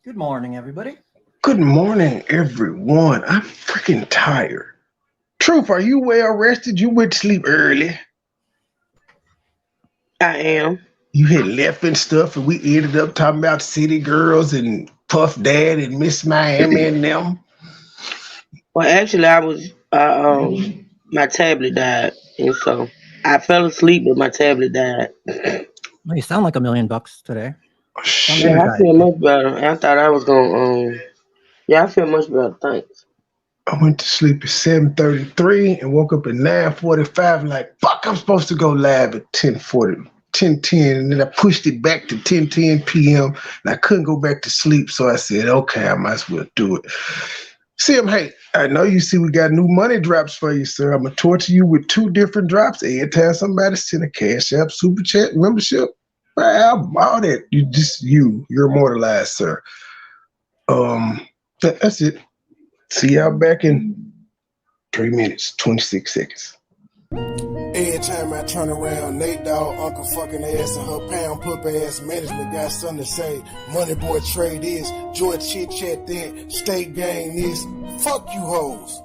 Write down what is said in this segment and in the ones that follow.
Good morning, everybody. Good morning, everyone. I'm freaking tired. Truth, are you well rested? You went to sleep early. I am. You had left and stuff, and we ended up talking about City Girls and Puff Dad and Miss Miami and them. Well, actually, I was. My tablet died, and so I fell asleep, but my tablet died. Well, you sound like $1,000,000 today. Oh, Sound Yeah, I shit. feel energized. much better. I thought I was gonna. Yeah, I feel much better. Thanks. I went to sleep at 7:33 and woke up at 9:45. Like, fuck, I'm supposed to go live at 10:10, and then I pushed it back to 10:10 p.m. and I couldn't go back to sleep, so I said, okay, I might as well do it. CMHate, I know you see we got new money drops for you, sir. I'm gonna torture you with 2 different drops every time somebody send a cash app, super chat, membership. All that. You're immortalized, sir. That's it. See y'all back in 3 minutes, 26 seconds. Every time I turn around, Nate Dogg, Uncle fucking ass, and her pound pup ass management got something to say. MoneyBoy trade this, George chit chat that, state gang this. Fuck you hoes.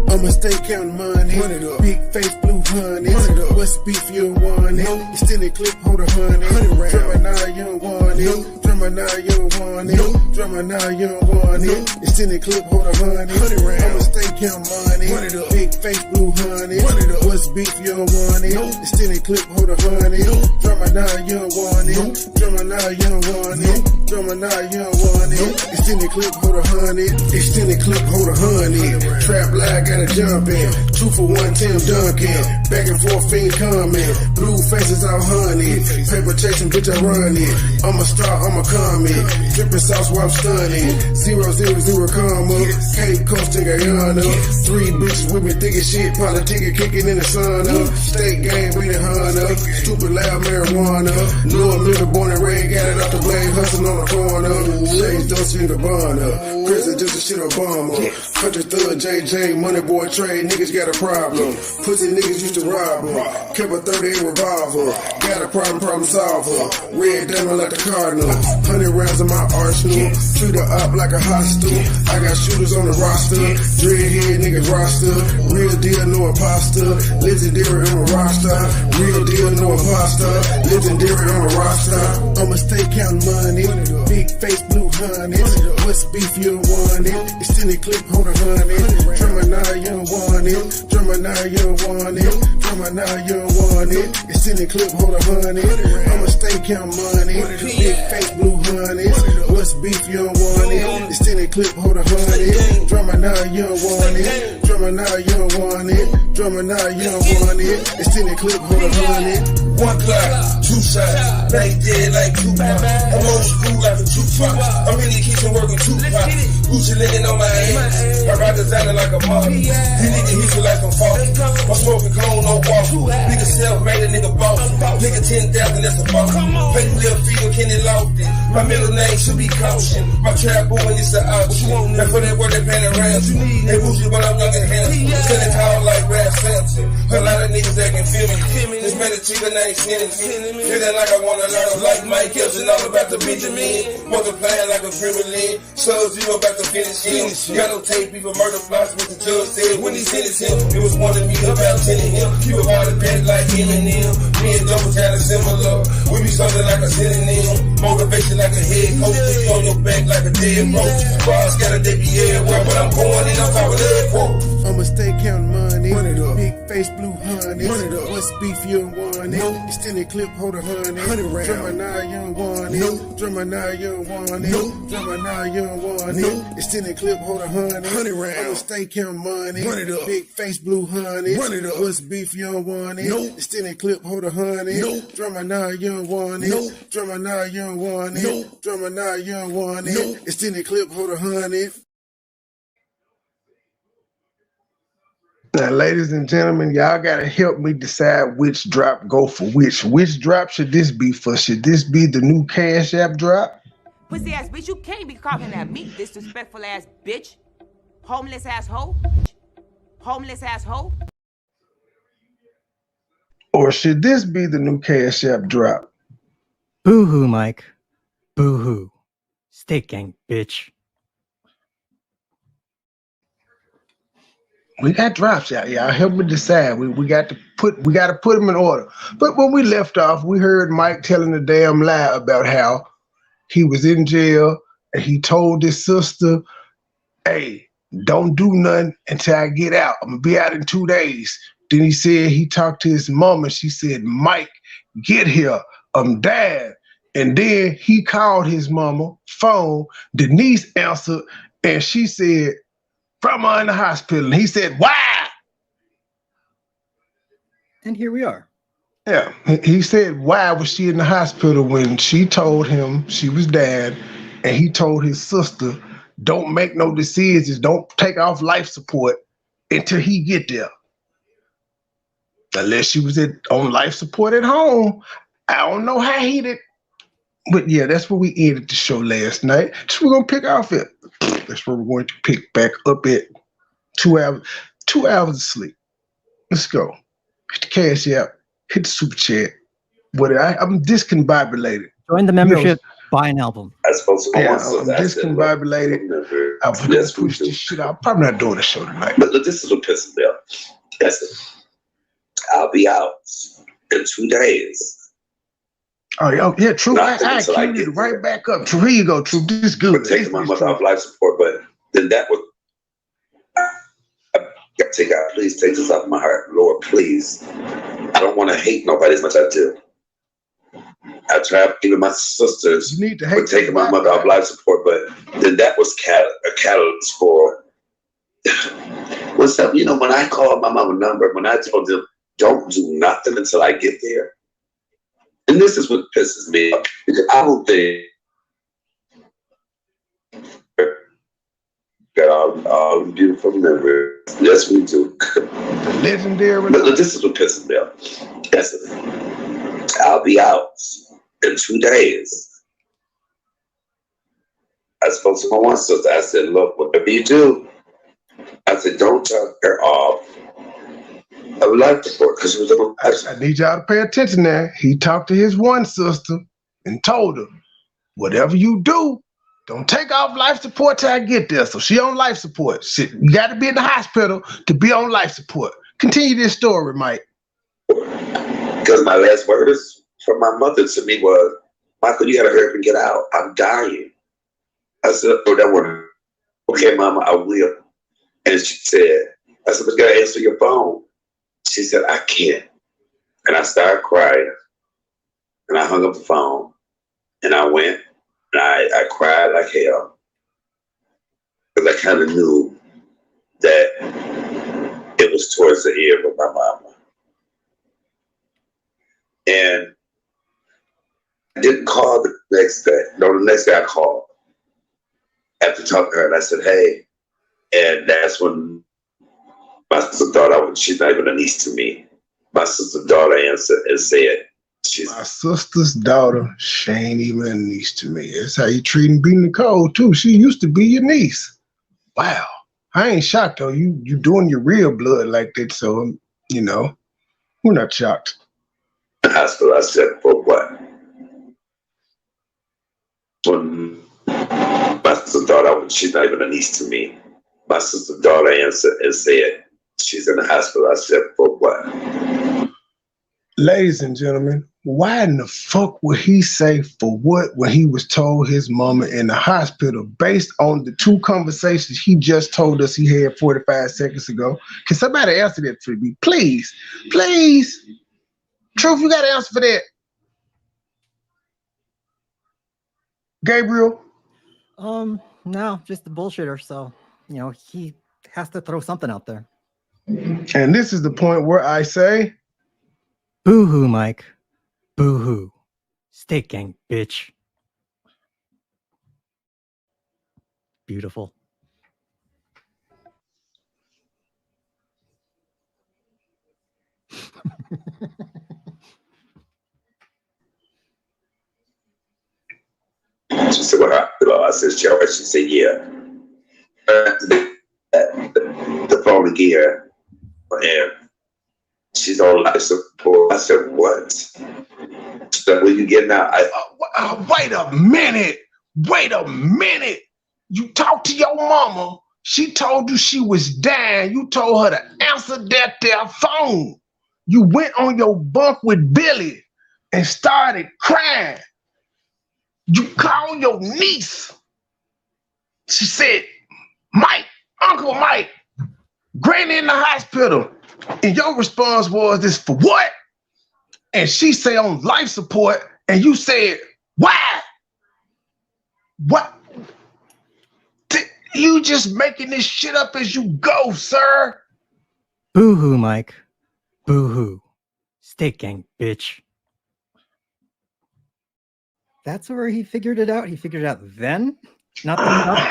I'ma stay counting money. Big face, blue honey. What's beef, you don't want it. Extended clip, hold a honey. Drummer now, you don't want it. Drummer now, you don't want it. Drummer now, you don't want it. Extended clip, hold a honey. I'ma stay counting money. Big face, blue honey. What's beef, you don't want it. Extended clip, hold a honey. Drummer now, you don't want it. Drummer now, you don't want it. Drummer now, you don't want it. Extended clip, hold a honey. Extended clip, hold a honey. Trap line, gotta jump in. 2 for 1, Tim Duncan. Back and forth, fiend comment. Blue faces out honey. Paper chasing, bitch, I run it. I'm a star, I'm a comment. Dripping sauce while I'm stunning. 000 comma. Cape Coast in Guyana. 3 bitches with me thick as shit. Politicking, kicking in the sun. State game, breathing Hunter. Stupid loud marijuana. Know I'm living, born and raised. Got it off the blade, hustling on the corner. Shades, Dolce and Gabbana. Chris is just a shit Obama. Country thug, JJ, money boy trade. Niggas got a problem. Pussy niggas used to rob her. Kept a 38 revolver. Got a problem solver. Red diamond like the Cardinal. 100 rounds in my arsenal. Treat her up like a hostel. I got shooters on the roster. Dreadhead niggas roster. Real deal, no imposter. Legendary on the roster. Real deal, no imposter. Legendary on the roster. I'ma stay counting money. Big face, blue honey. What's beef, you don't want it. Extended clip, hold a honey. Drummer now, you don't want it. Drummer now, you don't want it. Drummer now, you don't want it. Extended clip, hold a honey. I'ma stay counting money. Big face, blue honey. What's beef, you don't want it. Extended clip, hold a honey. Drummer now, you don't want it. Drummer now, you don't want it. Drummer now, you don't want it. Extended clip, hold a honey. 1 clock, 2 shots, bang dead like Tupac. I'm old school like a Tupac. I'm in the kitchen working Tupac. Gucci licking on my ass. I ride designer like a model. You nigga hit you like I'm falling. I'm smoking cone, no waffle. Nigga self-made a nigga boss. Nigga 10,000, that's a boss. Fake little feet Kenny Lofton. My middle name should be Caution. My trap boy is the option. Now for that word they paying a ransom. They bougie but I'm young and handsome. Selling tall like Rap Samson. A lot of niggas that can feel me. This man a chicken ain't sending me. Feeling like I wanna learn like Mike Kelson. All about the Benjamin. Multiplying like a Gremlin. Sub-Zero about to finish him. Got no tape, even murder plots with the judge said when he sentenced him. It was one of me about 10 of him. You were hard to bet like Eminem. Me and Double kinda similar. We be something like a synonym. Motivation like a head coach. Put you on your back like a dead roach. Bars got a day be everywhere, but I'm going in, I'm talking every quote. I'ma stay counting money. Big face, blue honey. What's beef, you don't want it. Extended clip, hold a honey. Drummer now, you don't want it. Drummer now, you don't want it. Drummer now, you don't want it. Extended clip, hold a honey. I'ma stay counting money. Big face, blue honey. What's beef, you don't want it. Extended clip, hold a honey. Drummer now, you don't want it. Drummer now, you don't want it. Drummer now, you don't want it. Extended clip, hold a honey. Now, ladies and gentlemen, y'all gotta help me decide which drop go for which. Which drop should this be for? Should this be the new Cash App drop? Pussy ass bitch, you can't be calling that me, disrespectful ass bitch. Homeless asshole. Homeless asshole. Or should this be the new Cash App drop? Boo-hoo, Mike. Boo-hoo. Steak gang, bitch. We got drops out, y'all. Help me decide. We got to put them in order. But when we left off, we heard Mike telling a damn lie about how he was in jail and he told his sister, "Hey, don't do nothing until I get out. I'm gonna be out in 2 days." Then he said he talked to his mom and she said, "Mike, get here. I'm dying." And then he called his mama phone. Denise answered and she said, "Grandma in the hospital." And he said, "Why?" And here we are. Yeah, he said, "Why was she in the hospital?" when she told him she was dying, and he told his sister, "Don't make no decisions. Don't take off life support until he get there." Unless she was on life support at home. I don't know how he did. But yeah, that's where we ended the show last night. So we're going to pick off it. That's where we're going to pick back up at 2 hours. 2 hours of sleep. Let's go. Hit the cash app. Hit the super chat. I'm discombobulated. Join the membership. Buy an album. I suppose I'm discombobulated. I was going to push this shit out. I'm probably not doing the show tonight. But look, this is what pisses me off. Yes, I'll be out in 2 days. Oh, yeah, True. I queued it right back up. True, here you go, True. This is good. Taking my mother off life support, but then that was, please take this off my heart. Lord, please. I don't want to hate nobody as much as I do. I tried, even my sisters were taking my mother off life support, but then that was a catalyst for, what's up? You know, when I called my mama number, when I told them, don't do nothing until I get there. And this is what pisses me off. Because I don't think got all beautiful memories. Yes, we do. Legendary. But this is what pisses me off. Yes, I'll be out in 2 days. I spoke to my one sister. I said, look, whatever you do, I said, don't turn her off. I would like to support because she was I need y'all to pay attention now. He talked to his one sister and told her, whatever you do, don't take off life support till I get there. So she on life support. You got to be in the hospital to be on life support. Continue this story, Mike. Because my last words from my mother to me was, Michael, you got to hurry up and get out. I'm dying. I said, oh, that one. Okay, Mama, I will. And she said, I said, but you got to answer your phone. She said, I can't. And I started crying. And I hung up the phone. And I went. And I cried like hell. Because I kind of knew that it was towards the end of my mama. And I didn't call the next day. No, the next day I called. After talking to her, and I said, hey. And that's when my sister thought she's not even a niece to me. My sister's daughter answered and said, my sister's daughter, she ain't even a niece to me. That's how you treat and beat Nicole, too. She used to be your niece. Wow. I ain't shocked, though. You doing your real blood like that, so, you know, we're not shocked. In the hospital, I said, for what? When my sister thought she's not even a niece to me. My sister's daughter answered and said, she's in the hospital. I said, for what? Ladies and gentlemen, why in the fuck would he say for what when he was told his mama in the hospital based on the two conversations he just told us he had 45 seconds ago? Can somebody answer that for me? Please, please. Truth, you got to answer for that. Gabriel? No, just the bullshitter. So, you know, he has to throw something out there. And this is the point where I say, boo-hoo, Mike. Boo-hoo. Steak gang, bitch. Beautiful. She said, well, I said, Joe. She said, yeah. The phone again. And she's on life support. I said, what? She said, where you getting out? Wait a minute. Wait a minute. You talked to your mama. She told you she was dying. You told her to answer that there phone. You went on your bunk with Billy and started crying. You called your niece. She said, Mike, Uncle Mike, Granny in the hospital. And your response was this for what? And she said on life support, and you said, why? What? You just making this shit up as you go, sir. Boo-hoo, Mike. Boo-hoo. Steak gang, bitch. That's where he figured it out. He figured it out then. Not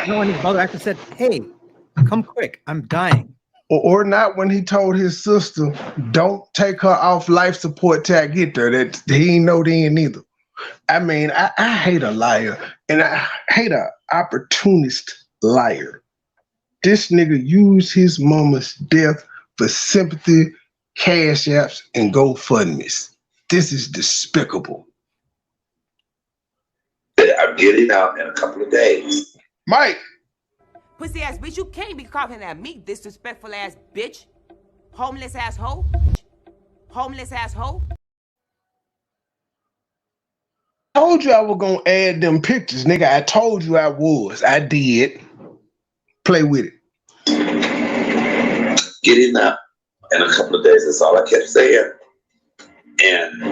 when his mother actually said, hey, come quick, I'm dying. Or not when he told his sister, don't take her off life support till I get there. That he ain't know then either. I mean, I hate a liar, and I hate an opportunist liar. This nigga used his mama's death for sympathy, cash apps, and GoFundMes. This is despicable. I'm getting out in a couple of days. Mike. Pussy ass bitch, you can't be coughing at me, disrespectful ass bitch. Homeless asshole. Homeless asshole. I told you I was gonna add them pictures, nigga. I told you I was. I did. Play with it. Getting out in a couple of days. That's all I kept saying. And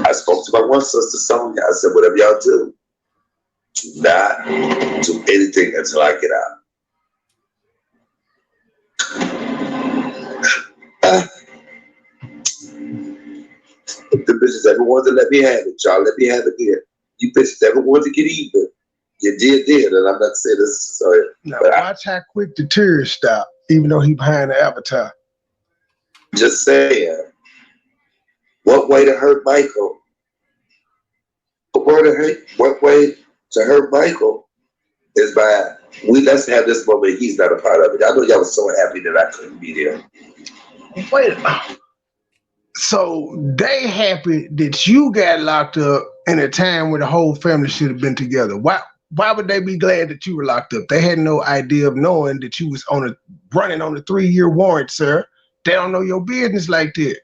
I spoke to my one sister, Sonia. I said, whatever y'all do not do anything until I get out. If the bitches ever wanted to let me have it, y'all let me have it here. You bitches ever wanted to get even, you did, and I'm not saying this. Sorry. Now watch how quick the tears stop, even though he behind the avatar. Just saying, what way to hurt Michael? What way to hurt Michael is by let's have this moment. He's not a part of it. I know y'all was so happy that I couldn't be there. Wait. So they happy that you got locked up in a time where the whole family should have been together. Why would they be glad that you were locked up? They had no idea of knowing that you was running on a 3-year warrant, sir. They don't know your business like that.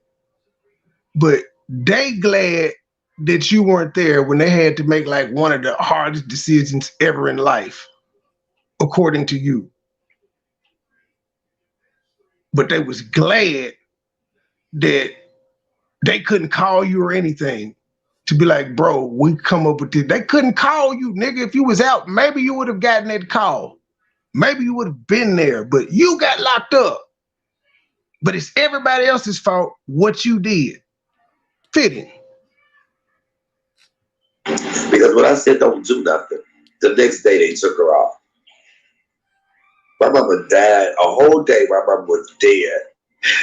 But they glad that you weren't there when they had to make like one of the hardest decisions ever in life, according to you. But they was glad that they couldn't call you or anything to be like, bro, we come up with this. They couldn't call you, nigga. If you was out, maybe you would have gotten that call. Maybe you would have been there, but you got locked up. But it's everybody else's fault what you did. Fitting. Because when I said don't do nothing, the next day they took her off. My mama died a whole day. My mama was dead.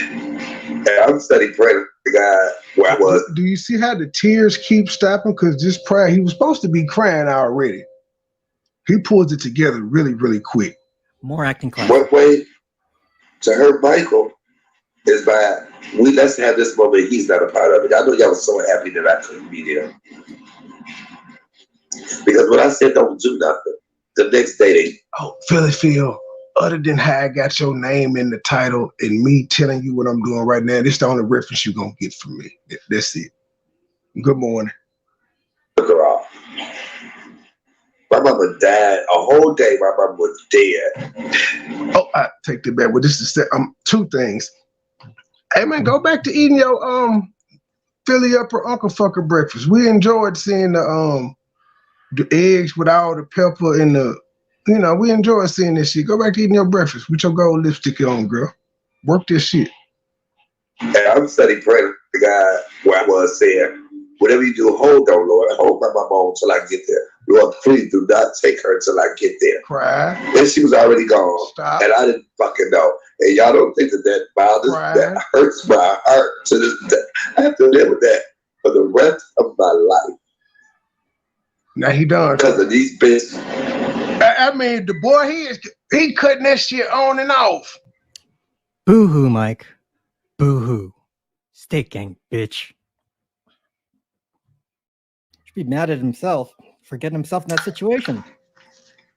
And I'm studying praying to God where I was. Do you see how the tears keep stopping? Because this prayer, he was supposed to be crying already. He pulls it together really, really quick. More acting class. One way to hurt Michael is by let's have this moment. He's not a part of it. I know y'all was so happy that I couldn't be there. Because when I said don't do nothing, the next day they Philly Phil, other than how I got your name in the title and me telling you what I'm doing right now, this is the only reference you're gonna get from me. That's it. Good morning. took her off. My mama died a whole day. My mama was dead. Oh, I take that back. Well, this is two things. Hey man, go back to eating your Philly upper Uncle Fucker breakfast. We enjoyed seeing the eggs with all the pepper and we enjoyed seeing this shit. Go back to eating your breakfast with your gold lipstick on, girl. Work this shit. And I'm studying praying to God where I was saying, whatever you do, hold on, Lord. Hold my mama on until I get there. Lord, please do not take her until I get there. Cry. And she was already gone. Stop. And I didn't fucking know. And y'all don't think that bothers, that hurts my heart to this day. I have to live with that for the rest of my life. Now he done. Because of these bitches. I mean, the boy, he cutting that shit on and off. Boo-hoo, Mike. Boo-hoo. Steak gang, bitch. Should be mad at himself. for getting himself in that situation.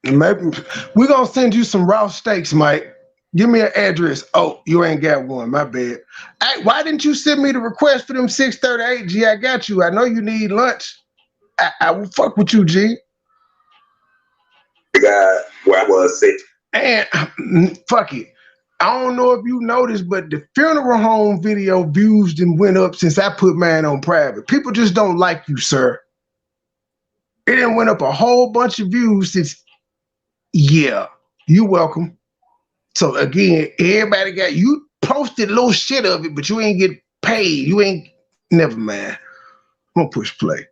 Maybe we're gonna send you some raw steaks, Mike. Give me an address. Oh, you ain't got one. My bad. Hey, why didn't you send me the request for them 638? G, I got you. I know you need lunch. I will fuck with you, G. The guy where I was sick. And fuck it. I don't know if you noticed, but the funeral home video views done went up since I put mine on private. People just don't like you, sir. It done went up a whole bunch of views since. Yeah, you welcome. So again, everybody got you posted a little shit of it, but you ain't get paid. You ain't. Never mind. I'm gonna push play.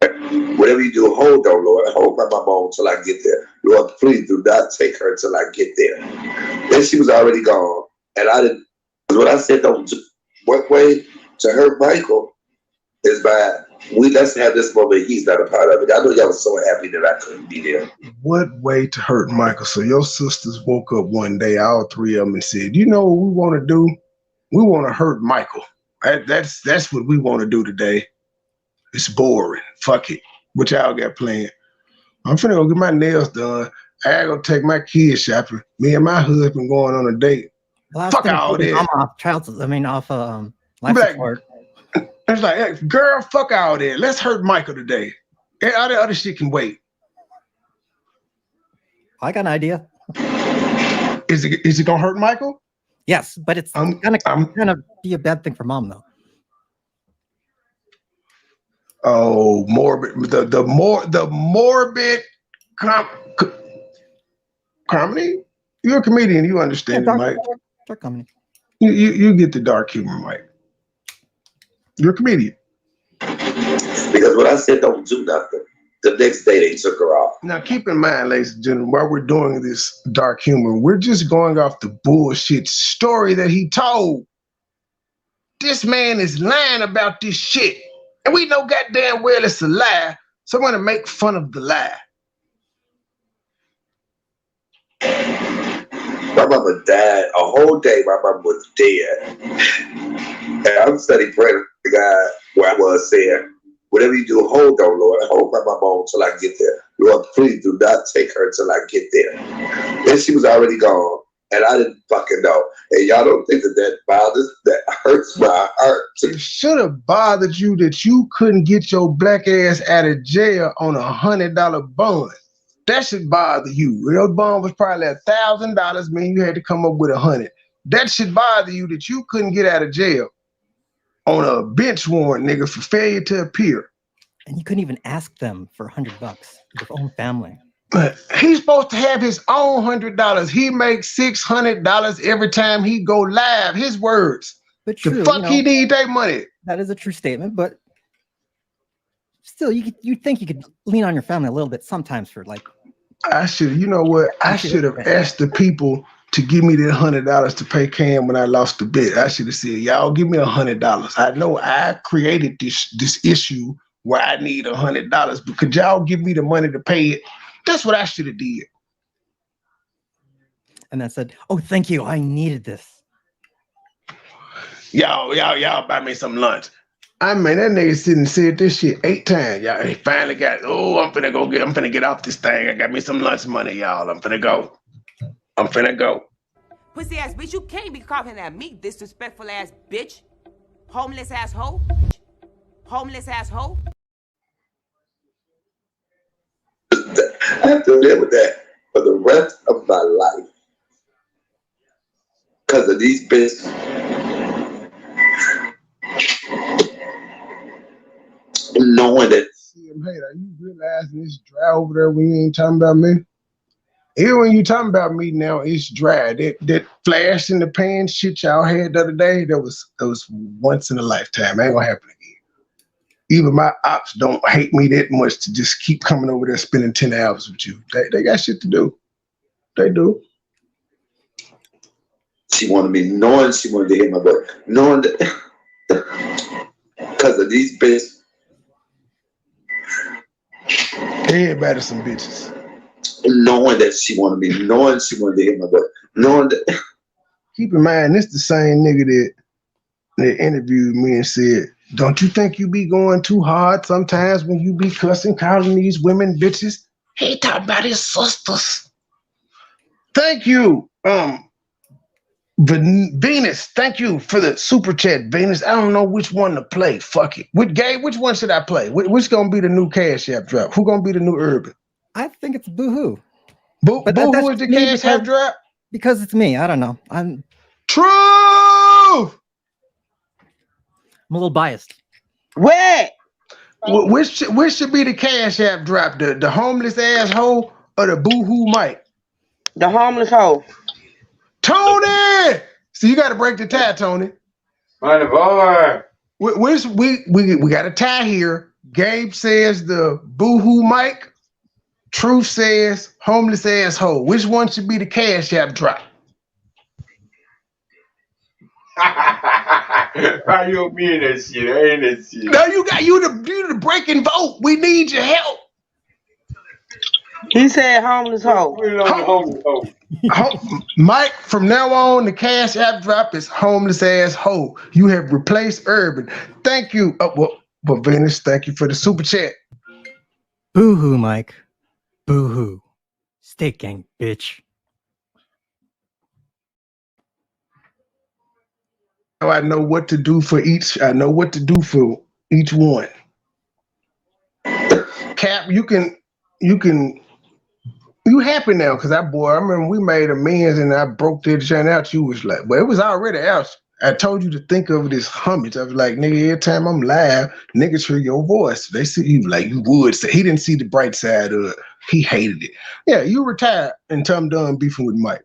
Whatever you do, hold on, Lord. Hold my mama on till I get there. Lord, please do not take her till I get there. Then she was already gone. And I didn't, what I said, don't what way to hurt Michael is by, let's have this moment. He's not a part of it. I know y'all was so happy that I couldn't be there. What way to hurt Michael? So your sisters woke up one day, all three of them, and said, you know what we want to do? We want to hurt Michael. That's what we want to do today. It's boring. Fuck it. What y'all got planned? I'm finna go get my nails done. I gotta go take my kids shopping. Me and my husband going on a date. Fuck all that. Off life support. It's like, hey, girl, fuck all that. Let's hurt Michael today. All that other shit can wait. I got an idea. Is it gonna hurt Michael? Yes, but it's gonna be a bad thing for mom though. Oh, morbid. The morbid comedy. You're a comedian. You understand it, Mike. Dark comedy. You get the dark humor, Mike. You're a comedian. Because when I said don't do nothing, the next day they took her off. Now, keep in mind, ladies and gentlemen, while we're doing this dark humor, we're just going off the bullshit story that he told. This man is lying about this shit. And we know goddamn well it's a lie, so I'm gonna make fun of the lie. My mama died a whole day. My mama was dead. And I'm studying praying to the guy where I was saying, whatever you do, hold on, Lord. Hold my mama on till I get there. Lord, please do not take her till I get there. Then she was already gone. And I didn't fucking know. And y'all don't think that bothers, that hurts my heart. It should have bothered you that you couldn't get your black ass out of jail on $100 bond. That should bother you. Your bond was probably $1,000, meaning you had to come up with $100. That should bother you that you couldn't get out of jail on a bench warrant, nigga, for failure to appear. And you couldn't even ask them for $100, your own family. But he's supposed to have his own $100. He makes $600 every time he go live. His words. But true, the fuck he need that money? That is a true statement, but still, you'd think you could lean on your family a little bit sometimes for like. I should, you know what? I should have asked the people to give me that $100 to pay Cam when I lost the bet. I should have said, y'all give me $100. I know I created this issue where I need $100, but could y'all give me the money to pay it? That's what I should have did. And then said, oh, thank you. I needed this. Y'all buy me some lunch. I mean, that nigga sitting and said this shit 8 times. Y'all, he finally got, I'm finna get off this thing. I got me some lunch money, y'all. I'm finna go. Pussy ass bitch, you can't be coughing at me, disrespectful ass bitch. Homeless asshole. Homeless asshole. I have to live with that for the rest of my life. Because of these bitches. Knowing that. CMHate, are you realizing it's dry over there when you ain't talking about me? Even when you talking about me now, it's dry. That flash in the pan shit y'all had the other day, that was once in a lifetime. Ain't gonna happen again. Even my ops don't hate me that much to just keep coming over there spending 10 hours with you. They got shit to do. They do. She wanted me, knowing she wanted to hear my voice, knowing that because of these bitches. Everybody some bitches. Knowing that she wanted me, knowing she wanted to hear my voice, knowing that. Keep in mind, this the same nigga that interviewed me and said, Don't you think you be going too hard sometimes when you be cussing, calling these women bitches? He talking about his sisters. Thank you, Venus. Thank you for the super chat, Venus. I don't know which one to play. Fuck it. Gabe, which one should I play? Which gonna be the new Cash App drop? Who gonna be the new Urban? I think it's Boohoo. But Boohoo is the Cash App drop? Because it's me. I don't know. I'm True. a little biased. Where? Which should be the Cash App drop? The homeless asshole or the Boohoo Mike? The homeless hoe. Tony! So you got to break the tie, Tony. MoneyBoy. We got a tie here. Gabe says the Boohoo Mike. Truth says homeless asshole. Which one should be the Cash App drop? How you mean that shit? I ain't that shit. No, you the breaking vote. We need your help. He said homeless hoe. Put it on the homeless hoe. Mike, from now on, the Cash App drop is homeless asshole. You have replaced Urban. Thank you. Well, Venus, thank you for the super chat. Boohoo, Mike. Boohoo. Steak gang, bitch. I know what to do for each. I know what to do for each one. Cap, you happy now because I remember we made amends and I broke the channel out. You was like, well, it was already out. I told you to think of it as homage. I was like, nigga, every time I'm live, niggas hear your voice. They see you like you would say. He didn't see the bright side of it. He hated it. Yeah, you retired until I'm done beefing with Mike.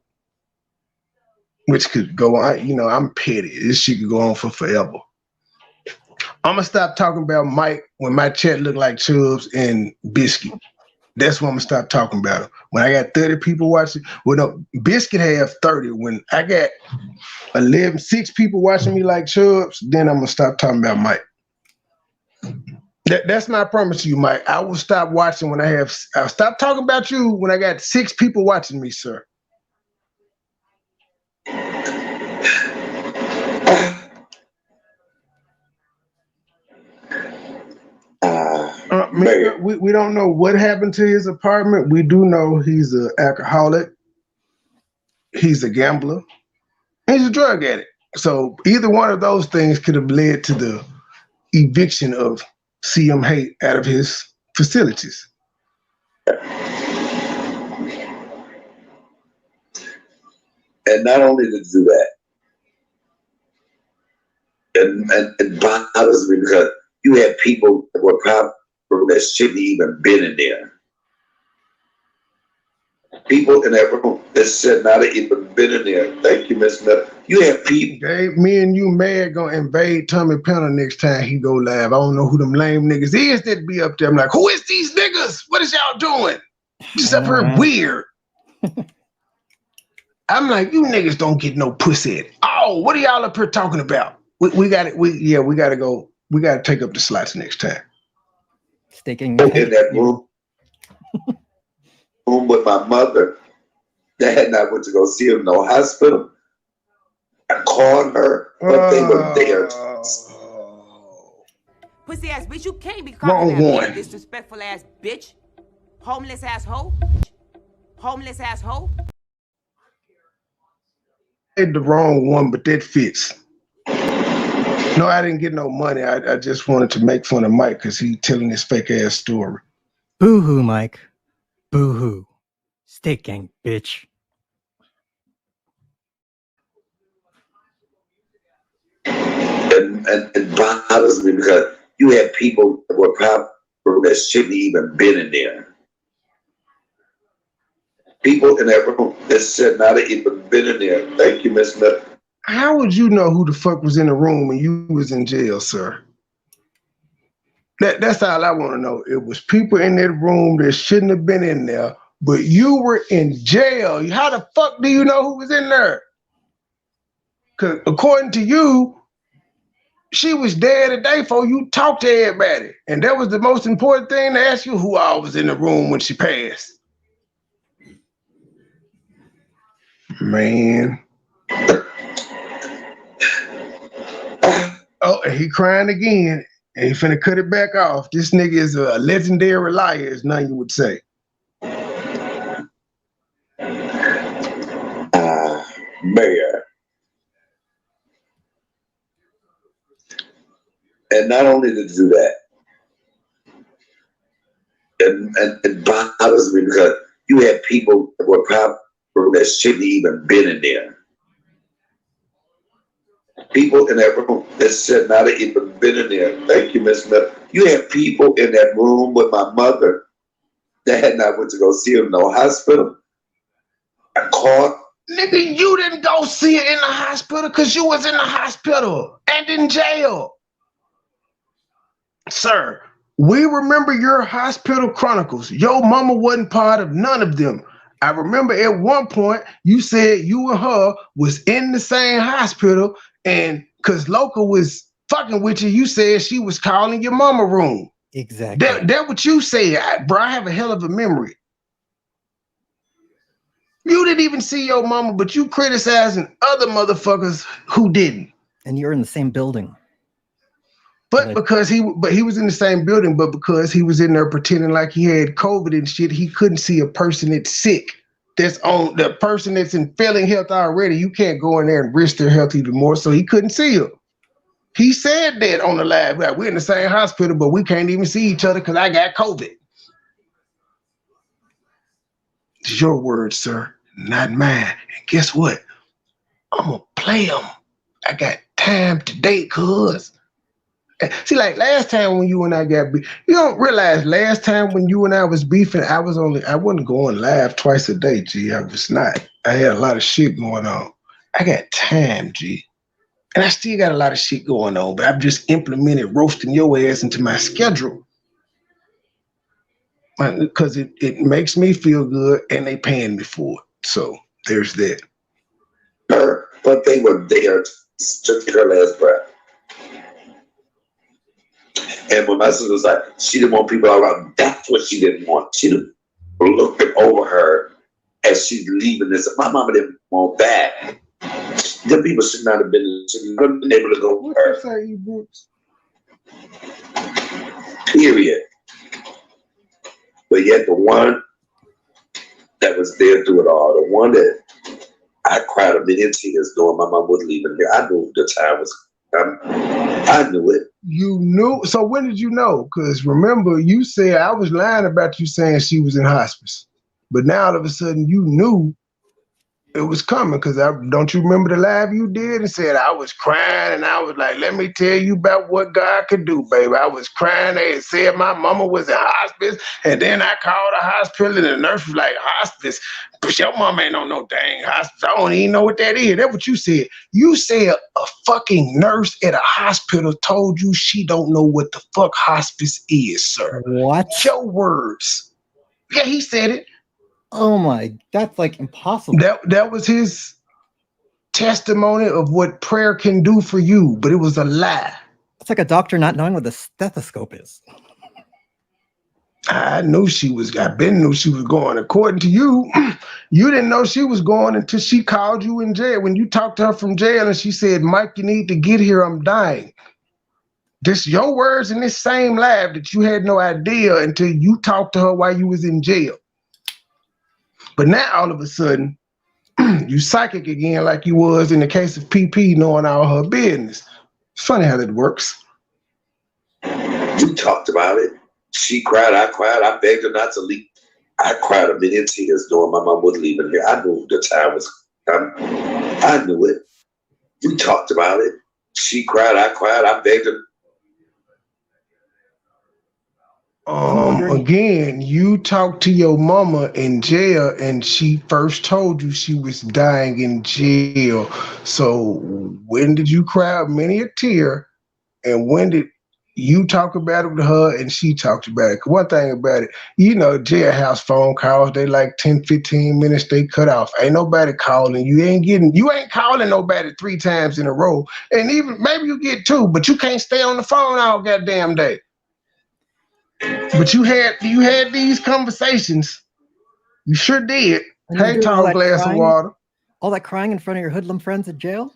Which could go on, I'm petty. This shit could go on for forever. I'm gonna stop talking about Mike when my chat look like Chubbs and Biscuit. That's when I'm gonna stop talking about him. When I got 30 people watching, well, no, Biscuit have 30. When I got 6 people watching me like Chubbs, then I'm gonna stop talking about Mike. That's my promise to you, Mike. I will stop watching when I'll stop talking about you when I got 6 people watching me, sir. We don't know what happened to his apartment. We do know he's an alcoholic. He's a gambler. He's a drug addict. So either one of those things could have led to the eviction of CMHate out of his facilities. And not only did do that, and bothers me because you had people that were probably that shouldn't even been in there. People in that room that should not have even been in there. Thank you, Miss Miller. You have people. Dave, me and you mad gonna invade Tommy Penner next time he go live. I don't know who them lame niggas is that be up there. I'm like, who is these niggas? What is y'all doing? Just up here weird. I'm like, you niggas don't get no pussy. Oh, what are y'all up here talking about? We got it. We gotta go. We gotta take up the slots next time. Sticking in that room with my mother. Dad and I went to go see him in no hospital. I called her, but they were there. Pussy ass bitch, you can't be calling that disrespectful ass bitch. Homeless asshole. Homeless asshole. I did the wrong one, but that fits. No, I didn't get no money. I just wanted to make fun of Mike because he telling this fake ass story. Boohoo, Mike. Boohoo. Steak gang, bitch. And bothers me because you had people that were probably that shouldn't even been in there. People in that room that should not have even been in there. Thank you, Miss Miller. How would you know who the fuck was in the room when you was in jail, sir? That's all I want to know. It was people in that room that shouldn't have been in there, but you were in jail. How the fuck do you know who was in there? Because according to you, she was dead a day before you talked to everybody. And that was the most important thing to ask you, who all was in the room when she passed. Man. Oh, and he crying again. And he finna cut it back off. This nigga is a legendary liar, as none you would say. Mayor. And not only did he do that, and it bothers me because you had people that were probably that shouldn't even been in there. People in that room that should not have even been in there. Thank you, Miss Miller. You had people in that room with my mother that had not went to go see him in no hospital. I caught. Nigga, you didn't go see it in the hospital because you was in the hospital and in jail. Sir, we remember your hospital chronicles. Your mama wasn't part of none of them. I remember at one point you said you and her was in the same hospital, and because Loca was fucking with you, you said she was calling your mama room. Exactly. That what you said, bro. I have a hell of a memory. You didn't even see your mama, but you criticizing other motherfuckers who didn't. And you're in the same building. But because he was in the same building, but because he was in there pretending like he had COVID and shit, he couldn't see a person that's sick. That's on the person that's in failing health already. You can't go in there and risk their health even more. So he couldn't see her. He said that on the live. Like, we're in the same hospital, but we can't even see each other because I got COVID. It's your words, sir, not mine. And guess what? I'm gonna play them. I got time today, cuz. See, like last time when you and I got beef, you don't realize last time when you and I was beefing, I wasn't going live twice a day, G. I was not. I had a lot of shit going on. I got time, G. And I still got a lot of shit going on, but I've just implemented roasting your ass into my schedule. Because it makes me feel good and they paying me for it. So there's that. But they were there to get her last breath. And when my sister was like, she didn't want people around, that's what she didn't want. She didn't look over her as she's leaving this. My mama didn't want that. The people should not have been able to go with her. Period. But yet the one that was there through it all, the one that I cried a million tears knowing my mom was leaving here. I knew the time was coming. I knew it. You knew? So when did you know? Because remember, you said I was lying about you saying she was in hospice. But now all of a sudden you knew it was coming. Because don't you remember the live you did and said I was crying and I was like, let me tell you about what God could do, baby. I was crying. They said my mama was in hospice. And then I called the hospital and the nurse was like, hospice? But your mama ain't on no dang hospice. I don't even know what that is. That's what you said. You said a fucking nurse at a hospital told you she don't know what the fuck hospice is, sir. What? Your words. Yeah, he said it. Oh my, that's like impossible. That was his testimony of what prayer can do for you, but it was a lie. It's like a doctor not knowing what the stethoscope is. I knew she was going. According to you, you didn't know she was going until she called you in jail. When you talked to her from jail and she said, Mike, you need to get here, I'm dying. This your words in this same lab that you had no idea until you talked to her while you was in jail. But now all of a sudden, you psychic again like you was in the case of PP knowing all her business. It's funny how that works. You talked about it. She cried, I cried, I begged her not to leave. I cried a million tears knowing my mom was leaving here. I knew the time was coming. I knew it. You talked about it. She cried, I begged her. Again, you talked to your mama in jail and she first told you she was dying in jail. So when did you cry many a tear? And when did you talk about it with her and she talked about it? One thing about it, you know, jailhouse phone calls, they like 10, 15 minutes, they cut off. Ain't nobody calling. You ain't calling nobody 3 times in a row. And even maybe you get 2, but you can't stay on the phone all goddamn day. But you had these conversations. You sure did. Hey, tall glass of water. All that crying in front of your hoodlum friends at jail?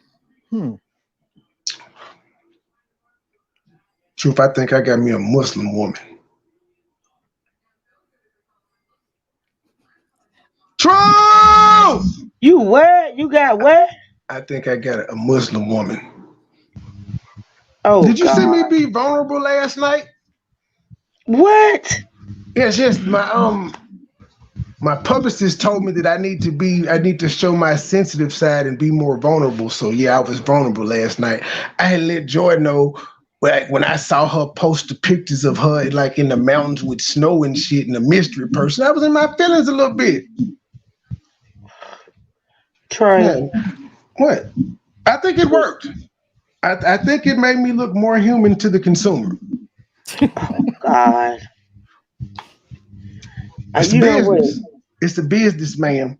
Truth, I think I got me a Muslim woman. Truth! You what? You got what? I think I got a Muslim woman. Oh, Did you God. see me be vulnerable last night? What? Yes, my publicist told me that I need to show my sensitive side and be more vulnerable. So yeah, I was vulnerable last night. I had let Joy know when I saw her post the pictures of her like in the mountains with snow and shit and a mystery person. I was in my feelings a little bit. Trey. Man, what? I think it worked. I think it made me look more human to the consumer. God. It's You a know what? business. It's a business, man.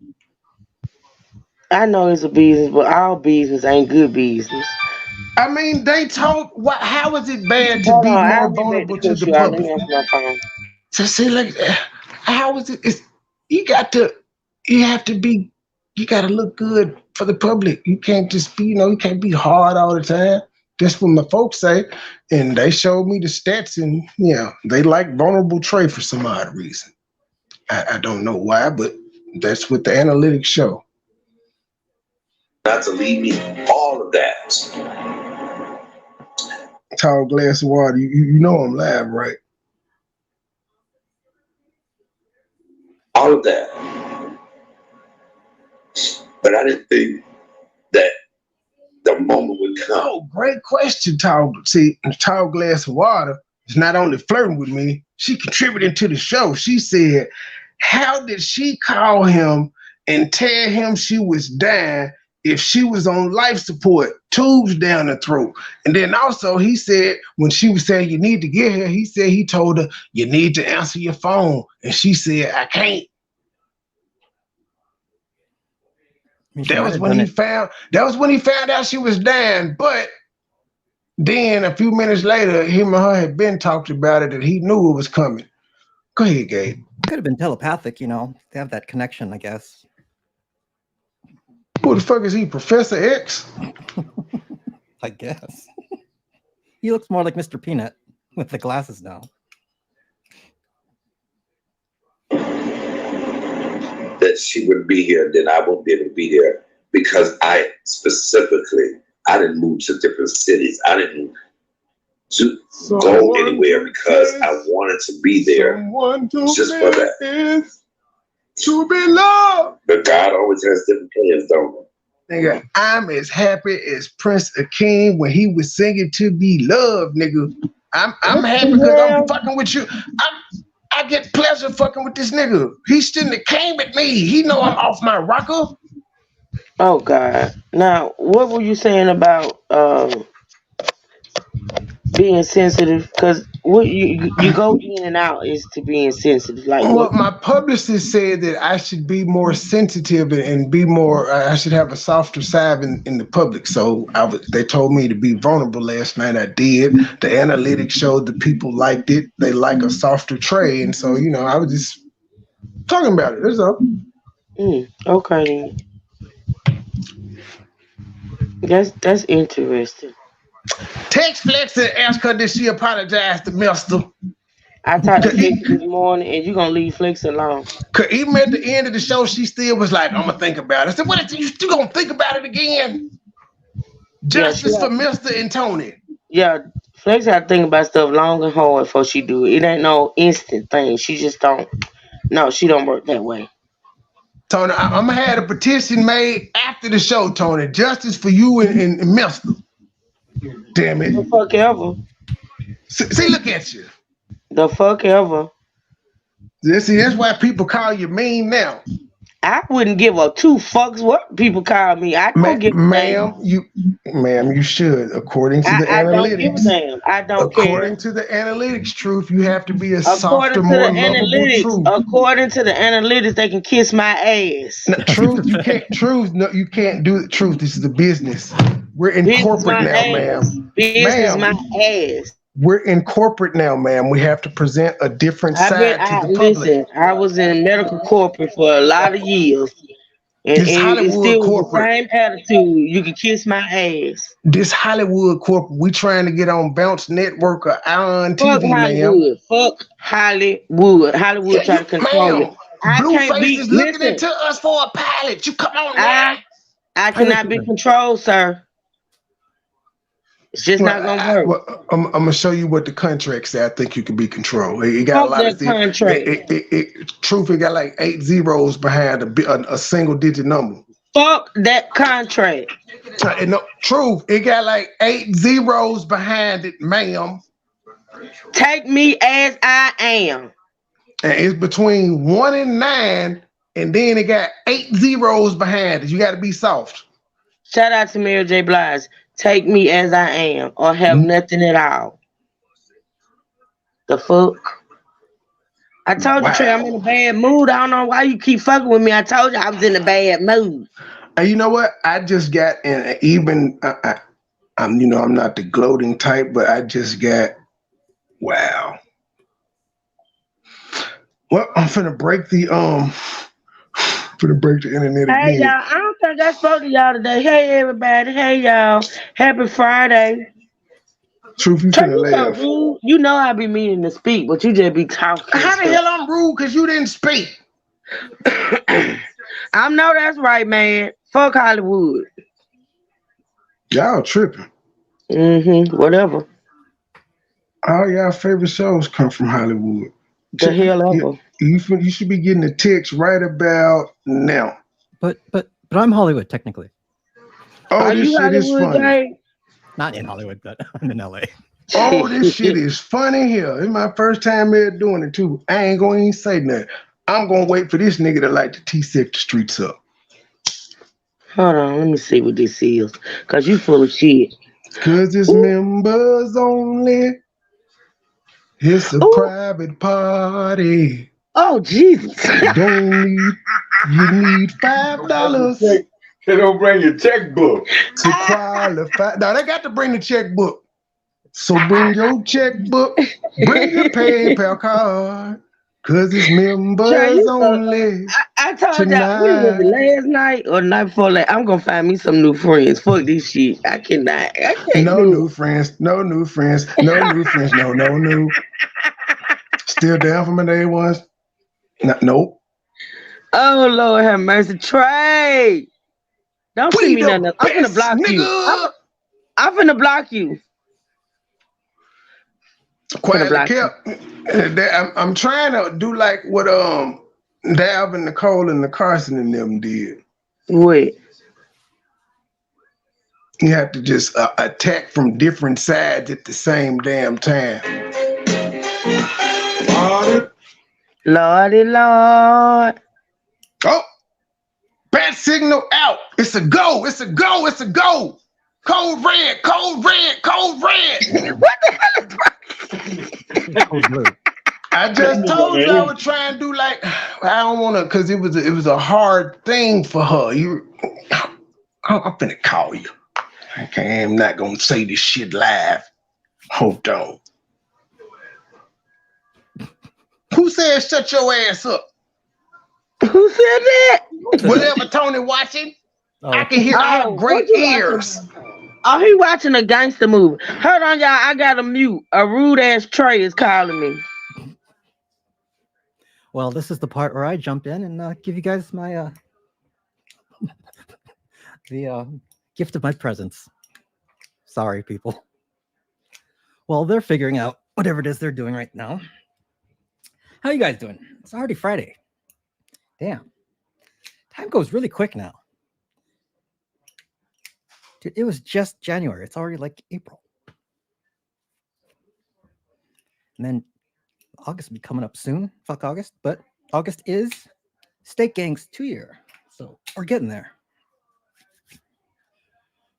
I know it's a business, but all business ain't good business. I mean, they told how is it bad to Hold be on, more I'll be back vulnerable to to cut the you out. Let me public? answer my phone. So see, like, how is it? You have to be, you got to look good for the public. You can't just be, you can't be hard all the time. That's what my folks say. And they showed me the stats and, they like vulnerable Trey for some odd reason. I don't know why, but that's what the analytics show. Not to leave me all of that. Tall glass of water. You know I'm live, right? All of that. But I didn't think that the moment would come. Oh, great question, Tall. See, Tall glass of water is not only flirting with me, she contributed to the show. She said, how did she call him and tell him she was dying if she was on life support, tubes down the throat? And then also he said, when she was saying you need to get here, he said he told her you need to answer your phone. And she said, I can't. That was when he found out she was dying. But then a few minutes later, him and her had been talked about it and he knew it was coming. Go ahead, Gabe. Could have been telepathic, they have that connection, I guess. Who the fuck is he, Professor X? I guess. He looks more like Mr. Peanut with the glasses now. That she would be here, then I won't be able to be there because I didn't move to different cities. I didn't go anywhere because I wanted to be there just for that. To be loved. But God always has different plans, don't he? Nigga, I'm as happy as Prince Akeem when he was singing To Be Loved, nigga. I'm happy because I'm fucking with you. I get pleasure fucking with this nigga. He shouldn't have came at me. He know I'm off my rocker. Oh God. Now, what were you saying about being sensitive? Because what you go in and out is to being sensitive. Like well, my publicist said that I should be more sensitive and be more. I should have a softer side in the public. So they told me to be vulnerable last night. I did. The analytics showed the people liked it. They like a softer Trey, and so I was just talking about it. That's all. Okay. That's interesting. Text Flex and ask her did she apologize to Mister. I talked to Flex this morning, and you gonna leave Flex alone. Cause even at the end of the show, she still was like, "I'm gonna think about it." I said, "What? You still gonna think about it again?" Justice for Mister and Tony. Yeah, Flex had to think about stuff long and hard before she do it. It ain't no instant thing. She just don't. No, she don't work that way. Tony, I'm gonna have a petition made after the show, Tony. Justice for you and Mister. Damn it. The fuck ever. See, look at you. The fuck ever. See, that's why people call you mean now. I wouldn't give a two fucks what people call me. I don't give a damn. Ma'am, you should. According to the analytics. I don't give a damn. I don't care. According to the analytics, truth, you have to be a softer, more lovable truth. According to the analytics, they can kiss my ass. No, truth, you can't. Truth, no, you can't do it. Truth, this is the business. We're in corporate now, ma'am. Business my ass. We're in corporate now, ma'am. We have to present a different side to the public. Listen, I was in medical corporate for a lot of years. And, This and it's Hollywood still with the corporate, same attitude. You can kiss my ass. this Hollywood corporate, we trying to get on Bounce Network or Ion Fuck TV, ma'am. Hollywood. Fuck Hollywood. Hollywood Yeah, try you, to control it. ma'am. I can't Blueface be. is looking Listen, into us for a pilot. You come on now. I Pilot cannot be season. controlled, sir. It's just Well, not gonna work. I'm gonna show you what the contract say. I think you can be controlled. It got a Fuck lot that of contract. truth. It got like 8 zeros behind a single digit number. Fuck that contract. No, truth. It got like 8 zeros behind it, ma'am. Take me as I am. And it's between 1 and 9, and then it got 8 zeros behind it. You got to be soft. Shout out to Mary J. Blige. Take me as I am, or have nothing at all. The fuck? I told you, Trey, I'm in a bad mood. I don't know why you keep fucking with me. I told you I was in a bad mood. And you know what? I just got in even. I'm I'm not the gloating type, but I just got wow. Well, I'm finna break the internet Hey again. y'all, I don't think I spoke to y'all today. Hey everybody, hey y'all, happy Friday. Truth, you Trey, finna you so laugh. rude. You know I be meaning to speak, but you just be talking. How the hell I'm rude? Cause you didn't speak. I know that's right, man. Fuck Hollywood. Y'all tripping. Whatever. All y'all favorite shows come from Hollywood. The hell ever. You should be getting a text right about now. But I'm Hollywood technically. Oh, Are this you shit is Hollywood funny. gay? Not in Hollywood, but I'm in LA. Oh, this shit is funny here. It's my first time here doing it too. I ain't gonna even say nothing. I'm gonna wait for this nigga to light the T-set the streets up. Hold on, let me see what this is. Cause you full of shit. Cause it's members only. It's a private party. Oh Jesus. You need $5 They don't bring your checkbook. to qualify. Now they got to bring the checkbook. So bring your checkbook, bring your PayPal card, cause it's members Trey, only. I told y'all, what was it, last night or night before last? I'm gonna find me some new friends. Fuck this shit. I can't No do new friends, no new friends, no new friends, no new. Still down from my day ones. Nope. Oh Lord have mercy. Trey. Don't send me nothing else. I'm finna block you. I'm finna block you. Quietly kept. I'm trying to do like what Dav and Nicole and the Carson and them did. Wait. You have to just attack from different sides at the same damn time. Lordy Lord. Oh, bat signal out. It's a go. It's a go. It's a go. Code red. Code red. Code red. What the hell is wrong? I just told you I would try and do like I don't want to because it was a hard thing for her. I'm finna call you. Okay, I'm not gonna say this shit live. Hold on. Who said shut your ass up? Who said that? Whatever Tony watching. I can hear. I have great ears. Oh, he watching a gangster movie. Hold on, y'all. I got to mute. A rude ass Trey is calling me. Well, this is the part where I jump in and give you guys my the gift of my presence. Sorry, people. Well, they're figuring out whatever it is they're doing right now. How you guys doing? It's already Friday. Damn. Time goes really quick now. Dude, it was just January. It's already like April. And then August will be coming up soon. Fuck August. But August is Steak Gang's 2-year. So we're getting there.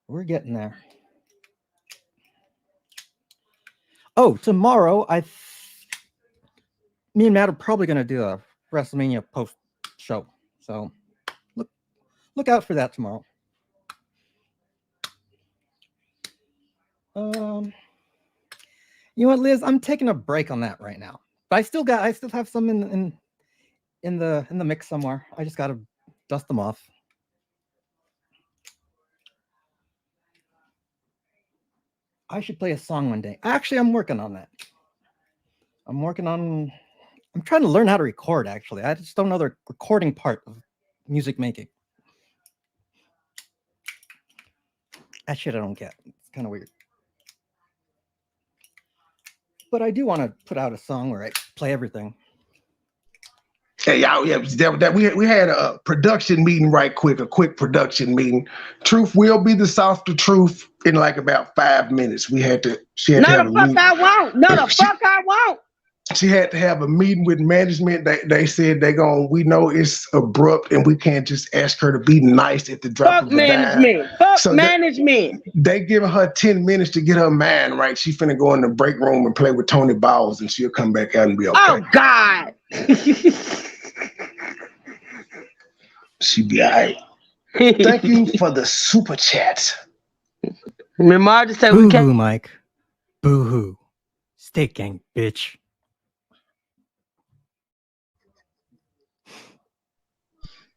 We're getting there. Oh, tomorrow, me and Matt are probably going to do a WrestleMania post show. So look out for that tomorrow. You know what, Liz? I'm taking a break on that right now. But I still have some in the mix somewhere. I just got to dust them off. I should play a song one day. Actually, I'm working on that. I'm trying to learn how to record, actually. I just don't know the recording part of music making. That shit I don't get. It's kind of weird. But I do want to put out a song where I play everything. Hey, y'all, yeah, we had a production meeting right quick, a quick production meeting. Truth will be the softer truth in like about 5 minutes. She had to No, have the a fuck meeting. I won't. No, the fuck I won't. She had to have a meeting with management. They said we know it's abrupt and we can't just ask her to be nice at the drop Fuck of a dime. management. Fuck So management. They giving her 10 minutes to get her mind right. She finna go in the break room and play with Tony Balls and she'll come back out and be okay. Oh, God. She be all right. Thank you for the super chat. Marge said Boo we can't. hoo, Mike. Boo hoo. Steak gang, bitch.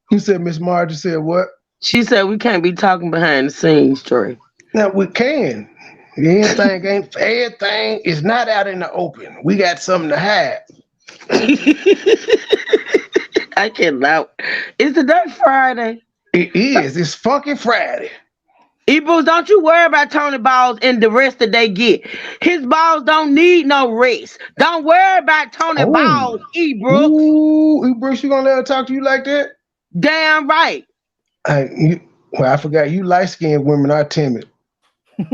Who said Miss Margie said what? She said we can't be talking behind the scenes, Troy. Now we can. Everything is not out in the open. We got something to hide. I cannot. Is today Friday? It is. It's fucking Friday. Eboo's, don't you worry about Tony Balls and the rest that they get. His balls don't need no rest. Don't worry about Tony Balls, Ebooks. Ooh, Ebooks, you gonna let her talk to you like that? Damn right. I forgot you light-skinned women are timid.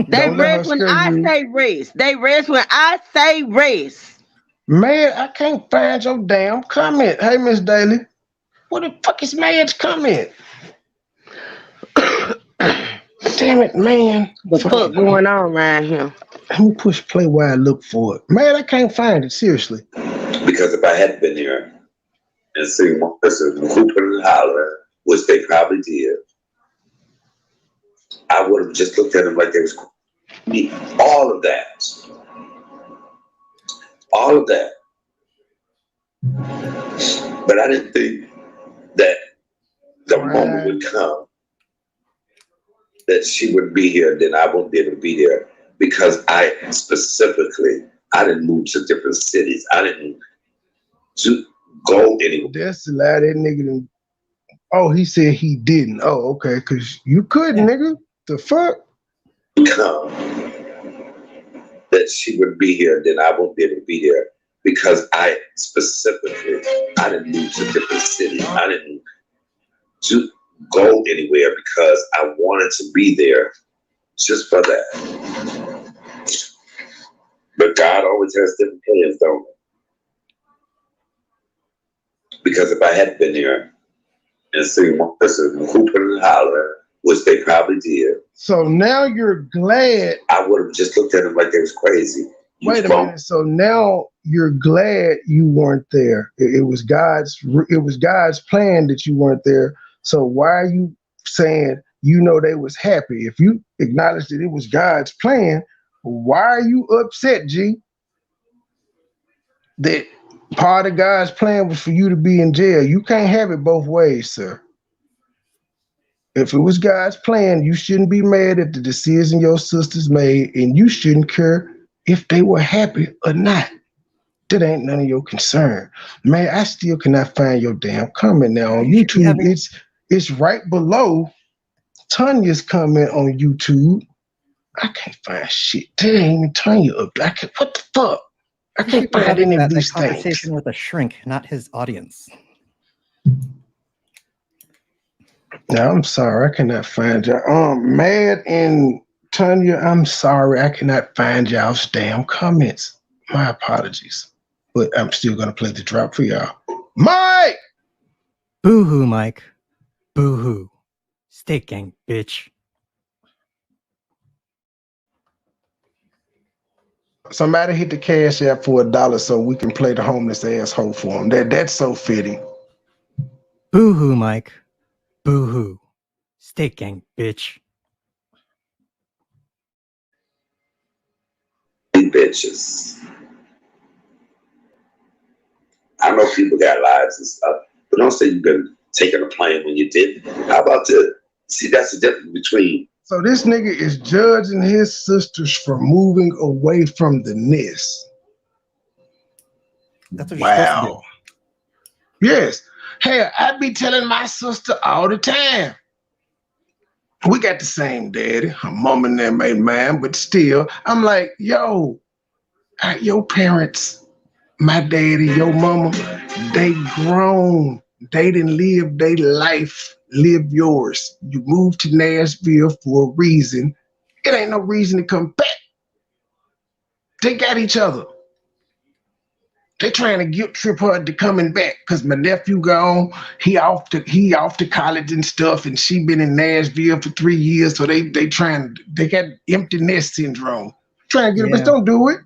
They rest when I say rest. They rest when I say rest. Man, I can't find your damn comment. Hey, Miss Daly, what the fuck is Mad's comment? Damn it, man. What the fuck going on around here? Let me push play while I look for it. Man, I can't find it, seriously. Because if I hadn't been here and seen one person hooping and hollering, which they probably did, I would have just looked at them like they was me. All of that. All of that. But I didn't think that the moment would come that she would be here, then I wouldn't be able to be there. Because I didn't move to different cities. I didn't go anywhere. That's a lie, that nigga didn't. Oh, he said he didn't. Oh, okay, because you couldn't, nigga. The fuck? Come that she would be here, then I won't be able to be there. Because I didn't move to different cities. I didn't go anywhere because I wanted to be there just for that. But God always has different plans, don't he? Because if I hadn't been here and seen one person hooping and hollering, which they probably did. So now you're glad. I would have just looked at them like they was crazy. Wait a minute. So now you're glad you weren't there. It was God's plan that you weren't there. So why are you saying they was happy? If you acknowledge that it was God's plan, why are you upset, G? That part of God's plan was for you to be in jail. You can't have it both ways, sir. If it was God's plan, you shouldn't be mad at the decision your sisters made, and you shouldn't care if they were happy or not. That ain't none of your concern. Man, I still cannot find your damn comment now on YouTube. It's right below Tanya's comment on YouTube. I can't find shit. That ain't even Tanya up there. What the fuck? I can't find any of these things. Conversation with a shrink, not his audience. No, I'm sorry. I cannot find y'all. Mad and Tanya, I'm sorry. I cannot find y'all's damn comments. My apologies. But I'm still going to play the drop for y'all. Mike! Boo-hoo, Mike. Boo-hoo. Steak gang, bitch. Somebody hit the cash app for $1 so we can play the homeless asshole for him. That's so fitting. Boo-hoo, Mike. Boo-hoo. Steak gang, bitch. Bitches. I know people got lives and stuff, but don't say you've been taking a plane when you didn't. How about this? See, that's the difference between So this nigga is judging his sisters for moving away from the nest. That's what you're supposed to do. Wow. Yes. Hey, I be telling my sister all the time. We got the same daddy. Her mom and them made man, but still, I'm like, yo, your parents, my daddy, your mama, they grown. They didn't live their life. Live yours. You moved to Nashville for a reason. It ain't no reason to come back. They got each other. They trying to guilt trip her to coming back because my nephew gone. He off to college and stuff, and she been in Nashville for 3 years. So they got empty nest syndrome. Trying to get it, but don't do it.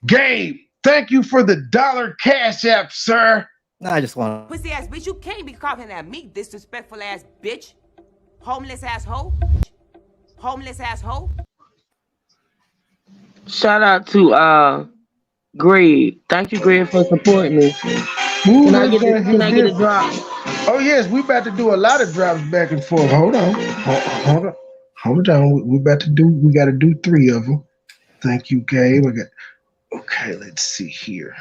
Gabe, thank you for the $1 cash app, sir. I just want Pussy ass bitch, you can't be coughing at me, disrespectful ass bitch. Homeless asshole. Homeless asshole. Shout out to Greg. Thank you, Greg, for supporting me. Ooh, Can I get a drop? Oh yes, we about to do a lot of drops back and forth. Hold on. We got to do 3 of them. Thank you, Gabe. Okay, let's see here.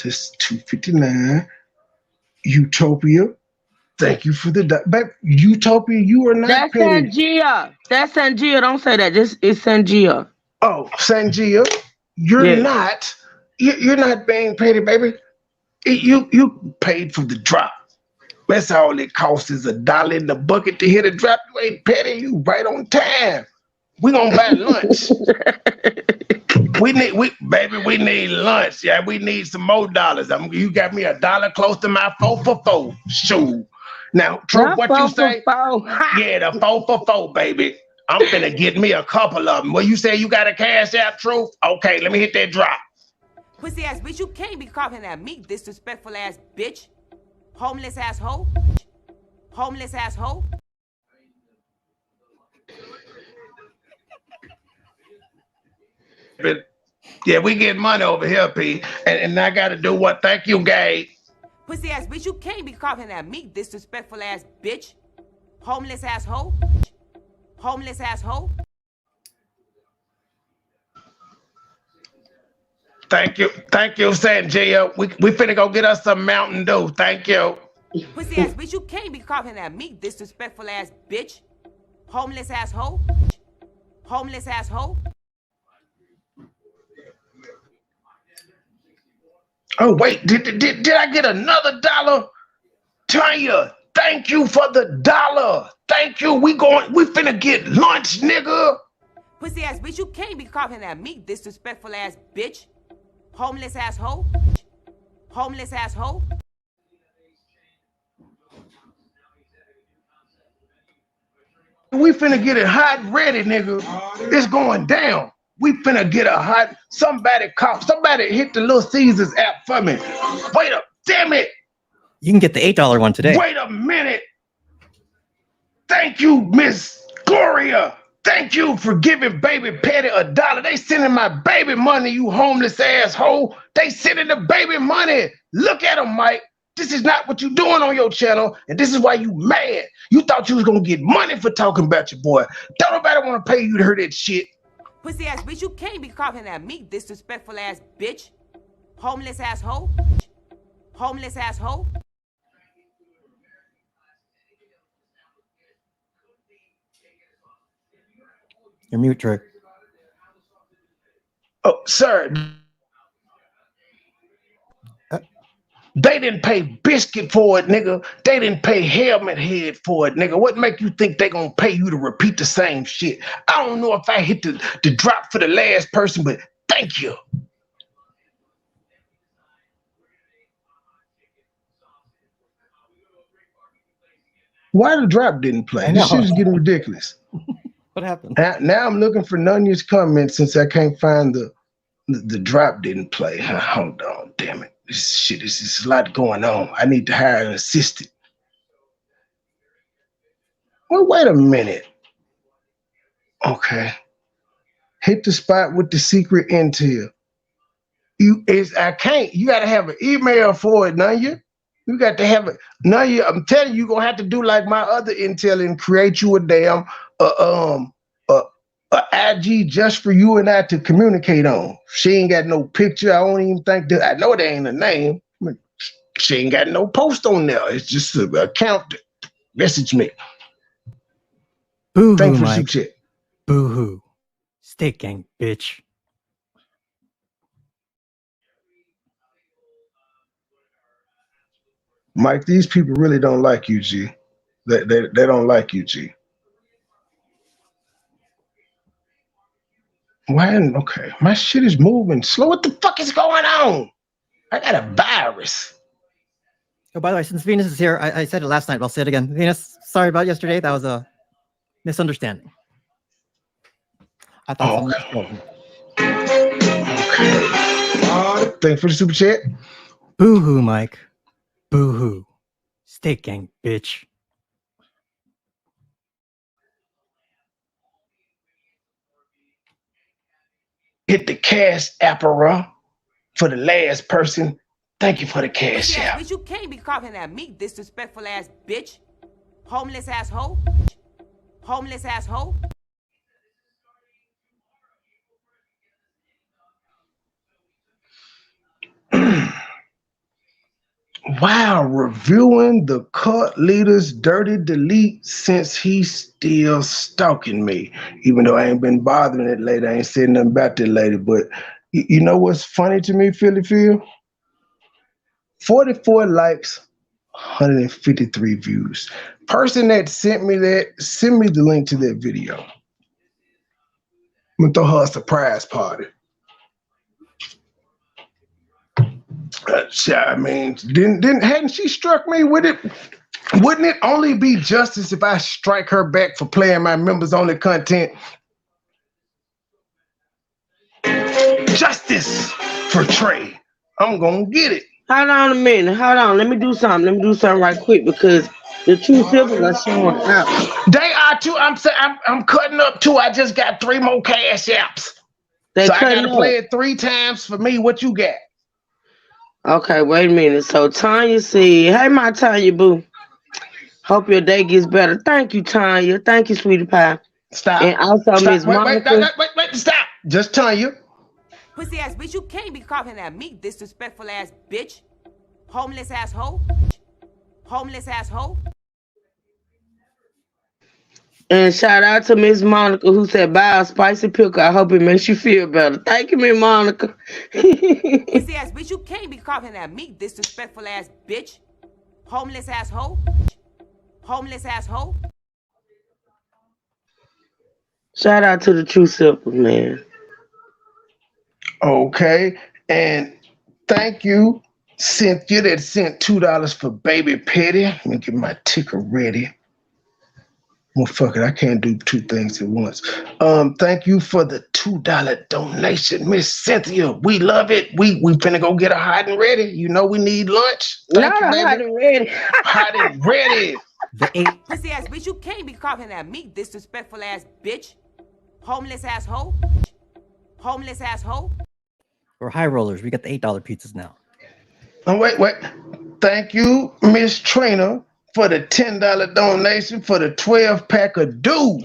This 259. Utopia. Thank you for the Utopia. You are not That's petty. Sangia. That's Sangia. Don't say that. It's Sangia. Oh, Sangia, you're not. You're not being petty, baby. You paid for the drop. That's all it costs is $1 in the bucket to hit a drop. You ain't petty. You right on time. We gonna buy lunch. we need lunch. Yeah, we need some more dollars. You got me $1 close to my 4 for 4 shoe. Now, Trump, what you say? Yeah, the 4 for 4, baby. I'm finna get me a couple of them. Well, you say you got a cash app, Truth? Okay, let me hit that drop. Pussy ass bitch, you can't be coughing at me, disrespectful ass bitch. Homeless asshole. Homeless asshole. Yeah, we get money over here, P. And I gotta do what? Thank you, Gabe. Pussy ass bitch, you can't be coughing at me, disrespectful ass bitch. Homeless asshole. Homeless asshole. Thank you, Sanjay. We finna go get us some Mountain Dew. Thank you. Pussy ass bitch, you can't be coughing at me, disrespectful ass bitch. Homeless asshole. Homeless asshole. Oh wait, did I get another $1? Tanya, thank you for the $1. Thank you. We finna get lunch, nigga. Pussy ass bitch, you can't be coughing at me, disrespectful ass bitch. Homeless asshole. Homeless asshole. We finna get it hot and ready, nigga. It's going down. We finna get a hot. Somebody hit the Little Caesars app for me. Wait up, damn it. You can get the $8 one today. Wait a minute. Thank you, Miss Gloria. Thank you for giving Baby Petty $1. They sending my baby money, you homeless asshole. They sending the baby money. Look at them, Mike. This is not what you doing on your channel, and this is why you mad. You thought you was gonna get money for talking about your boy. Don't nobody want to pay you to hear that shit. Pussy ass bitch, you can't be coughing at me, disrespectful ass bitch. Homeless asshole. Homeless asshole. Your mute trick. Oh, sir. They didn't pay Biscuit for it, nigga. They didn't pay Helmet Head for it, nigga. What make you think they gonna pay you to repeat the same shit? I don't know if I hit the drop for the last person, but thank you. Why the drop didn't play? This shit is getting ridiculous. What happened? Now I'm looking for Nunya's comments since I can't find the drop didn't play. Hold on, damn it. This shit is a lot going on. I need to hire an assistant. Well, wait a minute. Okay. Hit the spot with the secret intel. I can't. You gotta have an email for it, Nunya. You got to have it. Now I'm telling you, you're gonna have to do like my other intel and create you a damn IG just for you and I to communicate on. She ain't got no picture. I don't even think that I know that ain't a name. She ain't got no post on there. It's just an account. Message me. Boo-hoo, Thanks for Mike. super chat. Boo-hoo. Steak gang, bitch. Mike, these people really don't like you, G. They don't like you, G. Why? Okay, my shit is moving slow. What the fuck is going on? I got a virus. Oh, by the way, since Venus is here, I said it last night, but I'll say it again. Venus, sorry about yesterday. That was a misunderstanding. I thought someone was joking. Okay. Thanks for the super chat. Boo-hoo, Mike. Boo-hoo. Steak gang, bitch. Hit the cash apparat for the last person. Thank you for the cash app. Bitch, you can't be coughing at me, disrespectful ass bitch. Homeless asshole. Homeless asshole. Wow, reviewing the cult leader's dirty delete since he's still stalking me. Even though I ain't been bothering it lately, I ain't said nothing about that lady. But you know what's funny to me, Philly Phil? 44 likes, 153 views. Person that sent me that, send me the link to that video. I'm gonna throw her a surprise party. I mean, hadn't she struck me with it? Wouldn't it only be justice if I strike her back for playing my members only content? Justice for Trey. I'm gonna get it. Hold on a minute. Hold on. Let me do something. Let me do something right quick because the two siblings are showing out. They are too. I'm cutting up too. I just got 3 more cash apps. They so I cutting gotta up. play it 3 times for me. What you got? Okay, wait a minute. So Tanya said, hey, my Tanya boo. Hope your day gets better. Thank you, Tanya. Thank you, sweetie pie. Stop. And also Miss Monica. Wait, stop. Just Tanya. Pussy ass bitch, you can't be coughing at me, disrespectful ass bitch. Homeless asshole. Homeless asshole. And shout out to Miss Monica who said, buy a spicy pickle. I hope it makes you feel better. Thank you, Miss Monica. Pussy ass bitch, you can't be coughing at me, disrespectful ass bitch. Homeless asshole. Homeless asshole. Shout out to the true simple man. Okay, and thank you, Cynthia, that sent $2 for Baby Petty. Let me get my ticker ready. Well, fuck it, I can't do 2 things at once. Thank you for the $2 donation, Miss Cynthia. We love it. We finna go get a hot and ready. You know we need lunch. Thank you, baby. Hot and ready. Hot and ready. Pussy ass bitch, you can't be coughing at me, disrespectful ass bitch. Homeless asshole. Homeless asshole. We're high rollers. We got the $8 pizzas now. Wait. Thank you, Miss Trina, for the $10 donation for the 12-pack of Dew.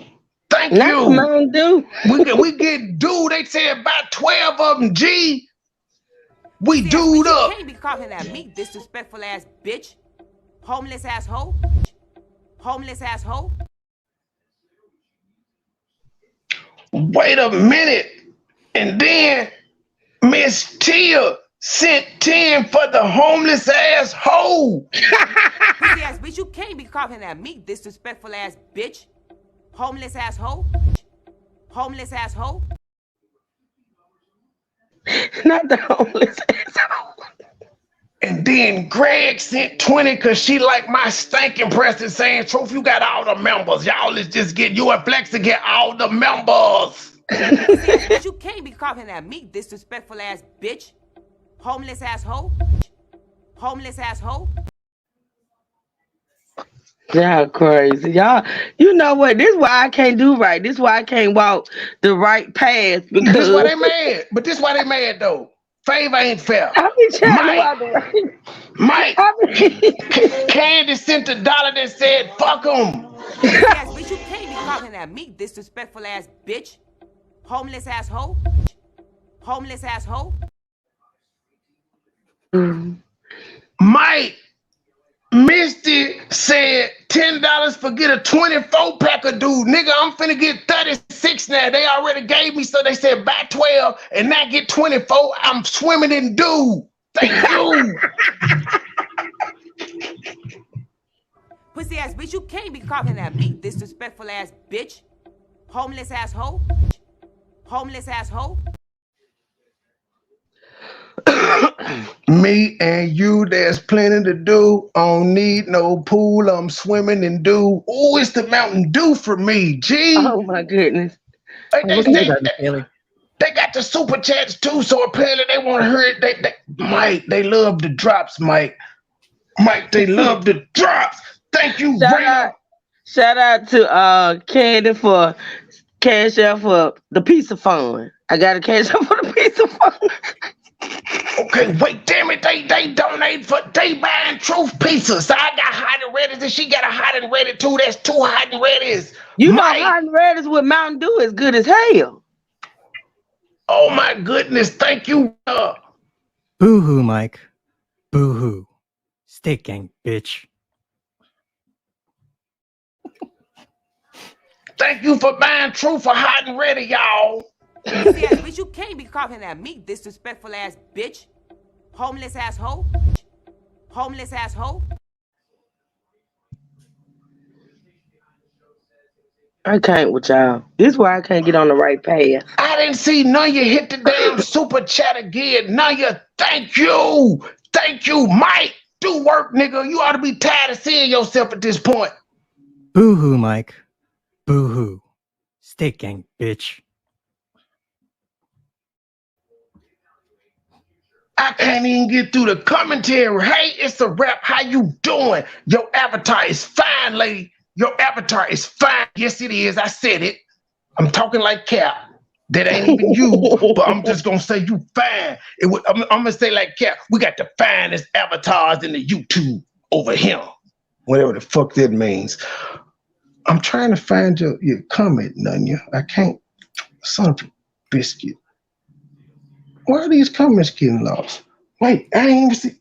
Thank you. Man, Dew. We get Dew. They said about 12 of them, G. We dude up. You can't be coughing at me, disrespectful ass bitch. Homeless asshole. Homeless asshole. Wait a minute. And then Miss Tia sent 10 for the homeless asshole. Pussy ass bitch, you can't be coughing at me, disrespectful ass bitch. Homeless asshole. Homeless asshole. Not the homeless asshole. And then Greg sent 20 because she like my stinking Preston saying, Truth, you got all the members. Y'all, let's just get you and Flex to get all the members. Bitch, you can't be coughing at me, disrespectful ass bitch. Homeless asshole. Homeless asshole. Y'all crazy. Y'all, you know what? This is why I can't do right. This is why I can't walk the right path. Because This why they mad. But this why they mad though. Favor ain't fair. I be trying to Mike, Candy sent $1 that said, fuck him. Yes, bitch, you can't be calling that me, disrespectful ass bitch. Homeless asshole. Homeless asshole. Mike, Misty said $10 for get a 24 pack of dude. Nigga, I'm finna get 36 now. They already gave me, so they said buy 12 and not get 24. I'm swimming in dude. Thank you. Pussy ass bitch, you can't be calling that me, disrespectful ass bitch. Homeless asshole. Homeless asshole. Me and you, there's plenty to do. I don't need no pool. I'm swimming in dew. Ooh, it's the Mountain Dew for me, G. Oh my goodness. They They got the super chats too, so apparently they want to hear it. Mike, they love the drops, Mike. Mike, they love the drops. Thank you, Shout out to Candy for cash out for the pizza fund. I got a cash out for the pizza fund. Okay, wait, damn it, they donate for they buying truth pizzas. So I got hot and ready, and she got a hot and ready too. That's 2 hot and readies. You know hot and readies with Mountain Dew is good as hell. Oh my goodness, thank you. Boo-hoo, Mike. Boo-hoo. Steak gang, bitch. Thank you for buying truth for hot and ready, y'all. Pussy ass bitch, you can't be calling that me, disrespectful ass bitch. Homeless asshole. Homeless asshole. I can't with y'all. This is why I can't get on the right path. I didn't see none of you hit the damn super chat again. None of you, thank you. Thank you, Mike. Do work, nigga. You ought to be tired of seeing yourself at this point. Boo-hoo, Mike. Boo-hoo. Steak gang, bitch. I can't even get through the commentary. Hey, it's a wrap. How you doing? Your avatar is fine, lady. Your avatar is fine. Yes, it is. I said it. I'm talking like Cap. That ain't even you, but I'm just gonna say you fine. I'm gonna say like Cap. We got the finest avatars in the YouTube over here. Whatever the fuck that means. I'm trying to find your comment, Nunya. I can't. Son of a biscuit. Why are these comments getting lost? Wait, I ain't even see.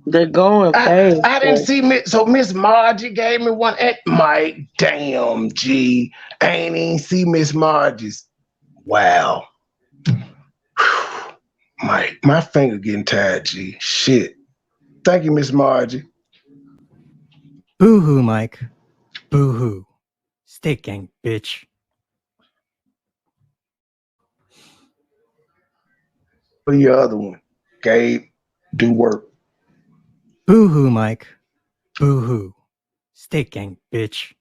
They're going fast. I didn't see so Miss Margie gave me one at Mike. Damn, G. I ain't even see Miss Margie's. Wow. Mike, my finger getting tired, G. Shit. Thank you, Miss Margie. Boo-hoo, Mike. Boo-hoo. Steak gang, bitch. What are your other one? Gabe, do work. Boo-hoo, Mike. Boo-hoo. Steak gang, bitch.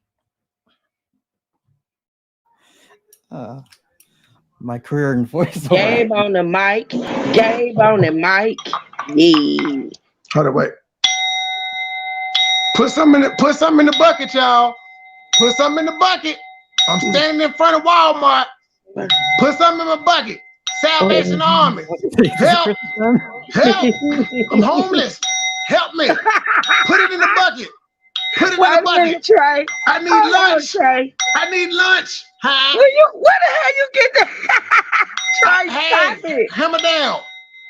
My career in voiceover. Gabe on the mic. Gabe on the mic. Yeah. Hold on, wait. Put something in the bucket, y'all. Put something in the bucket. I'm standing in front of Walmart. Put something in my bucket. Salvation Army. Help. Help. I'm homeless. Help me. Put it in the bucket. Put it in the bucket. Trey. I need lunch. Trey. I need lunch. Huh? Where the hell you get that? Trey, stop it. Hammer down.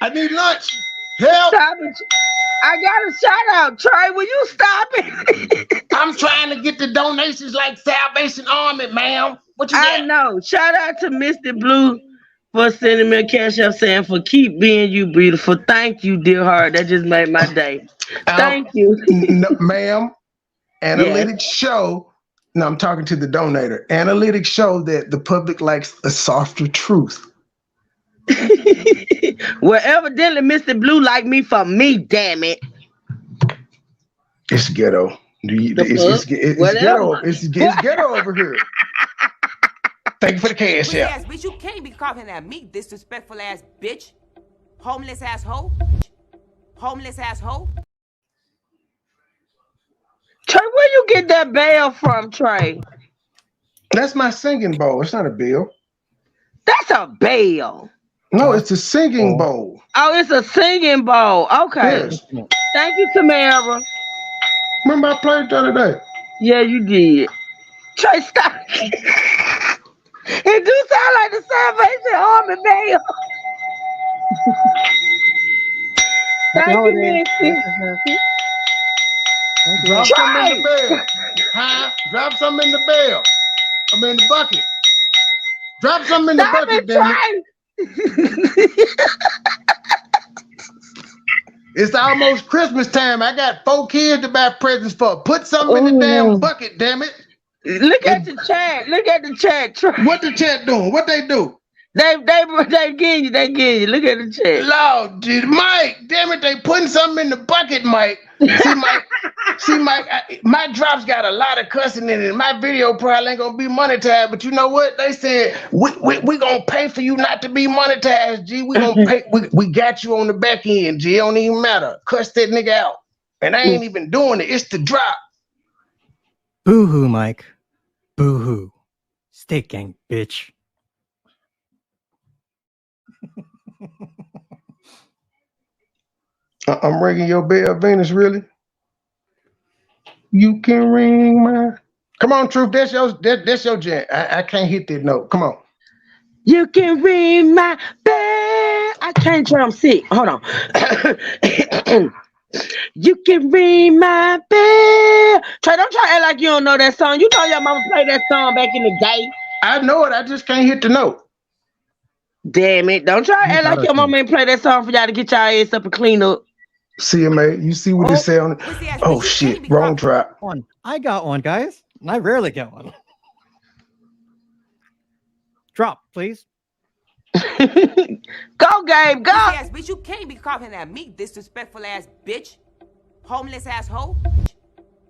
I need lunch. Help. Stop it. I got a shout out. Trey, will you stop it? I'm trying to get the donations like Salvation Army, ma'am. What you got? I know. Shout out to Mr. Blue for sending me a cash up saying for keep being you beautiful. Thank you, dear heart. That just made my day. Thank you. No, ma'am. Analytics show, no, I'm talking to the donator. Analytics show that the public likes a softer truth. Well, evidently Mr. Blue like me for me, damn it. It's ghetto. It's ghetto. It's ghetto over here. Thank you for the cash out. Yes, bitch, you can't be calling that me, disrespectful ass bitch. Homeless asshole. Homeless asshole. Trey, where you get that bell from, Trey? That's my singing bowl. It's not a bill. That's a bell. No, it's a singing bowl. Oh, it's a singing bowl. Okay. Yes. Thank you, Tamara. Remember I played the other day. Yeah, you did. Trey, stop. It do sound like the Salvation Army bell. Thank you, Missy. Drop some in the Trey. bell. Huh? Drop some in the bell. I mean the bucket. Drop some in the Stop bucket, it, damn it. Trey. It's almost Christmas time. I got 4 kids to buy presents for. Put something in the damn bucket, damn it. Look at the chat. Look at the chat, Trey. What the chat doing? What they do? They getting you. They getting you. Look at the chat. Lord, dude, Mike, damn it, they putting something in the bucket, Mike. See, Mike, my drops got a lot of cussing in it. My video probably ain't gonna be monetized, but you know what? They said we gonna pay for you not to be monetized, G. We gonna pay. We got you on the back end, G. It don't even matter. Cuss that nigga out, and I ain't even doing it. It's the drop. Boo hoo, Mike. Boo hoo. Steak gang, bitch. I'm ringing your bell, Venus. Really? You can ring my. Come on, Truth. That's your jam. I can't hit that note. Come on. You can ring my bell. I can't try. I'm sick. Hold on. You can ring my bell. Trey, don't try to act like you don't know that song. You know your mama played that song back in the day. I know it. I just can't hit the note. Damn it. Don't try to act like your mama ain't play that song for y'all to get y'all ass up and clean up. CMA, you see what it say on it? Oh shit, wrong drop. I got one, guys. And I rarely get one. Drop, please. Go, Gabe, go. Ass bitch, you can't be coughing at me, disrespectful ass bitch. Homeless asshole.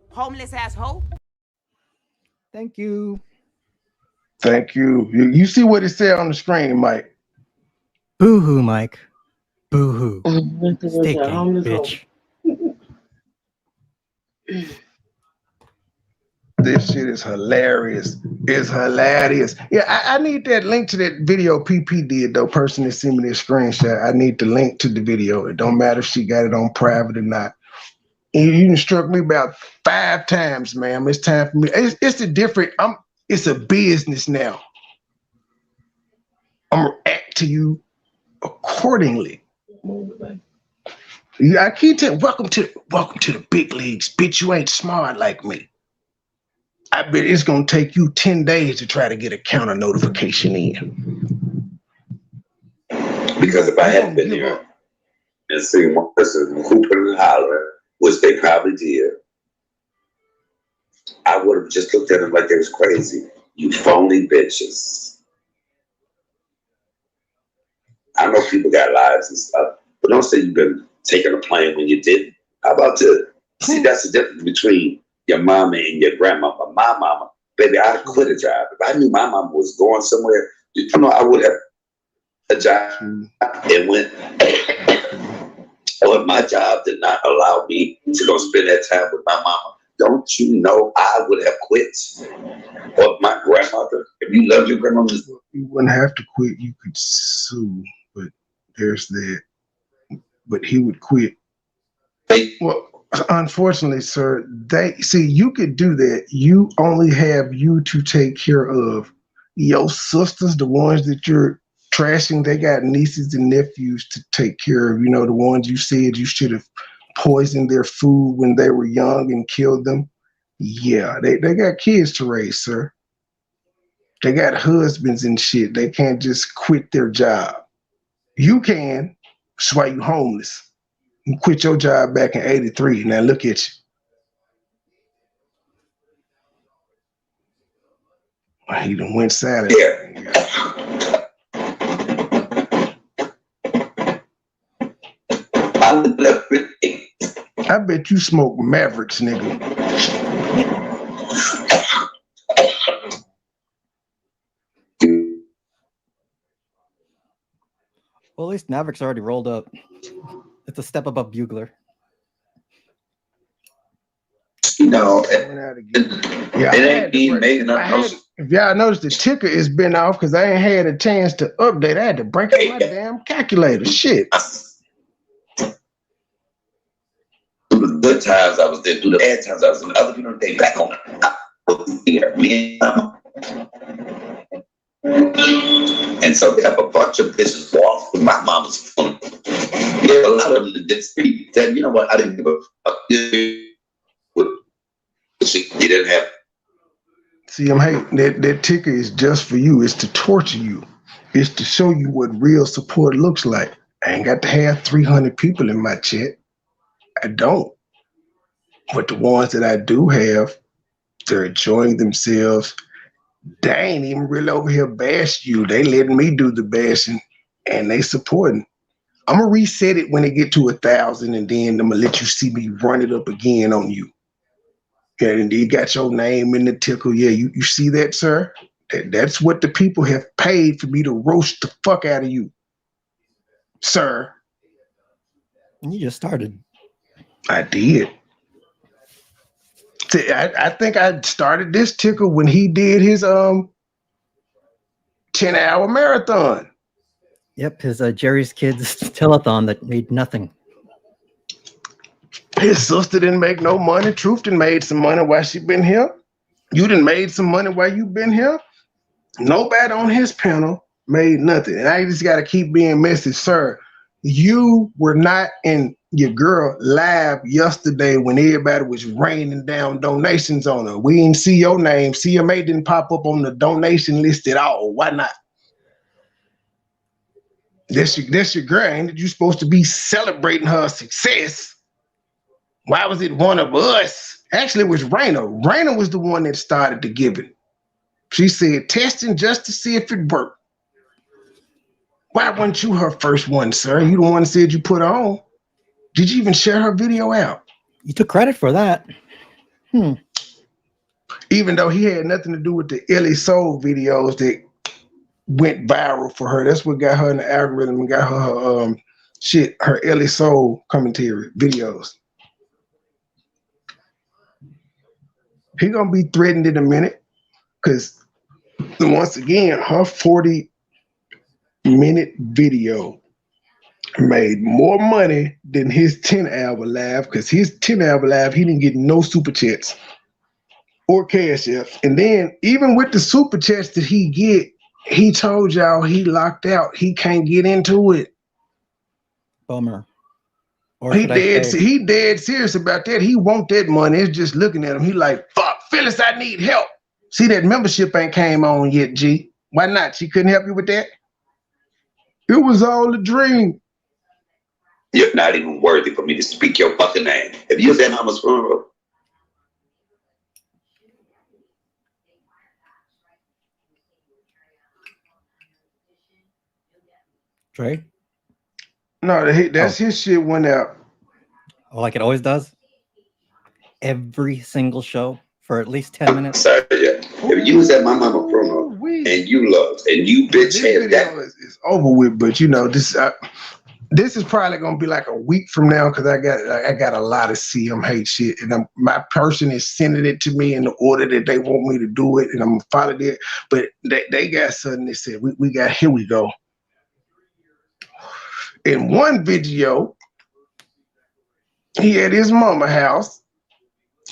Homeless asshole. Thank you. Thank you. You see what it said on the screen, Mike? Boo hoo, Mike. Boo hoo. Steak gang, bitch. This shit is hilarious. It's hilarious. Yeah, I need that link to that video PP did, though. Person that sent me this screenshot. I need the link to the video. It don't matter if she got it on private or not. And you instruct me about 5 times, ma'am. It's time for me. It's a different. It's a business now. I'm gonna act to you accordingly. I keep telling, welcome to the big leagues, bitch. You ain't smart like me. I bet it's gonna take you 10 days to try to get a counter notification in. Because if I hadn't been there and seen one person hooping and hollering, which they probably did, I would have just looked at them like they was crazy. You phony bitches. I know people got lives and stuff, but don't say you've been taking a plane when you didn't. How about to see? That's the difference between your mama and your grandmama. My mama, baby, I'd quit a job. If I knew my mama was going somewhere, you know, I would have a job and went. Or my job did not allow me to go spend that time with my mama. Don't you know I would have quit? Or my grandmother. If you love your grandmother, you wouldn't have to quit. You could sue, but there's that. But he would quit. Well, unfortunately, sir, you could do that. You only have you to take care of. Your sisters, the ones that you're trashing, they got nieces and nephews to take care of. You know, the ones you said you should have poisoned their food when they were young and killed them. Yeah, they got kids to raise, sir. They got husbands and shit. They can't just quit their job. You can. That's why you homeless. You quit your job back in '83. Now look at you. He done went silent. yeah. I bet you smoke Mavericks, nigga. Well, at least Maverick's already rolled up. It's a step above Bugler. You No, Went out again. Yeah, it ain't being made enough. If y'all notice, the ticker has been off because I ain't had a chance to update. I had to break out my damn calculator. Shit. Through the good times I was there, through the bad times I was there. Other people, they back on it. And so they have a bunch of bitches off with my mama's phone. Yeah, a lot of them that speak said, you know what, I didn't give a fuck. You didn't have. CMHate, that ticker is just for you. It's to torture you. It's to show you what real support looks like. I ain't got to have 300 people in my chat. I don't. But the ones that I do have, they're enjoying themselves. They ain't even really over here bash you. They letting me do the bashing, and they supporting. I'm gonna reset it when they get to 1,000, and then I'm gonna let you see me run it up again on you. Yeah, and you got your name in the tickle. Yeah, you see that, sir? That's what the people have paid for me to roast the fuck out of you, sir. And you just started. I did. See, I think I started this tickle when he did his 10-hour marathon. Yep, his Jerry's Kids telethon that made nothing. His sister didn't make no money. Truth done made some money while she been here. You done made some money while you been here. Nobody on his panel made nothing. And I just got to keep being messy, sir. You were not in your girl live yesterday when everybody was raining down donations on her. We didn't see your name. CMHate didn't pop up on the donation list at all. Why not? That's your girl. Ain't you supposed to be celebrating her success? Why was it one of us? Actually, it was Raina. Raina was the one that started the giving. She said, testing just to see if it worked. Why weren't you her first one, sir? You the one that said you put her on. Did you even share her video out? You took credit for that. Even though he had nothing to do with the Ellie Soul videos that went viral for her. That's what got her in the algorithm and got her her Ellie Soul commentary videos. He gonna be threatened in a minute because once again, her 40-minute video made more money than his 10-hour live, because his 10-hour live, he didn't get no super chats or cash apps. And then even with the super chats that he get, he told y'all he locked out. He can't get into it. Bummer. Or He dead serious about that. He want that money. It's just looking at him. He like, fuck, Phyllis, I need help. See, that membership ain't came on yet, G. Why not? She couldn't help you with that? It was all a dream. You're not even worthy for me to speak your fucking name. If you said I'm a screw, Trey? No, that's his shit went out. Oh, like it always does? Every single show for at least 10 minutes? sorry, yeah. If you was at my mama promo and you loved and you bitch had that. It's over with, but you know, this is probably gonna be like a week from now because I got a lot of CMHate shit, and my person is sending it to me in the order that they want me to do it, and I'm gonna follow it. But they got something that said we got, here we go. In one video, he at his mama house.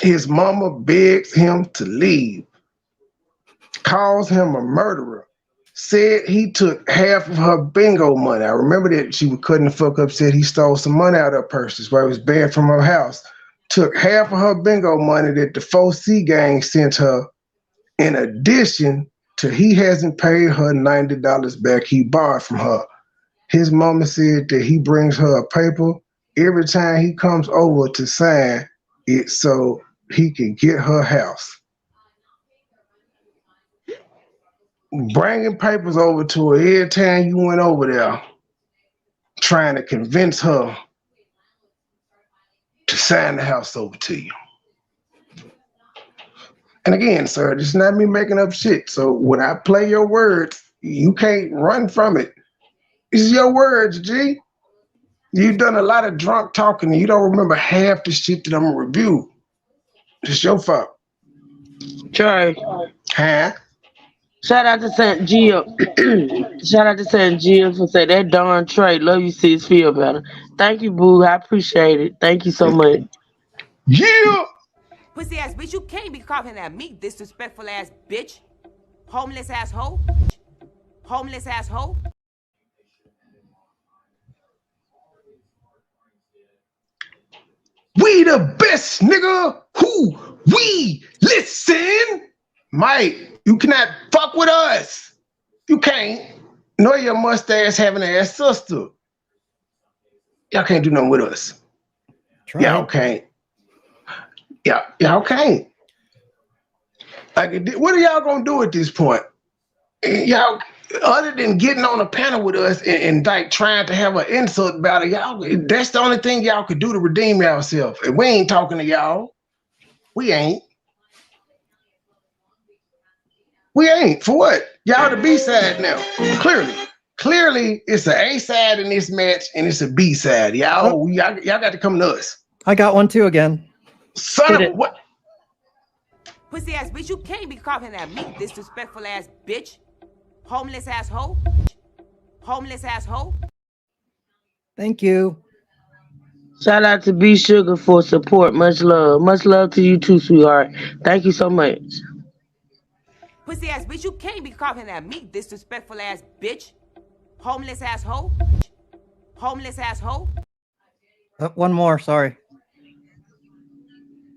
His mama begs him to leave, calls him a murderer, said he took half of her bingo money. I remember that she was cutting the fuck up, said he stole some money out of her purse. That's why he was banned from her house. Took half of her bingo money that the 4C gang sent her, in addition to he hasn't paid her $90 back he borrowed from her. His mama said that he brings her a paper every time he comes over to sign it so he can get her house. Bringing papers over to her every time you went over there, trying to convince her to sign the house over to you. And again, sir, this is not me making up shit. So when I play your words, you can't run from it. This is your words, G. You've done a lot of drunk talking and you don't remember half the shit that I'm gonna review. It's your fault. Trey. Huh? Shout out to St. Jill. Shout out to St. Jill for saying that darn Trey. Love you, sis. Feel better. Thank you, boo. I appreciate it. Thank you so much. Yeah. Pussy ass bitch, you can't be coughing at me, disrespectful ass bitch. Homeless asshole. Homeless asshole. We the best, nigga. Who we listen. Mike, you cannot fuck with us. You can't. Nor your mustache having ass sister. Y'all can't do nothing with us. Y'all can't. Y'all can't. Like, what are y'all gonna do at this point? Y'all, other than getting on a panel with us and like trying to have an insult battle, y'all, that's the only thing y'all could do to redeem yourself. And we ain't talking to y'all. We ain't. We ain't. For what? Y'all the B-side now. Clearly, it's an A-side in this match and it's a B-side. Y'all got to come to us. I got one too again. Son of what? Pussy ass bitch, you can't be coughing at me, disrespectful ass bitch. Homeless asshole. Homeless asshole. Thank you. Shout out to B Sugar for support. Much love. Much love to you too, sweetheart. Thank you so much. Pussy ass bitch, you can't be coughing at me, disrespectful ass bitch. Homeless asshole. Homeless asshole. One more, sorry.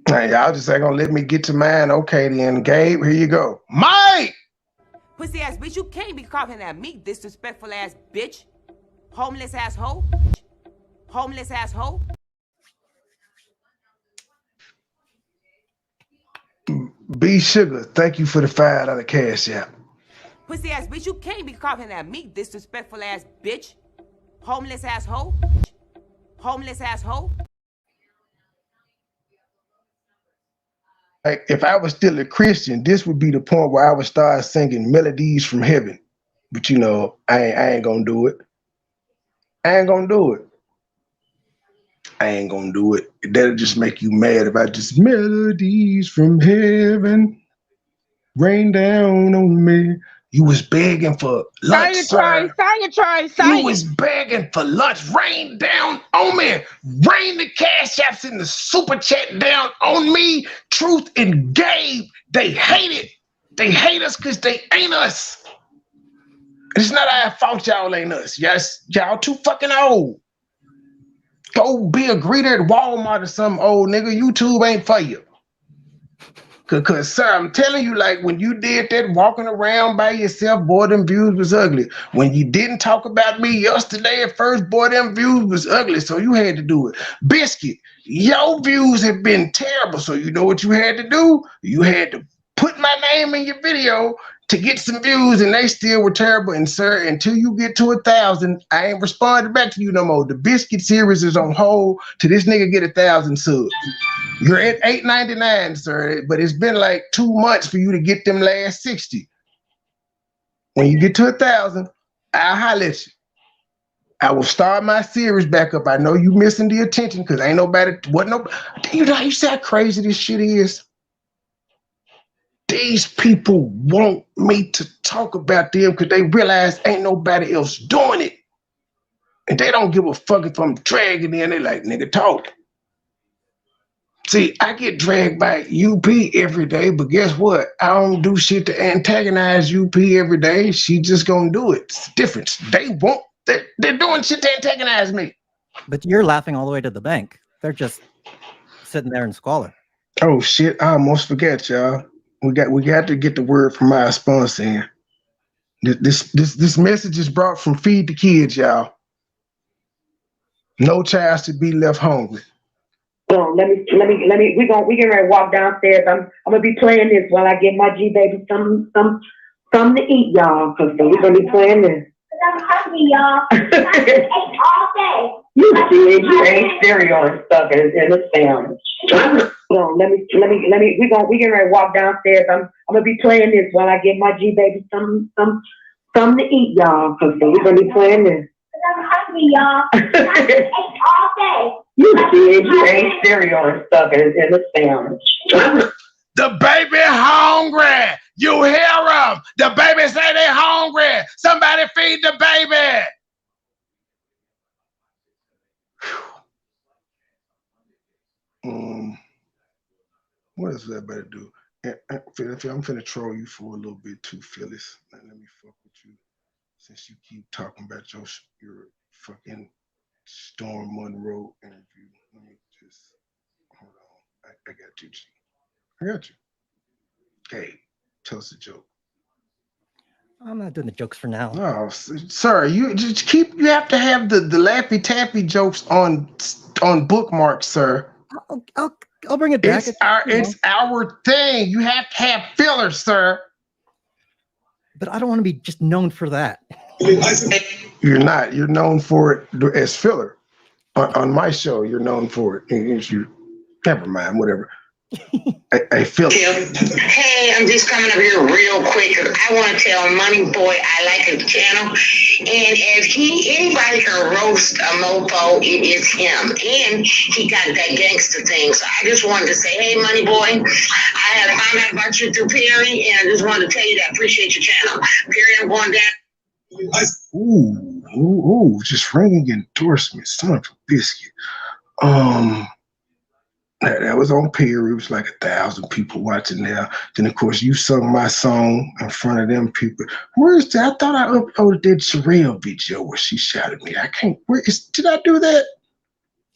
Hey, y'all just ain't gonna let me get to mine. Okay then, Gabe, here you go. Mike! Pussy ass bitch, you can't be coughing at me, disrespectful ass bitch. Homeless asshole. Homeless asshole. B Sugar, thank you for the $5 cash app. Pussy ass bitch, you can't be coughing at me, disrespectful ass bitch. Homeless asshole. Homeless asshole. Like, if I was still a Christian, this would be the point where I would start singing melodies from heaven. But you know, I ain't gonna do it. I ain't gonna do it. I ain't gonna do it. That'll just make you mad about just melodies from heaven rain down on me. You was begging for lunch, sir. You was begging for lunch. Rain down on me. Rain the cash apps in the super chat down on me. Truth and Gabe, they hate it. They hate us because they ain't us. It's not our fault y'all ain't us. Yes, y'all too fucking old. Go be a greeter at Walmart or some old nigga. YouTube ain't for you. Cause sir, I'm telling you, like when you did that walking around by yourself, boy, them views was ugly. When you didn't talk about me yesterday at first, boy, them views was ugly. So you had to do it. Biscuit, your views have been terrible. So you know what you had to do? You had to put my name in your video to get some views, and they still were terrible. And sir, until you get to 1,000, I ain't responding back to you no more. The Biscuit series is on hold till this nigga get 1,000 subs. You're at $8.99, sir, but it's been like 2 months for you to get them last 60. When you get to 1,000, I'll holler at you. I will start my series back up. I know you missing the attention because ain't nobody, you know how you see how crazy this shit is? These people want me to talk about them because they realize ain't nobody else doing it. And they don't give a fuck if I'm dragging in. They like, nigga, talk. See, I get dragged by UP every day, but guess what? I don't do shit to antagonize UP every day. She just gonna do it. It's the difference. They're doing shit to antagonize me. But you're laughing all the way to the bank. They're just sitting there in squalor. Oh shit, I almost forgot, y'all. We got to get the word from our sponsor in. This message is brought from Feed the Kids, y'all. No child should be left hungry. So let me. We getting ready to walk downstairs. I'm gonna be playing this while I get my G baby something to eat, y'all. Cause we're gonna be playing this. I'm hungry, y'all. I ate all day. You did. You ate cereal and stuff and a sandwich. So let me. We getting ready to walk downstairs. I'm gonna be playing this while I get my G baby something to eat, y'all. Cause we're gonna be playing this. I'm hungry, y'all. I ate all day. You did. You ate cereal and stuff and a sandwich. The baby hungry. You hear them. The baby say they hungry. Somebody feed the baby. What else did I better do? I'm finna troll you for a little bit too, Phyllis. Let me fuck with you. Since you keep talking about your fucking Storm Monroe interview. Let me just, hold on. I got you, G. I got you. Hey, tell us a joke. I'm not doing the jokes for now. No, sir, you have to have the Laffy Taffy jokes on bookmarks, sir. I'll bring it back. It's our thing. You have to have fillers, sir. But I don't want to be just known for that. You're not. You're known for it as filler. On my show, you're known for it. Never mind, whatever. I feel it. Hey, I'm just coming up here real quick. I want to tell MoneyBoy I like his channel. And if anybody can roast a mofo, it is him. And he got that gangster thing. So I just wanted to say, hey, MoneyBoy, I have found out about you through Perry, and I just wanted to tell you that I appreciate your channel. Perry, I'm going down. Ooh, just ringing endorsements. Son of a biscuit. That was on Perry. It was like 1,000 people watching now. Then, of course, you sung my song in front of them people. Where is that? I thought I uploaded that Sherelle video where she shouted me. I can't. Did I do that?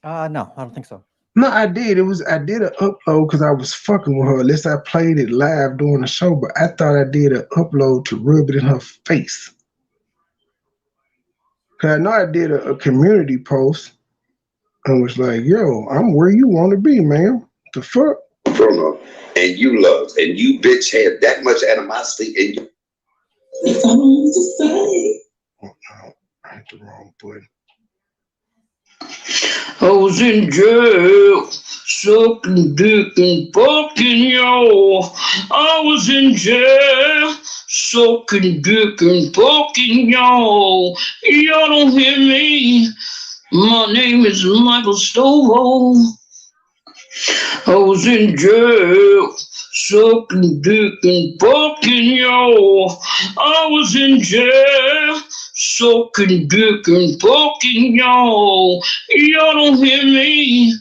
No, I don't think so. No, I did. I did an upload because I was fucking with her. Unless I played it live during the show, but I thought I did an upload to rub it in her face. Cause I know I did a community post. And was like, yo, I'm where you want to be, man. The fuck? Bruno, and you loved, and you bitch had that much animosity in you. If I don't know what to say. Oh, no, I hit the wrong button. I was in jail, sucking dick and fucking yo. I was in jail, sucking dick and fucking yo. Y'all don't hear me. My name is Michael Stovo. I was in jail, sucking dick and fucking yo. I was in jail, sucking dick and fucking yo. Y'all don't hear me.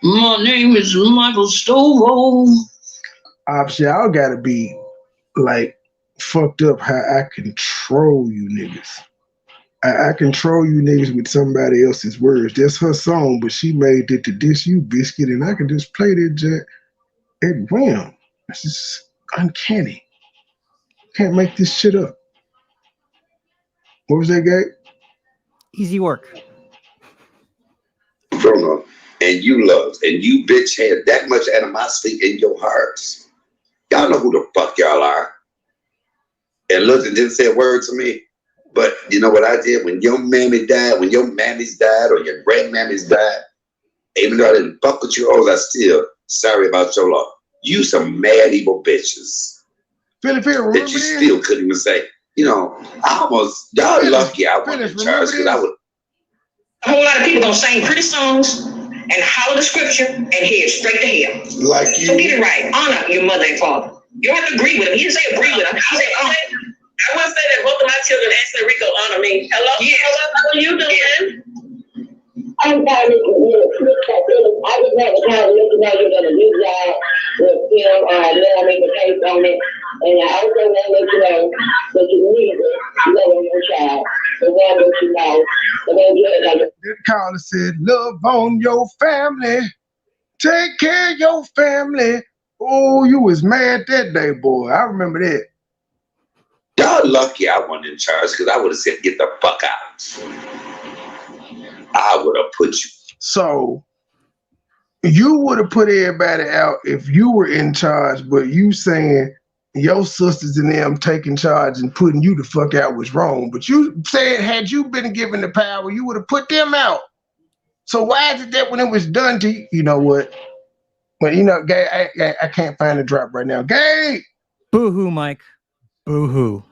My name is Michael Stovo. Obviously, I gotta be like fucked up how I control you niggas. I control you niggas with somebody else's words. That's her song, but she made it to diss you, Biscuit, and I can just play that jet at whim. This is uncanny. Can't make this shit up. What was that, guy? Easy work. Bruno, and you loved, and you bitch had that much animosity in your hearts. Y'all know who the fuck y'all are. And look, and didn't say a word to me. But you know what I did? When your mammy died, when your mammies died, or your grandmammies died, even though I didn't fuck with you hoes, I still sorry about your law. You some mad evil bitches. That you still couldn't even say. You know, y'all lucky I wasn't in charge, because I would. A whole lot of people gonna sing pretty songs and holler the scripture and head straight to hell. Like you. So get it right. Honor your mother and father. You don't have to agree with them. He didn't say agree with them. He said honor. I want to say that both of my children, Ashley and Rico, honor me. Hello? Yes. Hello, how are you doing? I'm kind of I just have a kind of looking at you at a new job with him, now make a case on it. And I also want to let you know that you need it. Love on your child. The one that you know. But then you like that caller said, love on your family. Take care of your family. Oh, you was mad that day, boy. I remember that. Y'all lucky I wasn't in charge, because I would have said, get the fuck out. I would have put you. So, you would have put everybody out if you were in charge, but you saying your sisters and them taking charge and putting you the fuck out was wrong. But you said had you been given the power, you would have put them out. So why is it that when it was done to you, you know what? Well, you know, Gay, I can't find the drop right now. Gay! Boo-hoo, Mike. Boo-hoo.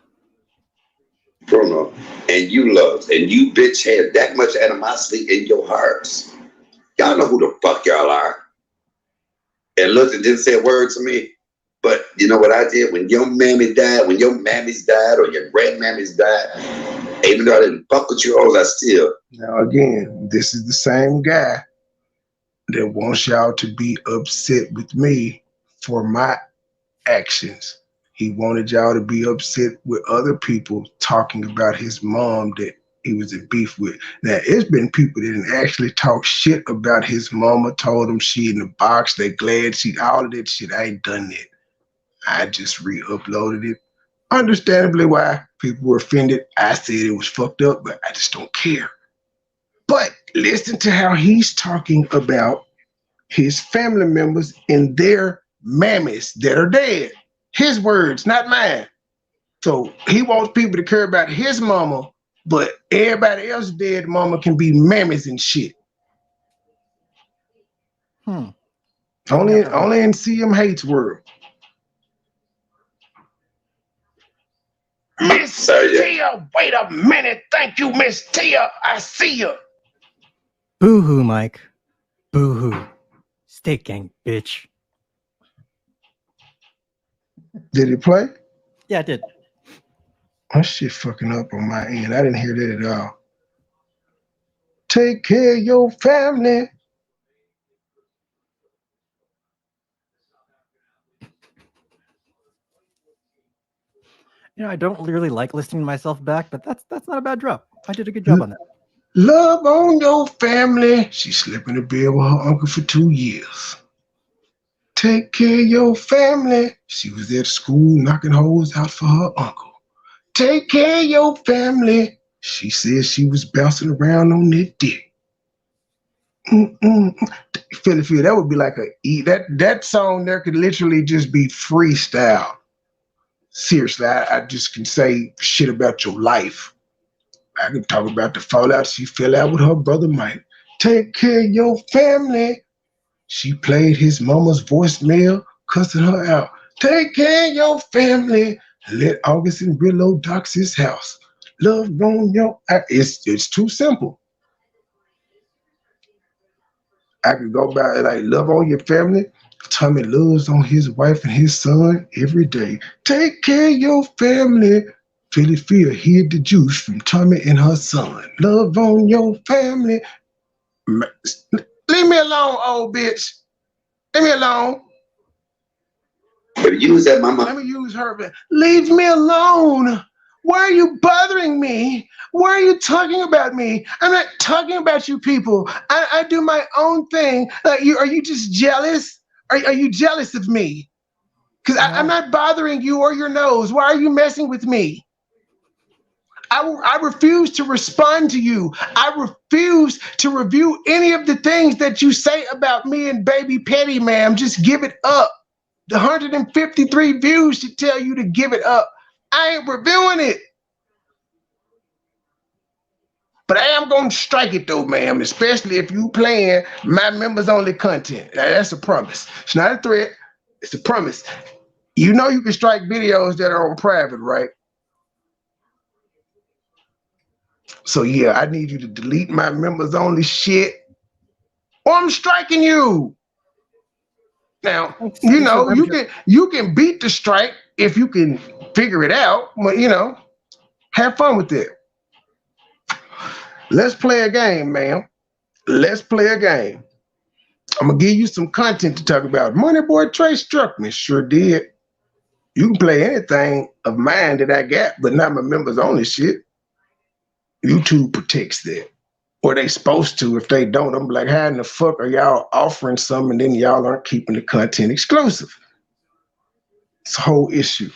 Bruno, and you loved, and you bitch had that much animosity in your hearts. Y'all know who the fuck y'all are. and looked and didn't say a word to me. But you know what I did? When your mammy died, when your mammies died or your grandmammies died, even though I didn't fuck with you hoes, I still. Now again, this is the same guy that wants y'all to be upset with me for my actions. He wanted y'all to be upset with other people talking about his mom that he was in beef with. Now, it's been people that didn't actually talk shit about his mama, told him she in the box, they glad she, all of that shit. I ain't done that. I just re-uploaded it. Understandably why people were offended. I said it was fucked up, but I just don't care. But listen to how he's talking about his family members and their mammies that are dead. His words, not mine. So he wants people to care about his mama, but everybody else dead mama can be mammies and shit. Only in CMHate's world. Miss Tia, wait a minute. Thank you, Miss Tia. I see you. Boo-hoo, Mike. Boo-hoo. Steak gang, bitch. Did it play? Yeah, it did. My shit fucking up on my end. I didn't hear that at all. Take care of your family. You know, I don't really like listening to myself back, but that's not a bad drop. I did a good job on that. Love on your family. She slept in the bed with her uncle for 2 years. Take care of your family. She was at school knocking holes out for her uncle. Take care of your family. She said she was bouncing around on that dick. Philly, that would be like that song there could literally just be freestyle. Seriously, I just can say shit about your life. I can talk about the fallout she fell out with her brother Mike. Take care of your family. She played his mama's voicemail, cussing her out. Take care of your family. Let August and Willow dox his house. Love on your... It's too simple. I could go by like love on your family. Tommy loves on his wife and his son every day. Take care of your family. Philly Phil hid the juice from Tommy and her son. Love on your family. Leave me alone, old bitch. Leave me alone. But use that, mama. Let me use her. Leave me alone. Why are you bothering me? Why are you talking about me? I'm not talking about you people. I do my own thing. Are you just jealous? Are you jealous of me? Because I'm not bothering you or your nose. Why are you messing with me? I refuse to respond to you. I refuse to review any of the things that you say about me and Baby Petty, ma'am. Just give it up. The 153 views should tell you to give it up. I ain't reviewing it. But I am going to strike it though, ma'am, especially if you playing my members only content. Now, that's a promise. It's not a threat. It's a promise. You know you can strike videos that are on private, right? So yeah, I need you to delete my members only shit or I'm striking you. Now, you know, you can beat the strike if you can figure it out, but you know, have fun with it. Let's play a game, ma'am. Let's play a game. I'm gonna give you some content to talk about. MoneyBoy Trey struck me, sure did. You can play anything of mine that I got, but not my members only shit. YouTube protects that. Or they supposed to. If they don't, I'm like, how in the fuck are y'all offering something and then y'all aren't keeping the content exclusive? It's a whole issue.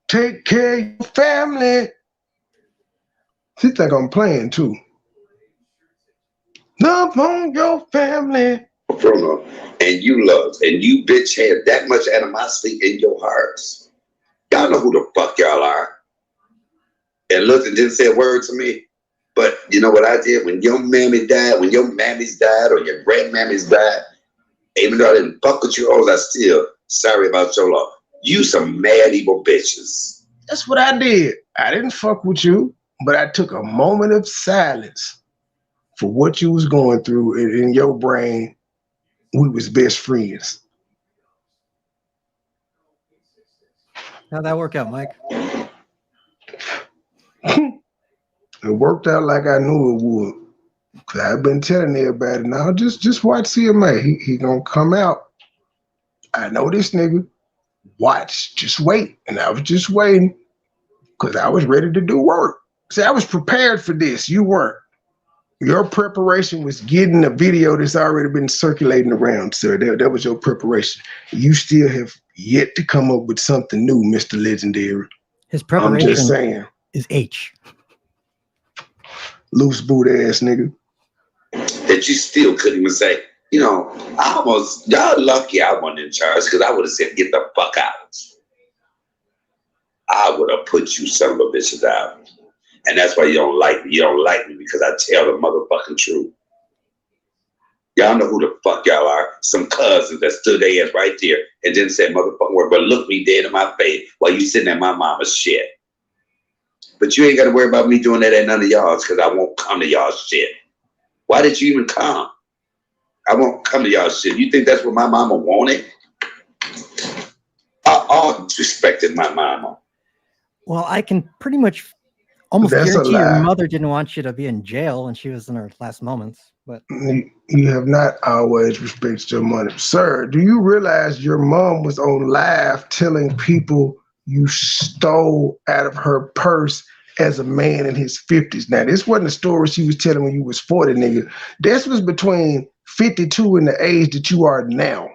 Take care of your family. She think I'm playing too. Love on your family. Bruno, and you love, and you bitch had that much animosity in your hearts. Y'all know who the fuck y'all are. And looked and didn't say a word to me. But you know what I did? When your mammy died, when your mammies died, or your grandmammies died, even though I didn't fuck with you hoes, I still sorry about your love. You some mad evil bitches. That's what I did. I didn't fuck with you, but I took a moment of silence for what you was going through in your brain we was best friends. How'd that work out, Mike? It worked out like I knew it would. Cause I've been telling everybody now, just watch CMHate. He gonna come out. I know this nigga. Watch, just wait. And I was just waiting because I was ready to do work. See, I was prepared for this. You weren't. Your preparation was getting a video that's already been circulating around, sir. That was your preparation. You still have yet to come up with something new, Mr. Legendary. His preparation I'm just saying. Is H. Loose boot ass nigga. That you still couldn't even say, you know, y'all lucky I wasn't in charge because I would have said, get the fuck out. I would have put you son of a bitches out. And that's why you don't like me. You don't like me because I tell the motherfucking truth. Y'all know who the fuck y'all are. Some cousins that stood their ass right there and didn't say motherfucking word, but looked me dead in my face while you sitting at my mama's shit. But you ain't got to worry about me doing that at none of y'all's because I won't come to y'all's shit. Why did you even come? I won't come to y'all shit. You think that's what my mama wanted? I always respected my mama. Well, I can pretty much almost guarantee your mother didn't want you to be in jail when she was in her last moments. But you have not always respected your mother. Sir, do you realize your mom was on live telling people you stole out of her purse as a man in his 50s? Now, this wasn't a story she was telling when you was 40, nigga. This was between 52 and the age that you are now.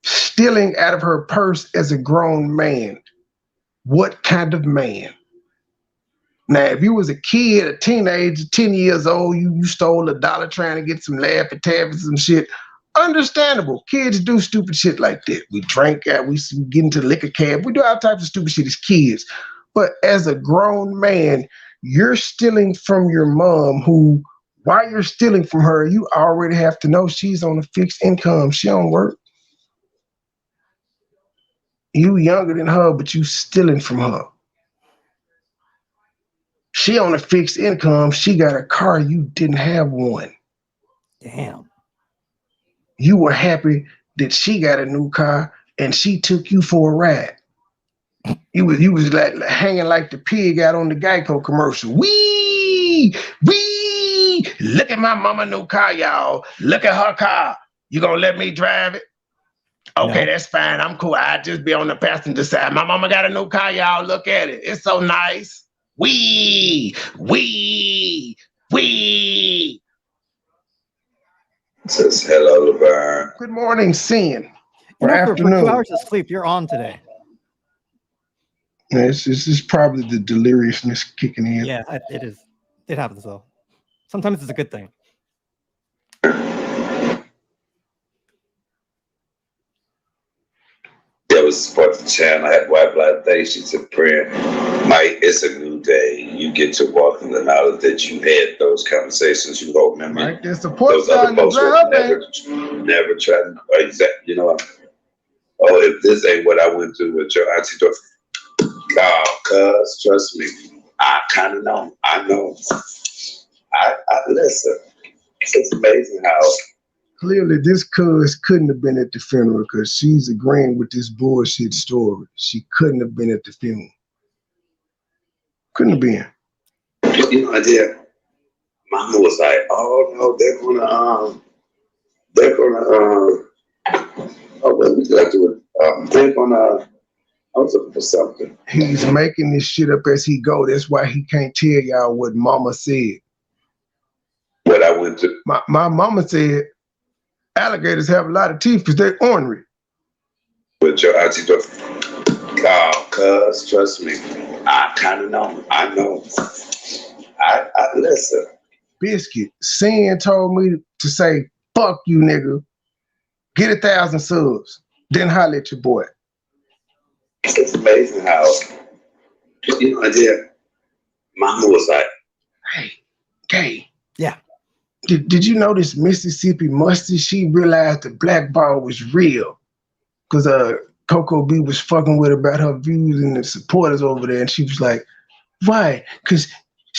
Stealing out of her purse as a grown man. What kind of man? Now, if you was a kid, a teenager, 10 years old, you stole $1 trying to get some Laffy Taffy, some shit. Understandable. Kids do stupid shit like that. We drink out, we get into liquor cab. We do all types of stupid shit as kids. But as a grown man, you're stealing from your mom who, while you're stealing from her, you already have to know she's on a fixed income. She don't work. You younger than her, but you stealing from her. She on a fixed income. She got a car. You didn't have one. Damn. You were happy that she got a new car and she took you for a ride. You was like hanging like the pig out on the Geico commercial. Wee! Wee! Look at my mama new car, y'all. Look at her car. You gonna let me drive it? Okay, that's fine. I'm cool. I just be on the passenger side. My mama got a new car, y'all. Look at it. It's so nice. Wee! Wee! Wee! Says hello, LeBron. Good morning, Sin. For afternoon. 2 hours of sleep, you're on today. This is probably the deliriousness kicking in. Yeah, it is. It happens though. Sometimes it's a good thing. That was support the channel. I had white blood day. She said, prayer. Mike, it's a new day. You get to walk in the knowledge that you had those conversations. You hold memory. Mike, there's support those other folks would never try to exactly. You know what? Oh, if this ain't what I went through with your auntie, cuz trust me, I kind of know. I know. I listen. It's amazing how. Clearly, this cuz couldn't have been at the funeral because she's agreeing with this bullshit story. She couldn't have been at the funeral. Couldn't have been. You know, I did. Mama was like, "Oh no, what would you like to? They're gonna." I was looking for something. He's making this shit up as he go. That's why he can't tell y'all what Mama said. What I went to. My mama said. Alligators have a lot of teeth because they're ornery. But your auntie, cuz trust me, I kind of know. I know. I listen. Biscuit, Sin told me to say, fuck you, nigga. Get 1,000 subs. Then holler at your boy. It's amazing how, you know, I did. Mama was like, hey, gay. Yeah. Did you notice Mississippi Mustard? She realized the black ball was real because Coco B was fucking with her about her views and the supporters over there. And she was like, why? Because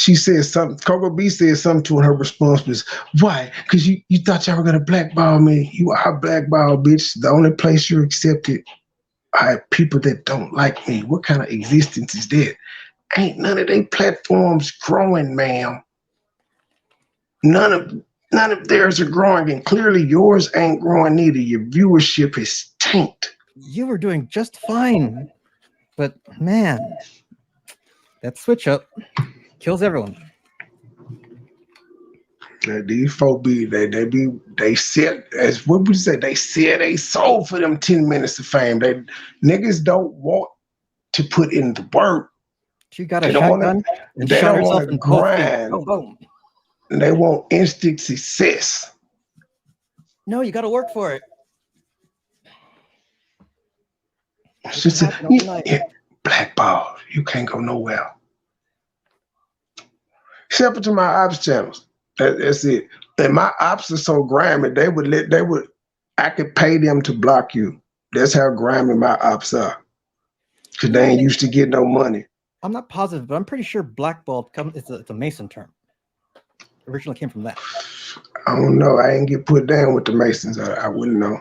She said something. Coco B said something to her. Her response was, "Why? Because you thought y'all were gonna blackball me. You are blackball, bitch. The only place you're accepted are people that don't like me. What kind of existence is that? Ain't none of they platforms growing, ma'am. None of theirs are growing, and clearly yours ain't growing either. Your viewership is tanked. You were doing just fine, but man, that switch up kills everyone. These folk they set, as what would you say, they sell they soul for them 10 minutes of fame. They niggas don't want to put in the work. She got a shotgun and shot herself in both feet. Boom, boom. They want instant success. No, you got to work for it. She said, blackball, you can't go nowhere. Except for to my ops channels. That's it. And my ops are so grimy, I could pay them to block you. That's how grimy my ops are. Because they ain't used to get no money. I'm not positive, but I'm pretty sure blackballed it's a Mason term. Originally came from that. I don't know. I ain't get put down with the Masons. I wouldn't know.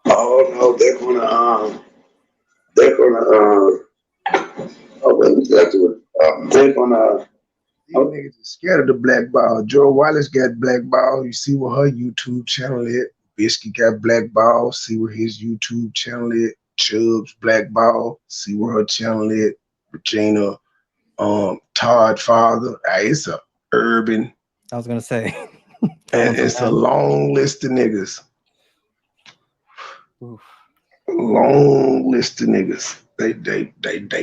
Oh no, they're gonna These niggas are scared of the blackball. Joe Wallace got blackball. You see what her YouTube channel is. Biscuit got blackball. See where his YouTube channel is. Chubbs blackball. See where her channel is. Regina, Todd Father. It's a urban. I was gonna say. And it's a long list of niggas. Oof. Long list of niggas. They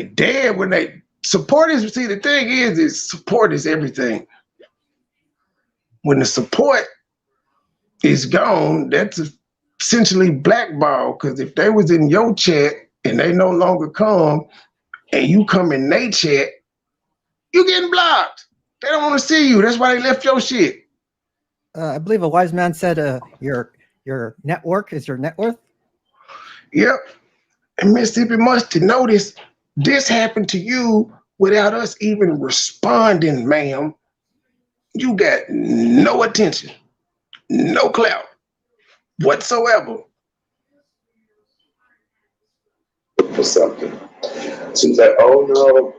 dead when they supporters. See, the thing is support is everything. When the support is gone, that's essentially blackball. Because if they was in your chat and they no longer come, and you come in their chat, you getting blocked. They don't want to see you. That's why they left your shit. I believe a wise man said, "Your network is your net worth." Yep. And Mississippi must notice this happened to you without us even responding, ma'am. You got no attention, no clout whatsoever. For something. She's like, oh no.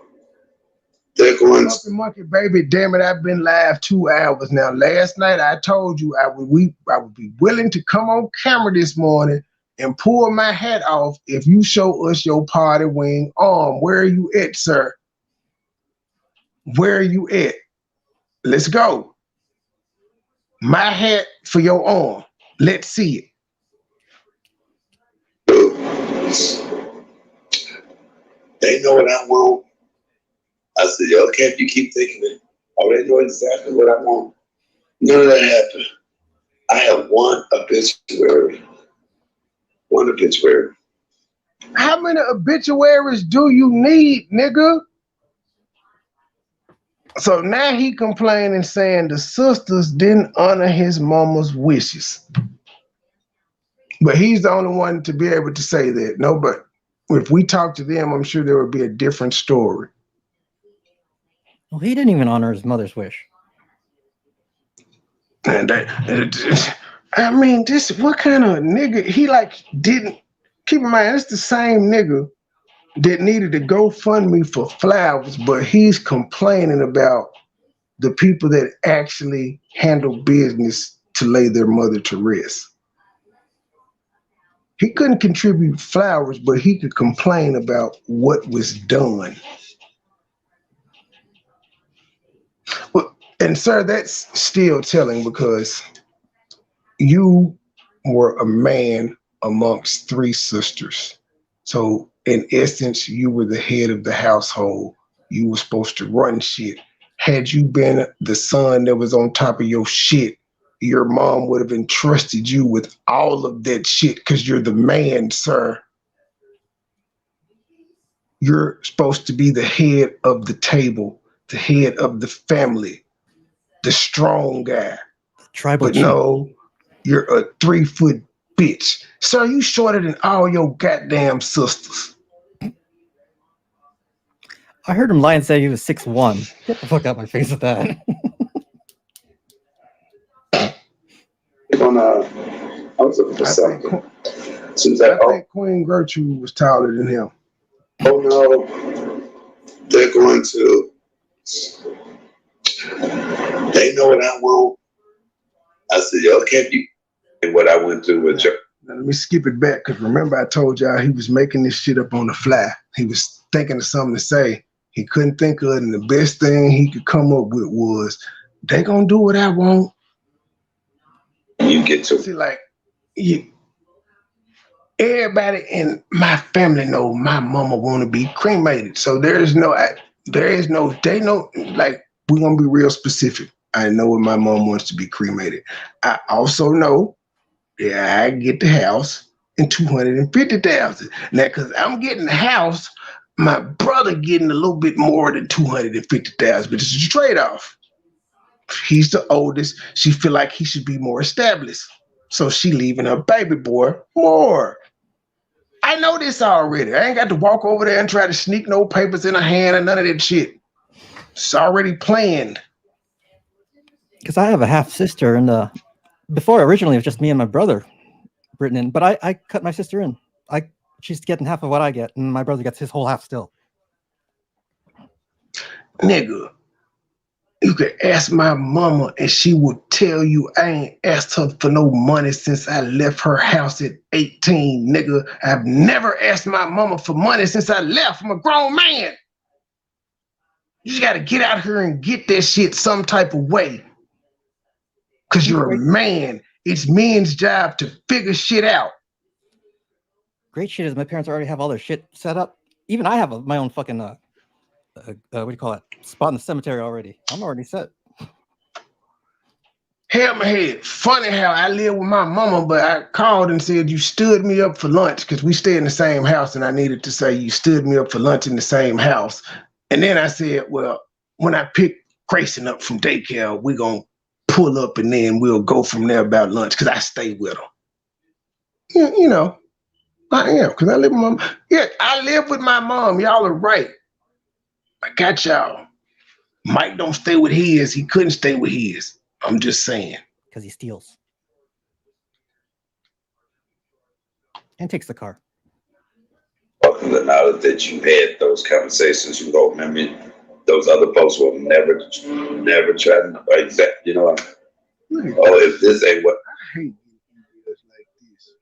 They're going monkey, baby. Damn it, I've been live 2 hours now. Last night I told you I would be willing to come on camera this morning and pull my hat off if you show us your party wing arm. Where are you at, sir? Where are you at? Let's go. My hat for your arm. Let's see it. They know what I want. I said, okay, if you keep thinking it, I already know exactly what I want. None of that happened. I have one obituary. One obituary. How many obituaries do you need, nigga? So now he complaining, saying the sisters didn't honor his mama's wishes. But he's the only one to be able to say that. No, but if we talk to them, I'm sure there would be a different story. Well, he didn't even honor his mother's wish. And I mean, what kind of nigga? He didn't, keep in mind, it's the same nigga that needed to GoFundMe for flowers, but he's complaining about the people that actually handle business to lay their mother to rest. He couldn't contribute flowers, but he could complain about what was done. Well, and sir, that's still telling, because you were a man amongst 3 sisters. So in essence, you were the head of the household. You were supposed to run shit. Had you been the son that was on top of your shit, your mom would have entrusted you with all of that shit, because you're the man, sir. You're supposed to be the head of the table, the head of the family, the strong guy. Tribal but no, you're a 3-foot bitch. Sir, you shorter than all your goddamn sisters. I heard him lie and say he was 6'1". Get the fuck out of my face with that. I was looking for something. I think Queen Gertrude was taller than him. Oh no, they're going to. They know what I want. I said, y'all can't be what I went through with you. Now, let me skip it back, because remember I told y'all he was making this shit up on the fly. He was thinking of something to say. He couldn't think of it, and the best thing he could come up with was, they gonna do what I want. You get to see, like, everybody in my family know my mama want to be cremated. So they know, like, we're going to be real specific. I know what my mom wants to be cremated. I also know that I get the house and $250,000. Now, because I'm getting the house, my brother getting a little bit more than $250,000, but it's a trade-off. He's the oldest. She feel like he should be more established. So she leaving her baby boy more. I know this already. I ain't got to walk over there and try to sneak no papers in her hand or none of that shit. It's already planned. Because I have a half sister, and before originally it was just me and my brother written in, but I cut my sister in. She's getting half of what I get, and my brother gets his whole half still. Nigga, you could ask my mama and she would tell you I ain't asked her for no money since I left her house at 18, nigga. I've never asked my mama for money since I left. I'm a grown man. You just gotta get out here and get that shit some type of way. Cause you're a man. It's men's job to figure shit out. Great shit is my parents already have all their shit set up. Even I have my own fucking what do you call it? Spot in the cemetery already. I'm already set. Hell my head. Funny how I live with my mama, but I called and said you stood me up for lunch because we stay in the same house, and I needed to say you stood me up for lunch in the same house. And then I said, well, when I pick Grayson up from daycare, we're gonna pull up and then we'll go from there about lunch because I stay with her. You know, I am, because I live with my mom. Yeah, I live with my mom. Y'all are right. I got y'all. Mike don't stay with his. He couldn't stay with his. I'm just saying. Because he steals. And takes the car. Now that you had those conversations, you know, remember those other folks will never try to, exactly, you know, oh, if this ain't what. I hate videos like this.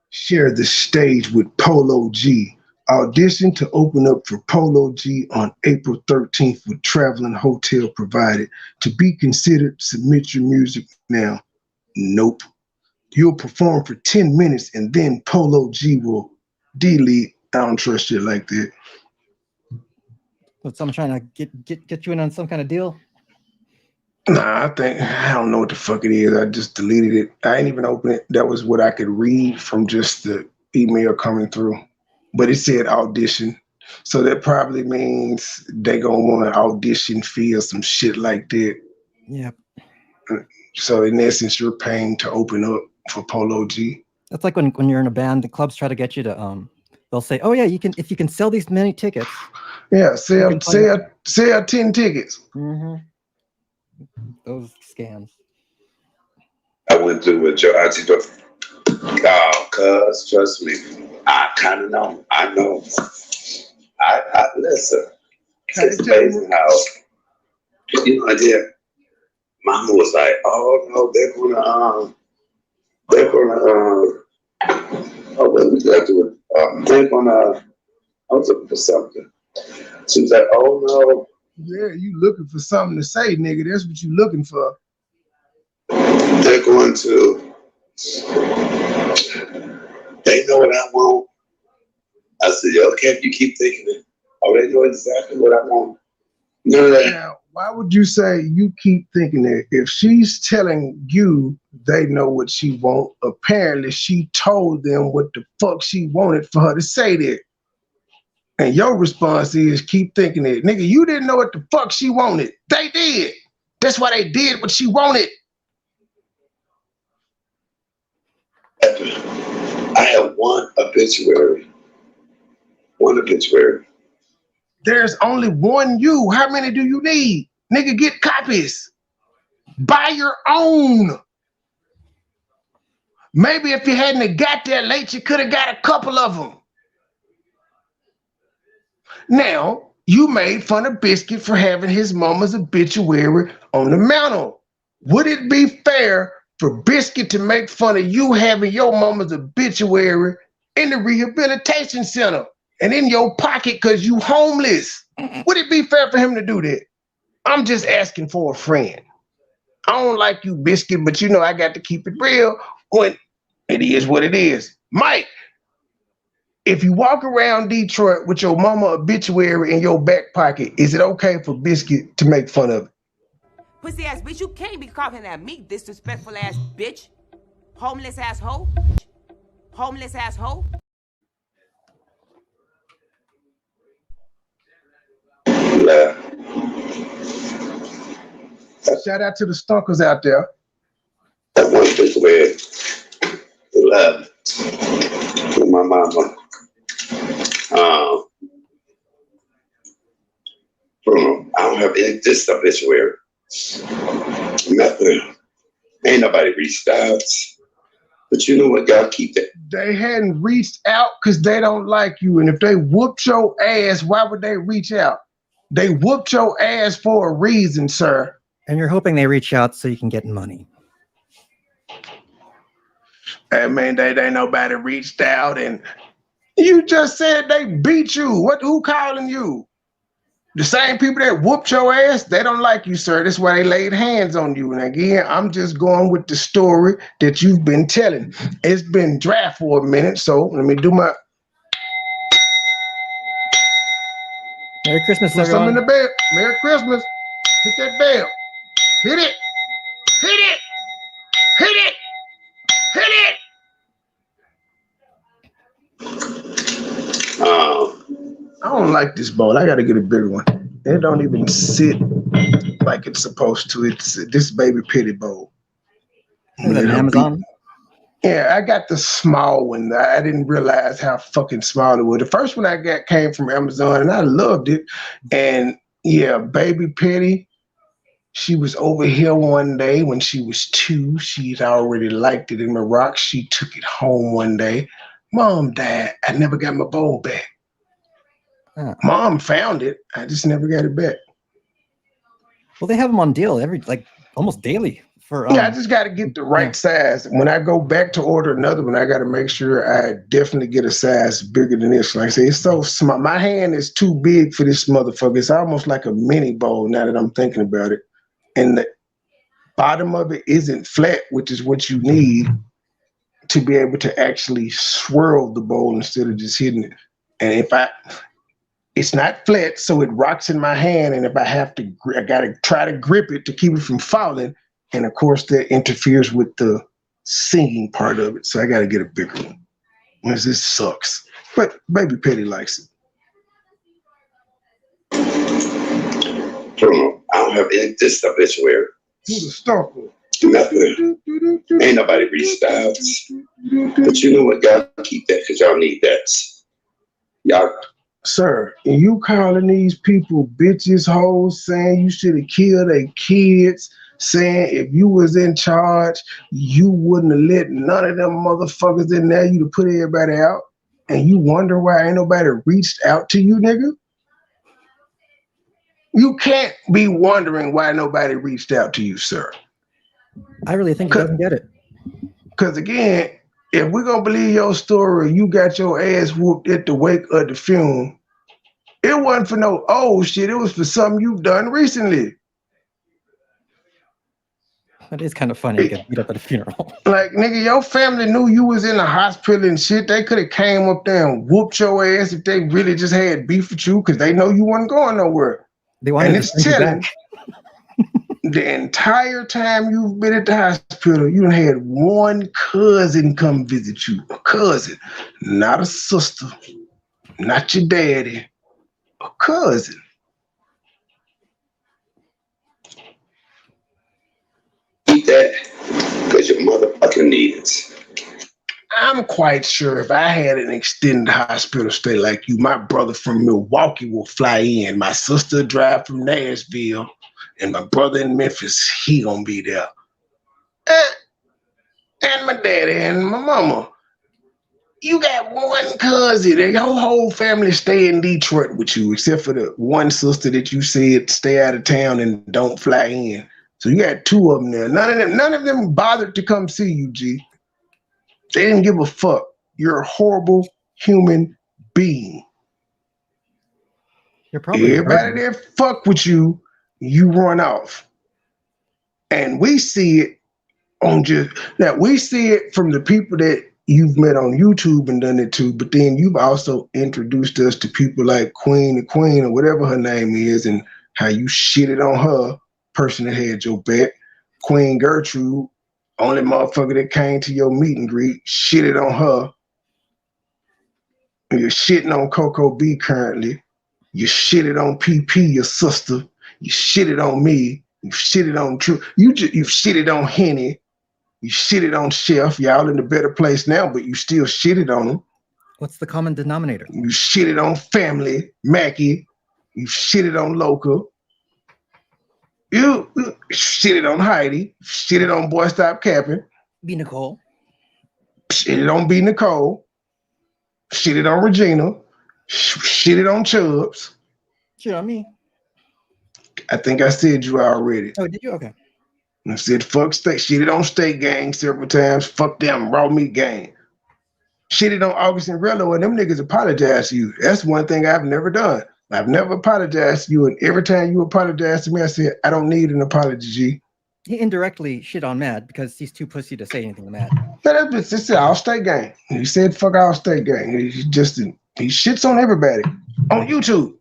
Share the stage with Polo G. Audition to open up for Polo G on April 13th with traveling hotel provided. To be considered, submit your music now. Nope. You'll perform for 10 minutes and then Polo G will delete. I don't trust you like that. Was someone trying to get you in on some kind of deal? Nah, I don't know what the fuck it is. I just deleted it. I ain't even open it. That was what I could read from just the email coming through. But it said audition. So that probably means they gonna want an audition fee or some shit like that. Yep. So in essence, you're paying to open up for Polo G. That's like when you're in a band, the clubs try to get you to they'll say, oh yeah, if you can sell these many tickets. Yeah, sell 10 tickets. Mm-hmm. Those scams. I went through with your auntie. Oh, cuz, trust me, I kind of know. I know. I listen. It's amazing how, you know, Mama was like, oh no, oh, what we got to do it? They're gonna, I was looking for something. She was like, oh no. Yeah, you looking for something to say, nigga. That's what you looking for. They're going to, they know what I want. I said, yo, can't you keep thinking it? Oh, they know exactly what I want. None of that. Now, why would you say you keep thinking it? If she's telling you they know what she want, apparently she told them what the fuck she wanted for her to say that. And your response is keep thinking it. Nigga, you didn't know what the fuck she wanted. They did. That's why they did what she wanted. I have one obituary. There's only one you. How many do you need? Nigga, get copies. Buy your own. Maybe if you hadn't got there late, you could have got a couple of them. Now, you made fun of Biscuit for having his mama's obituary on the mantle. Would it be fair for Biscuit to make fun of you having your mama's obituary in the rehabilitation center and in your pocket because you homeless? Would it be fair for him to do that? I'm just asking for a friend. I don't like you, Biscuit, but you know I got to keep it real when it is what it is. Mike, if you walk around Detroit with your mama obituary in your back pocket, is it okay for Biscuit to make fun of it? Pussy ass bitch, you can't be coughing at me, disrespectful ass bitch. Homeless ass hoe. Homeless ass hoe. Shout out to the stalkers out there. That one obituary. Love with my mama. I don't have any this obituary. Nothing. Ain't nobody reached out. But you know what? God keep that. They hadn't reached out because they don't like you. And if they whooped your ass, why would they reach out? They whooped your ass for a reason, sir. And you're hoping they reach out so you can get money. I mean, they nobody reached out, and you just said they beat you. Who calling you? The same people that whooped your ass, they don't like you, sir. That's why they laid hands on you. And again, I'm just going with the story that you've been telling. It's been dry for a minute, so let me do my... Merry Christmas, put everyone. some in the bell. Merry Christmas. Hit that bell. Hit it. Hit it. Hit it. Hit it. I don't like this bowl. I gotta get a bigger one. It don't even sit like it's supposed to. It's this baby pity bowl. Is that Amazon? Yeah, I got the small one. I didn't realize how fucking small it was. The first one I got came from Amazon, and I loved it. And yeah, baby pity. She was over here one day when she was 2. She'd already liked it in Morocco. She took it home one day. Mom died. I never got my bowl back. Mom found it. I just never got it back. Well, they have them on deal almost daily. Yeah, I just got to get the right size. When I go back to order another one, I got to make sure I definitely get a size bigger than this. Like I say, it's so small. My hand is too big for this motherfucker. It's almost like a mini bowl now that I'm thinking about it. And the bottom of it isn't flat, which is what you need to be able to actually swirl the bowl instead of just hitting it. And it's not flat, so it rocks in my hand. And if I got to try to grip it to keep it from falling. And of course, that interferes with the singing part of it. So I got to get a bigger one. Because this sucks. But Baby Petty likes it. I don't have any this obituary. Who's the stalker? Nothing. Ain't nobody reached out. But you know what? God keep that because y'all need that. Y'all. Sir, and you calling these people bitches, hoes, saying you should have killed their kids, saying if you was in charge, you wouldn't have let none of them motherfuckers in there, you'd have put everybody out, and you wonder why ain't nobody reached out to you, nigga? You can't be wondering why nobody reached out to you, sir. I really think he doesn't get it. Because again, if we're going to believe your story, you got your ass whooped at the wake of the funeral. It wasn't for no old shit. It was for something you've done recently. That is kind of funny to get beat up at a funeral. Like, nigga, your family knew you was in the hospital and shit. They could have came up there and whooped your ass if they really just had beef with you because they know you wasn't going nowhere. They wanted to send you back. The entire time you've been at the hospital, you done had one cousin come visit you. A cousin, not a sister, not your daddy, a cousin. Eat that because your motherfucking needs. I'm quite sure if I had an extended hospital stay like you, my brother from Milwaukee will fly in. My sister drive from Nashville, and my brother in Memphis, he gonna be there. And my daddy and my mama. You got one cousin, and your whole family stay in Detroit with you, except for the one sister that you said stay out of town and don't fly in. So you got two of them there. None of them bothered to come see you, G. They didn't give a fuck. You're a horrible human being. You're probably everybody that fuck with you, you run off. And we see it we see it from the people that you've met on YouTube and done it to, but then you've also introduced us to people like Queen or whatever her name is, and how you shitted on her, person that had your back. Queen Gertrude, only motherfucker that came to your meet and greet, shitted on her. You're shitting on Coco B currently. You shitted on PP, your sister. You shitted on me. You shitted on True. You shitted on Henny. You shitted on Chef. Y'all in a better place now, but you still shitted on them. What's the common denominator? You shitted on Family, Mackie. You shitted on Local. You shitted on Heidi. Shitted on Boy Stop Capping. B. Nicole. Shitted on B. Nicole. Shitted on Regina. Shitted on Chubbs. Shit on me. I think I said you already. Oh, did you? Okay. I said fuck steak. Shitted on Steak Gang several times. Fuck them Raw Meat Gang. Shitted on August and Rello, and them niggas apologize to you. That's one thing I've never done. I've never apologized to you, and every time you apologize to me, I said, I don't need an apology, G. He indirectly shit on Mad because he's too pussy to say anything to Mad. That's All State Gang. He said fuck All State Gang. He shits on everybody on YouTube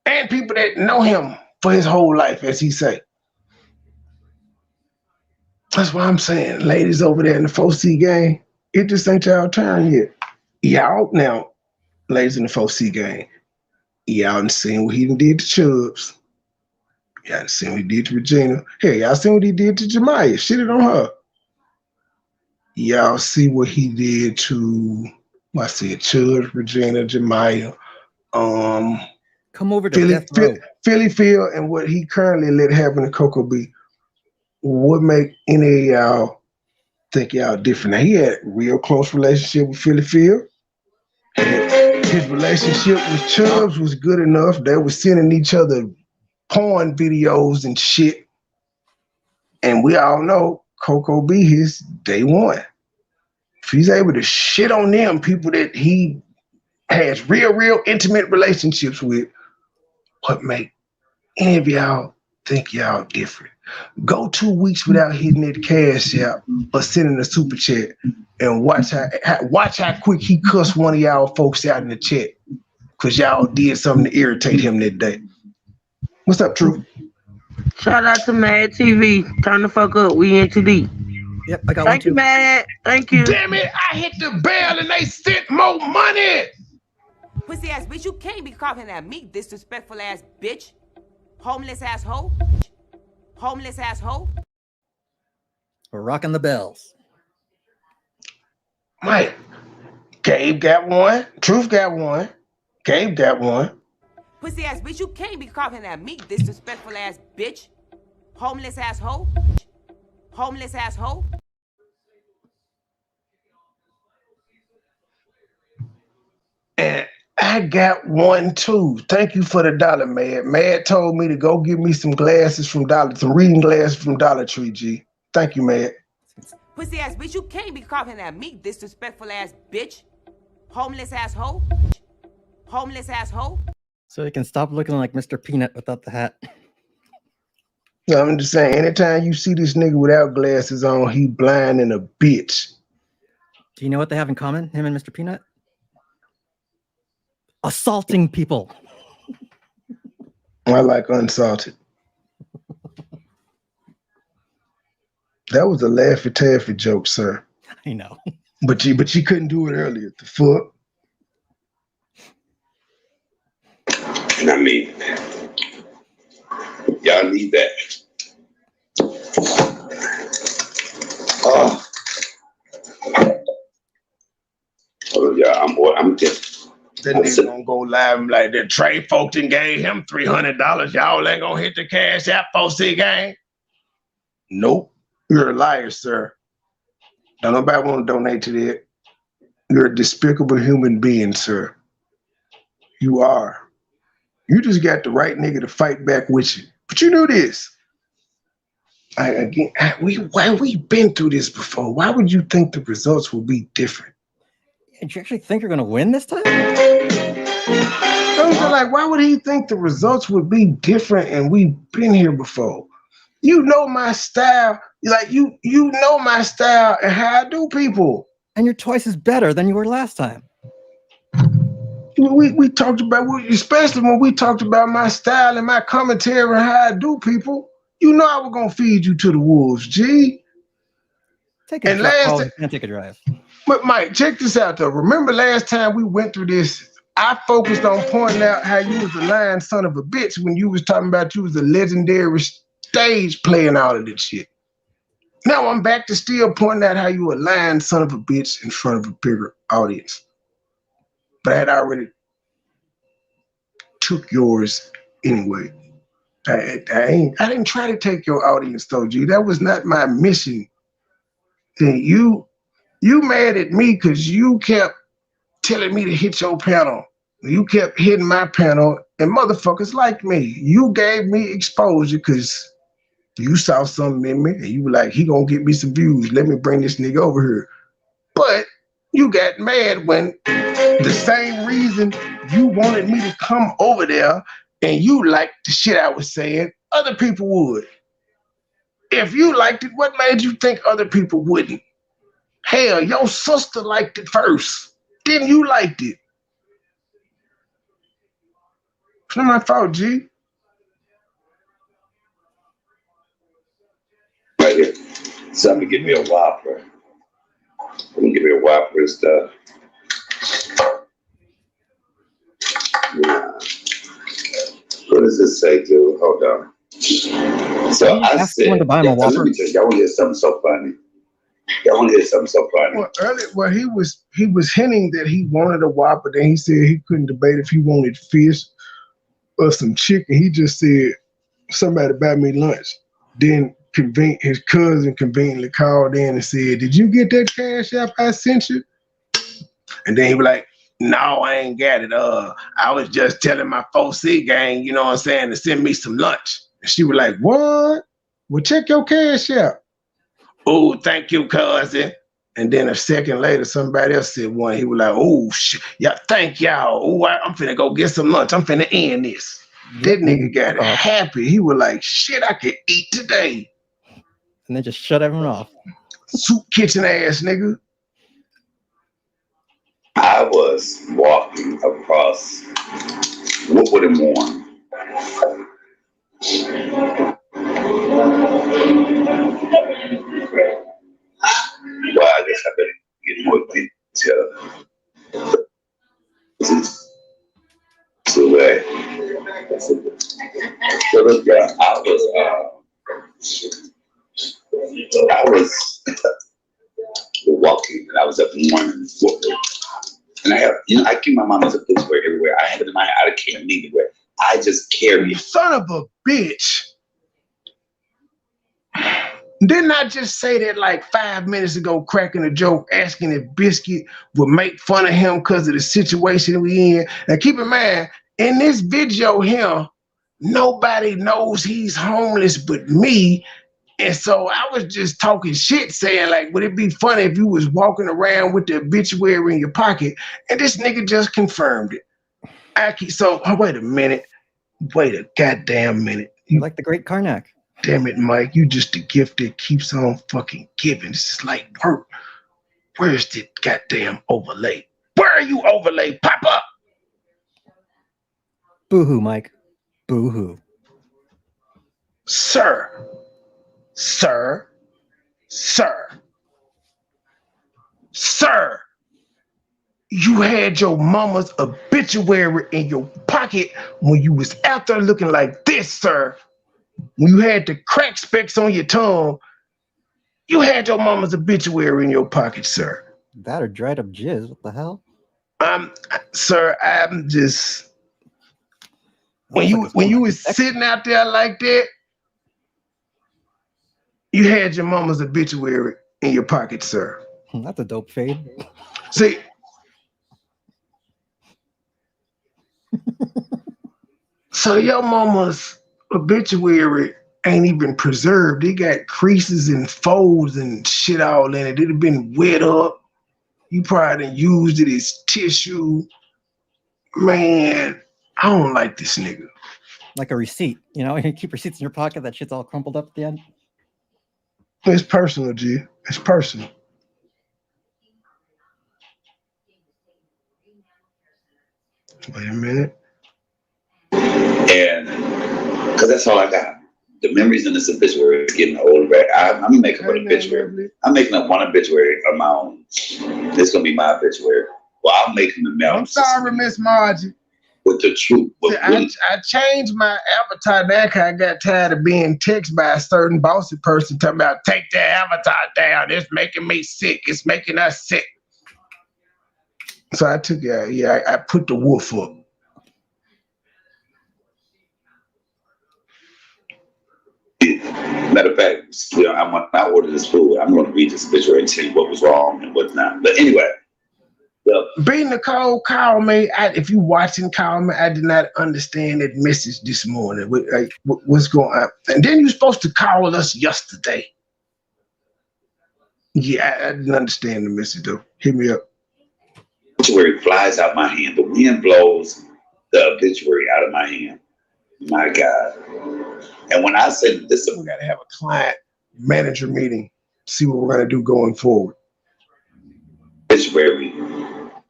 and people that know him for his whole life, as he say. That's what I'm saying. Ladies over there in the 4C gang, it just ain't y'all turn yet. Y'all now, ladies in the 4C gang, y'all done seen what he done did to Chubbs. Y'all done seen what he did to Regina. Hey, y'all seen what he did to Jemiah. Shitted on her. Y'all see what he did to, Chubbs, Regina, Jemiah. Come over to Death Row. Philly Phil and what he currently let happen to Coco B. What make any of y'all think y'all different? Now, he had a real close relationship with Philly Phil. His relationship with Chubbs was good enough. They were sending each other porn videos and shit. And we all know Coco B his day one. If he's able to shit on them, people that he has real intimate relationships with, what make any of y'all think y'all different? Go 2 weeks without hitting that cash out or sending a super chat and watch how quick he cussed one of y'all folks out in the chat because y'all did something to irritate him that day. What's up, True? Shout out to Mad TV. Turn the fuck up. We in too deep. Yep, I got Thank you, Mad. Thank you. Damn it, I hit the bell and they sent more money. Pussy ass bitch, you can't be coughing at me, disrespectful ass bitch. Homeless asshole. Homeless asshole. We're rocking the bells. Mike, Gabe got one. Truth got one. Gabe got one. Pussy ass bitch, you can't be coughing at me, disrespectful ass bitch. Homeless asshole. Homeless asshole. And I got one too. Thank you for the dollar, Mad. Mad told me to go get me some glasses from some reading glasses from Dollar Tree, G. Thank you, Mad. Pussy ass bitch, you can't be coughing at me, disrespectful ass bitch. Homeless asshole. Homeless asshole. So you can stop looking like Mr. Peanut without the hat. No, I'm just saying, anytime you see this nigga without glasses on, he blind and a bitch. Do you know what they have in common, him and Mr. Peanut? Assaulting people. I like unsalted. That was a Laffy Taffy joke, sir. I know. But you couldn't do it earlier. The fuck? And I mean, y'all need that. Boy, I'm just. That nigga gonna go live and like that Trey Fulton gave him $300. Y'all ain't gonna hit the cash app 4C gang. Nope. You're a liar, sir. Don't nobody want to donate to that. You're a despicable human being, sir. You are. You just got the right nigga to fight back with you. But you know this. We've been through this before. Why would you think the results will be different? Did you actually think you're going to win this time? Like, why would he think the results would be different and we've been here before? You know my style. Like, you know my style and how I do people. And you're twice as better than you were last time. We talked about, especially when we talked about my style and my commentary and how I do people. You know I was going to feed you to the wolves, G. Take a drive. You can't take a drive. But Mike, check this out though. Remember last time we went through this, I focused on pointing out how you was a lying son of a bitch when you was talking about you was a legendary stage playing all of this shit. Now I'm back to still pointing out how you a lying son of a bitch in front of a bigger audience. But I had already took yours anyway. I didn't try to take your audience though, G. That was not my mission. And you mad at me because you kept telling me to hit your panel. You kept hitting my panel, and motherfuckers like me. You gave me exposure because you saw something in me, and you were like, he gonna get me some views. Let me bring this nigga over here. But you got mad when the same reason you wanted me to come over there and you liked the shit I was saying, other people would. If you liked it, what made you think other people wouldn't? Hell, your sister liked it first. Then you liked it. It's not my fault, G. Right here. Somebody give me a Whopper. Let me give me a Whopper and stuff. Yeah. What does this say, dude? Hold on. So I said, to buy him a Whopper. Let me tell you, y'all want to hear something so funny. Y'all want to hear something so funny. Well, earlier, he was hinting that he wanted a Whopper. Then he said he couldn't debate if he wanted fish or some chicken. He just said, somebody buy me lunch. Then his cousin conveniently called in and said, did you get that cash app I sent you? And then he was like, no, I ain't got it. I was just telling my 4C gang, you know what I'm saying, to send me some lunch. And she was like, what? Well, check your cash app. Oh, thank you, cousin. And then a second later, somebody else said one. He was like, oh, shit. Yeah, thank y'all. Oh, I'm finna go get some lunch. I'm finna end this. That nigga got happy. He was like, shit, I could eat today. And then just shut everyone off. Soup kitchen ass nigga. I was walking across Woodward and Warren. Well, I guess I better get more detail. So look, yeah, I was walking, and I was up in Warren and Woodward. And I have, I keep my mama's obituary everywhere. I have it in my, I can't leave it where I just carry it. Son of a bitch. Didn't I just say that like 5 minutes ago, cracking a joke, asking if Biscuit would make fun of him because of the situation we in? Now keep in mind, in this video here, nobody knows he's homeless but me. And so I was just talking shit, saying like, would it be funny if you was walking around with the obituary in your pocket? And this nigga just confirmed it. So wait a minute. Wait a goddamn minute. You like the great Karnak. Damn it, Mike. You just the gift that keeps on fucking giving. This is like work. Where's the goddamn overlay? Where are you, overlay? Pop up. Boo-hoo, Mike. Boo-hoo. Sir, you had your mama's obituary in your pocket when you was out there looking like this, sir. When you had the crack specks on your tongue, you had your mama's obituary in your pocket, sir. That or dried up jizz. What the hell? Sir, I'm just when you was sitting out there like that, you had your mama's obituary in your pocket, sir. That's a dope fade. See, so your mama's obituary ain't even preserved. It got creases and folds and shit all in it. It had been wet up. You probably done used it as tissue. Man, I don't like this nigga. Like a receipt, you know, you keep receipts in your pocket, that shit's all crumpled up at the end. It's personal, G. It's personal. Wait a minute. And because that's all I got. The memories in this obituary is getting older. I'm making up an obituary. I'm making up one obituary of my own. This gonna be my obituary. Well, I'm making the mail. I'm sorry, Miss Margie. With the truth. See, I changed my avatar now because I got tired of being texted by a certain bossy person talking about take that avatar down. It's making me sick. It's making us sick. So I took it. I put the wolf up. Matter of fact, you know, when I order this food, I'm going to read this obituary and tell you what was wrong and what's not. But anyway. B. Nicole called me. If you watching, call me. I did not understand that message this morning. What's going on? And then you're supposed to call us yesterday. Yeah, I didn't understand the message though. Hit me up. Obituary flies out my hand. The wind blows the obituary out of my hand. My God. And when I said this, we got to have a client manager meeting, see what we're going to do going forward. Obituary.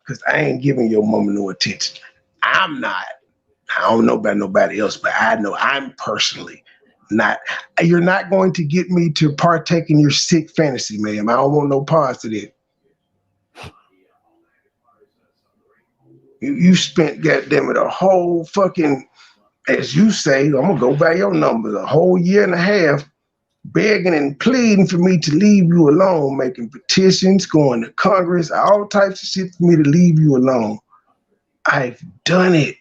Because I ain't giving your mama no attention. I'm not. I don't know about nobody else, but I know I'm personally not. You're not going to get me to partake in your sick fantasy, ma'am. I don't want no parts of that. You spent, goddamn it, a whole fucking, as you say, I'm going to go by your numbers, a whole year and a half begging and pleading for me to leave you alone, making petitions, going to Congress, all types of shit for me to leave you alone. I've done it.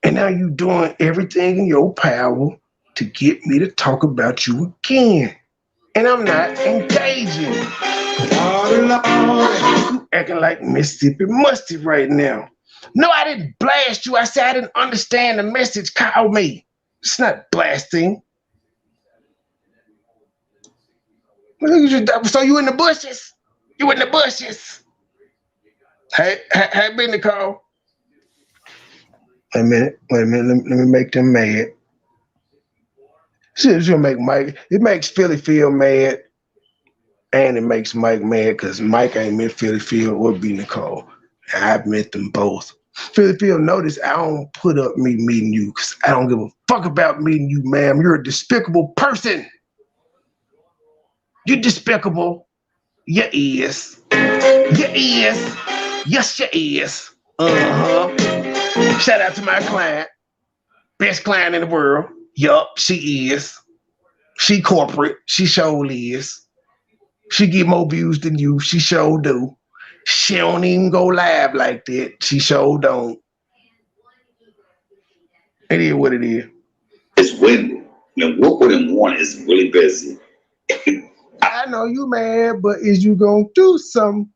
And now you're doing everything in your power to get me to talk about you again. And I'm not engaging. You acting like Mississippi Musty right now. No, I didn't blast you. I said I didn't understand the message. Call me. It's not blasting. So you in the bushes? You in the bushes? Hey, been the call. Wait a minute. Let me make them mad. Shit's gonna make Mike. It makes Philly feel mad, and it makes Mike mad because Mike ain't met Philly Phil or B Nicole. I've met them both. Philly Phil, notice I don't put up me meeting you because I don't give a fuck about meeting you, ma'am. You're a despicable person. You're despicable. You is. You is. Yes, you is. Shout out to my client. Best client in the world. Yup, she is. She corporate. She sure is. She get more views than you. She sure do. She don't even go live like that. She sure don't. It is what it is. It's windy. You know, Woodward and Warren is really busy. I know you mad, but is you gonna do something?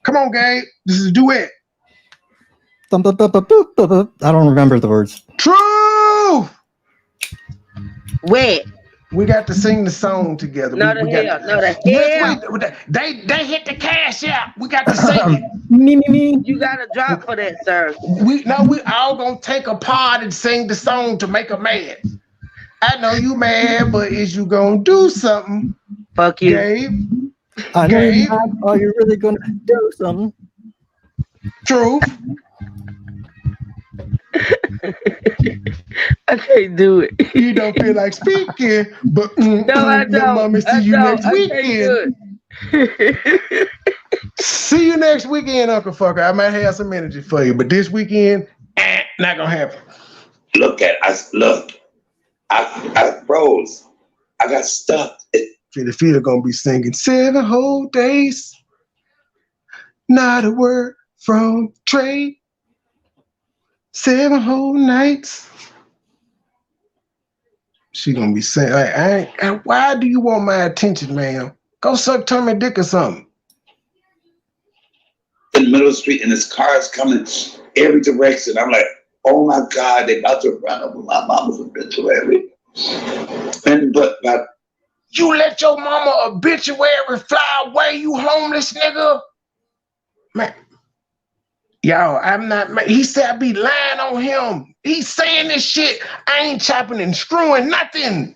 Come on, Gabe. This is a duet. I don't remember the words. True. Wet. We got to sing the song together. No, the hell. They hit the cash out. We got to sing it. Me. You got to drop for that, sir. We all gonna take a part and sing the song to make her mad. I know you mad, but is you gonna do something? Fuck you. Gabe? I know you have. Are you really gonna do something? True. I can't do it. You don't feel like speaking, but no, I don't. Mommy, see you next weekend. See you next weekend, Uncle Fucker. I might have some energy for you, but this weekend, not gonna happen. I froze. I got stuck. Philly Phil gonna be singing 7 whole days. Not a word from Trey. 7 whole nights. She gonna be saying, like, why do you want my attention, ma'am? Go suck Tommy dick or something. In the middle of the street, and this car is coming every direction. I'm like, oh my God, they about to run over my mama's obituary. But you let your mama obituary fly away, you homeless nigga? Man, y'all, I'm not, he said I be lying on him. He's saying this shit. I ain't chopping and screwing nothing.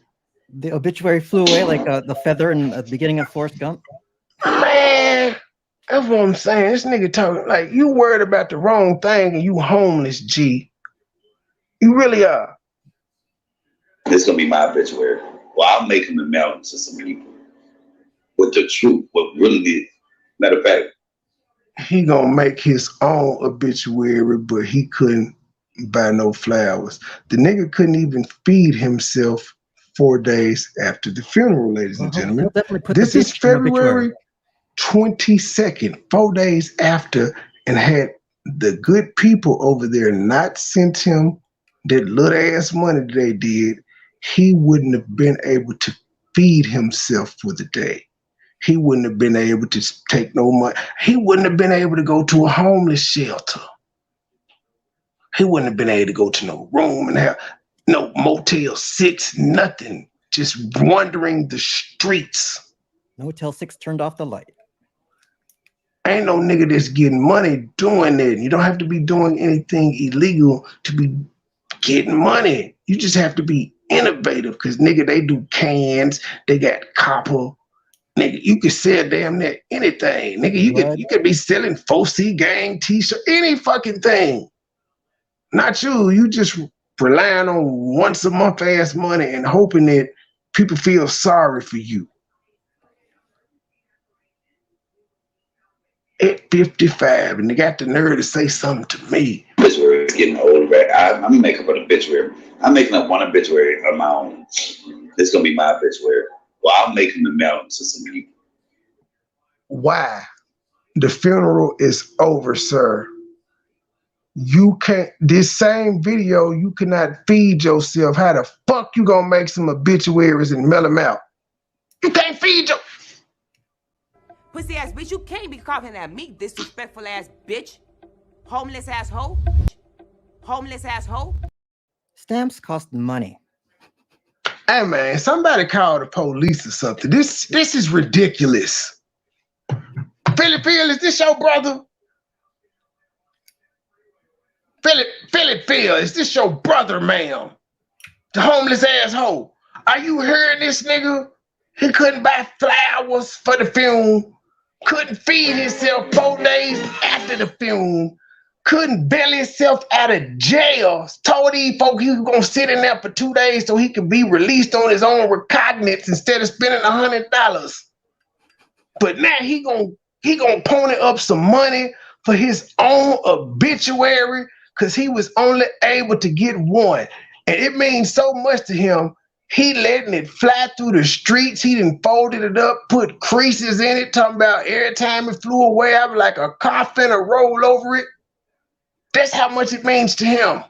The obituary flew away like the feather in the beginning of Forrest Gump. Man, that's what I'm saying. This nigga talking like you worried about the wrong thing and you homeless, G. You really are. This gonna be my obituary. Well, I'm making the melon to some people with the truth, what really is. Matter of fact, he gonna make his own obituary, but he couldn't buy no flowers. The nigga couldn't even feed himself 4 days after the funeral, ladies and gentlemen. This is February 22nd, 4 days after, and had the good people over there not sent him that little ass money that they did, he wouldn't have been able to feed himself for the day. He wouldn't have been able to take no money. He wouldn't have been able to go to a homeless shelter. He wouldn't have been able to go to no room and have no Motel 6, nothing. Just wandering the streets. Motel 6 turned off the light. Ain't no nigga that's getting money doing that. You don't have to be doing anything illegal to be getting money. You just have to be innovative, because nigga, they do cans, they got copper. Nigga, you could sell damn near anything. Nigga, you could be selling 4C gang t-shirt, any fucking thing. Not you. You just relying on once a month ass money and hoping that people feel sorry for you. At 55, and they got the nerve to say something to me. Obituary is getting old, right? I'm making up an obituary. I'm making up one obituary of my own. This is gonna be my obituary. Well, I'm making the melon to some people. Why? The funeral is over, sir. You can't, this same video, you cannot feed yourself. How the fuck you gonna make some obituaries and mail them out? You can't feed your... Pussy ass bitch, you can't be coughing at me, disrespectful ass bitch. Homeless asshole. Homeless asshole. Stamps cost money. Hey man, somebody call the police or something. This is ridiculous. Philip, is this your brother? Philip, is this your brother, ma'am? The homeless asshole. Are you hearing this nigga? He couldn't buy flowers for the funeral. Couldn't feed himself 4 days after the funeral. Couldn't bail himself out of jail. Told these folk he was gonna sit in there for 2 days so he could be released on his own recognizance instead of spending $100. But now he gonna pony up some money for his own obituary because he was only able to get one. And it means so much to him. He letting it fly through the streets. He done folded it up, put creases in it, talking about every time it flew away, I was like a coffin or roll over it. That's how much it means to him.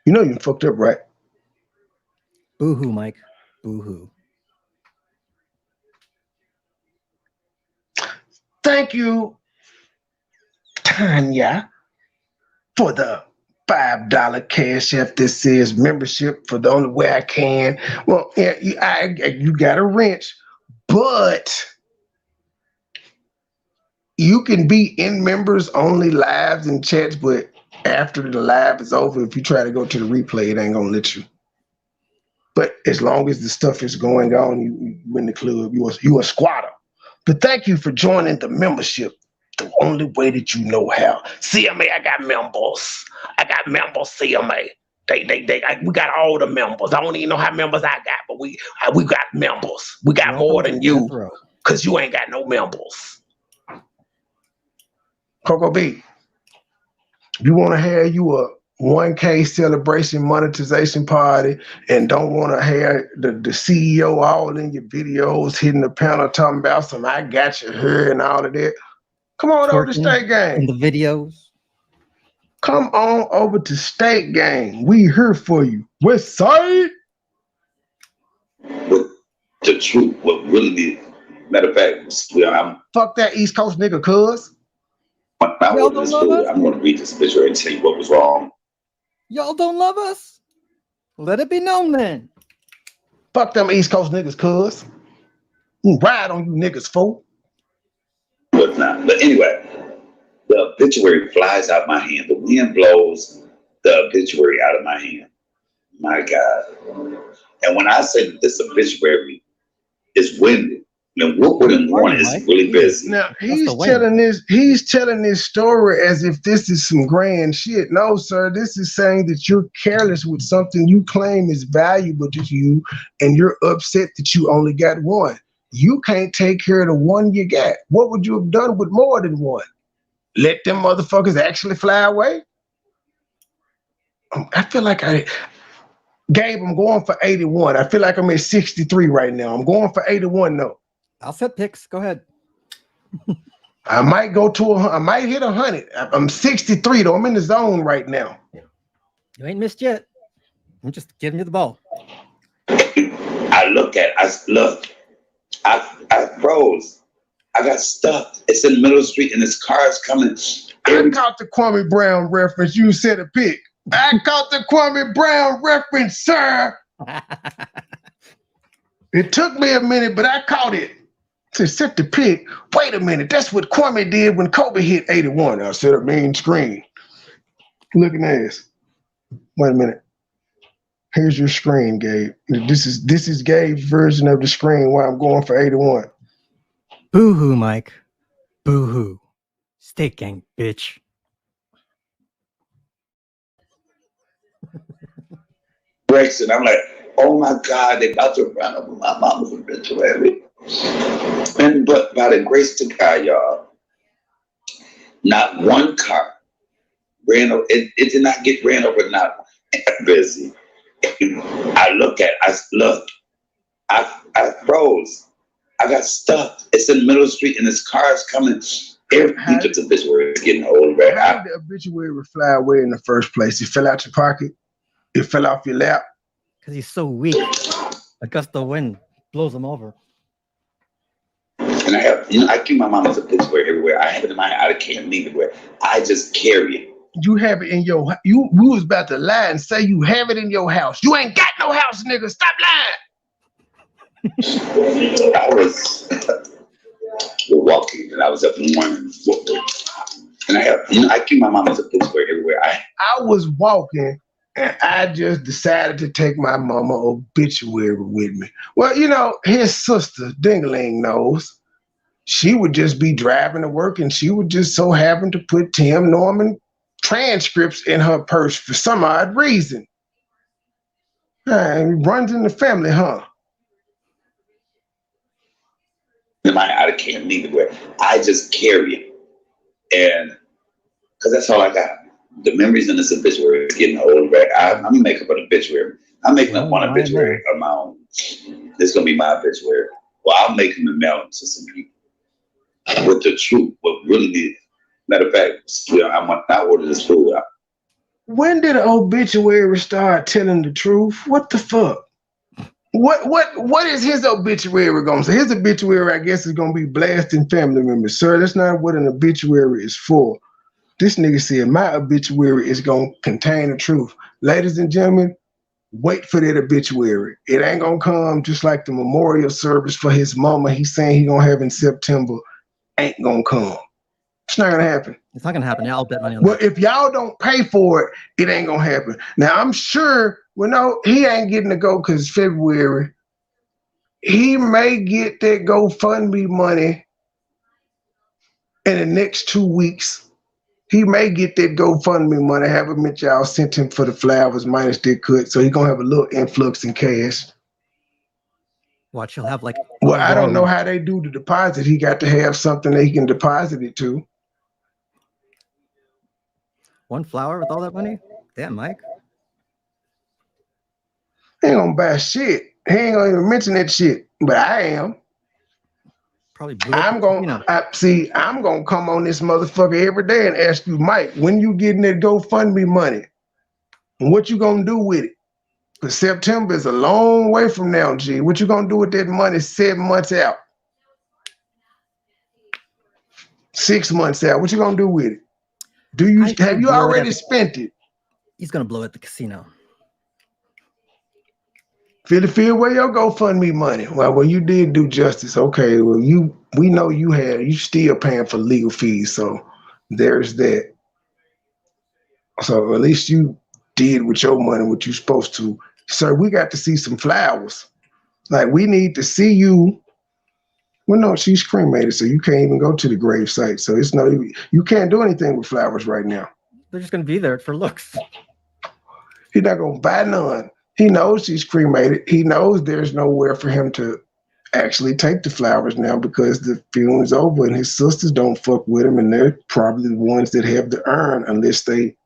You know you fucked up, right? Boo-hoo, Mike. Boo-hoo. Thank you, Tanya, for the $5 cash app that says membership for the only way I can. Well, yeah, you got a wrench, but you can be in members only lives and chats, but after the live is over, if you try to go to the replay, it ain't gonna let you. But as long as the stuff is going on, you in the club, you a squatter. But thank you for joining the membership the only way that you know how. CMA, I got members. I got members, CMA. We got all the members. I don't even know how members I got, but we got members. We got more than you, because you ain't got no members. Coco B, you want to have you 1K celebration monetization party and don't want to have the CEO all in your videos hitting the panel talking about some I got you here and all of that. Come on over to State Game. In the videos. Come on over to State Game. We here for you. West Side. But the truth, what really did, matter of fact, I'm fuck that East Coast nigga, cuz. I'm going to read this picture and tell you what was wrong. Y'all don't love us? Let it be known then. Fuck them East Coast niggas, cuz. Ride on you niggas, fool. But anyway, the obituary flies out my hand. The wind blows the obituary out of my hand. My God. And when I say that this obituary is winded, and Woodward and Warren is really busy. Now he's telling this story as if this is some grand shit. No, sir, this is saying that you're careless with something you claim is valuable to you, and you're upset that you only got one. You can't take care of the one you got. What would you have done with more than one? Let them motherfuckers actually fly away? I feel like Gabe, I'm going for 81. I feel like I'm at 63 right now. I'm going for 81 though. I'll set picks. Go ahead. I might go to I might hit 100. I'm 63 though. I'm in the zone right now. You ain't missed yet. I'm just giving you the ball. I froze. I got stuck. It's in the middle of the street and this car is coming. I caught the Kwame Brown reference. You said a pick. I caught the Kwame Brown reference, sir. It took me a minute, but I caught it. To set the pick. Wait a minute. That's what Kwame did when Kobe hit 81. I said a main screen. Looking at this. Wait a minute. Here's your screen, Gabe. This is Gabe's version of the screen while I'm going for 81. Boo-hoo, Mike. Boo-hoo. State Gang, bitch. Breaks and I'm like, oh my God, they about to run over my mama's obituary. And but by the grace of God, y'all, not one car ran over. It did not get ran over. Not busy. I froze. I got stuck. It's in the middle of the street, and this car is coming. Everything's obituary is getting old. Right? How did the obituary fly away in the first place? It fell out your pocket. It fell off your lap. Because he's so weak. A gust of wind blows him over. And I have, I keep my mama's obituary everywhere. I have it in my house. I can't leave it where I just carry it. You have it in your you was about to lie and say you have it in your house. You ain't got no house, nigga. Stop lying. I was walking and I was up in the morning. And I have, I keep my mama's obituary everywhere. I was walking and I just decided to take my mama obituary with me. Well, his sister, Dingling, knows. She would just be driving to work and she would just so happen to put Tim Norman transcripts in her purse for some odd reason. It runs in the family, huh? I can't leave it where I just carry it. And because that's all I got. The memories in this obituary are getting old, right? I'm making up an obituary. I'm making up one obituary of my own. This is going to be my obituary. Well, I'll make them and mail them to some people. With the truth, what really did. Matter of fact, I ordered this food out. When did an obituary start telling the truth? What the fuck? What is his obituary going to say? His obituary, I guess, is going to be blasting family members. Sir, that's not what an obituary is for. This nigga said my obituary is going to contain the truth. Ladies and gentlemen, wait for that obituary. It ain't going to come just like the memorial service for his mama he's saying he going to have in September. Ain't going to come. It's not going to happen. It's not going to happen. Yeah, I'll bet money on that. Well, if y'all don't pay for it, it ain't going to happen. Now, I'm sure, no, he ain't getting to go because it's February. He may get that GoFundMe money in the next 2 weeks. He may get that GoFundMe money. Haven't met y'all sent him for the flowers minus their cut. So he's going to have a little influx in cash. Watch, he'll have like... Well, I don't know how they do the deposit. He got to have something that he can deposit it to. One flower with all that money? Damn, Mike. He ain't gonna buy shit. He ain't gonna even mention that shit. But I am. Probably blew up. I'm gonna come on this motherfucker every day and ask you, Mike, when you getting that GoFundMe money? And what you gonna do with it? Because September is a long way from now, G. What you gonna do with that money 7 months out? 6 months out? What you gonna do with it? Have you already spent it? He's gonna blow at the casino. Feel where your GoFundMe money. Well, you did do justice. Okay, well, we know you still paying for legal fees, so there's that. So at least you did with your money what you supposed to. Sir, we got to see some flowers. Like, we need to see you. Well, no, she's cremated, so you can't even go to the grave site. So you can't do anything with flowers right now. They're just gonna be there for looks. He's not gonna buy none. He knows she's cremated. He knows there's nowhere for him to actually take the flowers now because the funeral's over and his sisters don't fuck with him, and they're probably the ones that have the urn unless they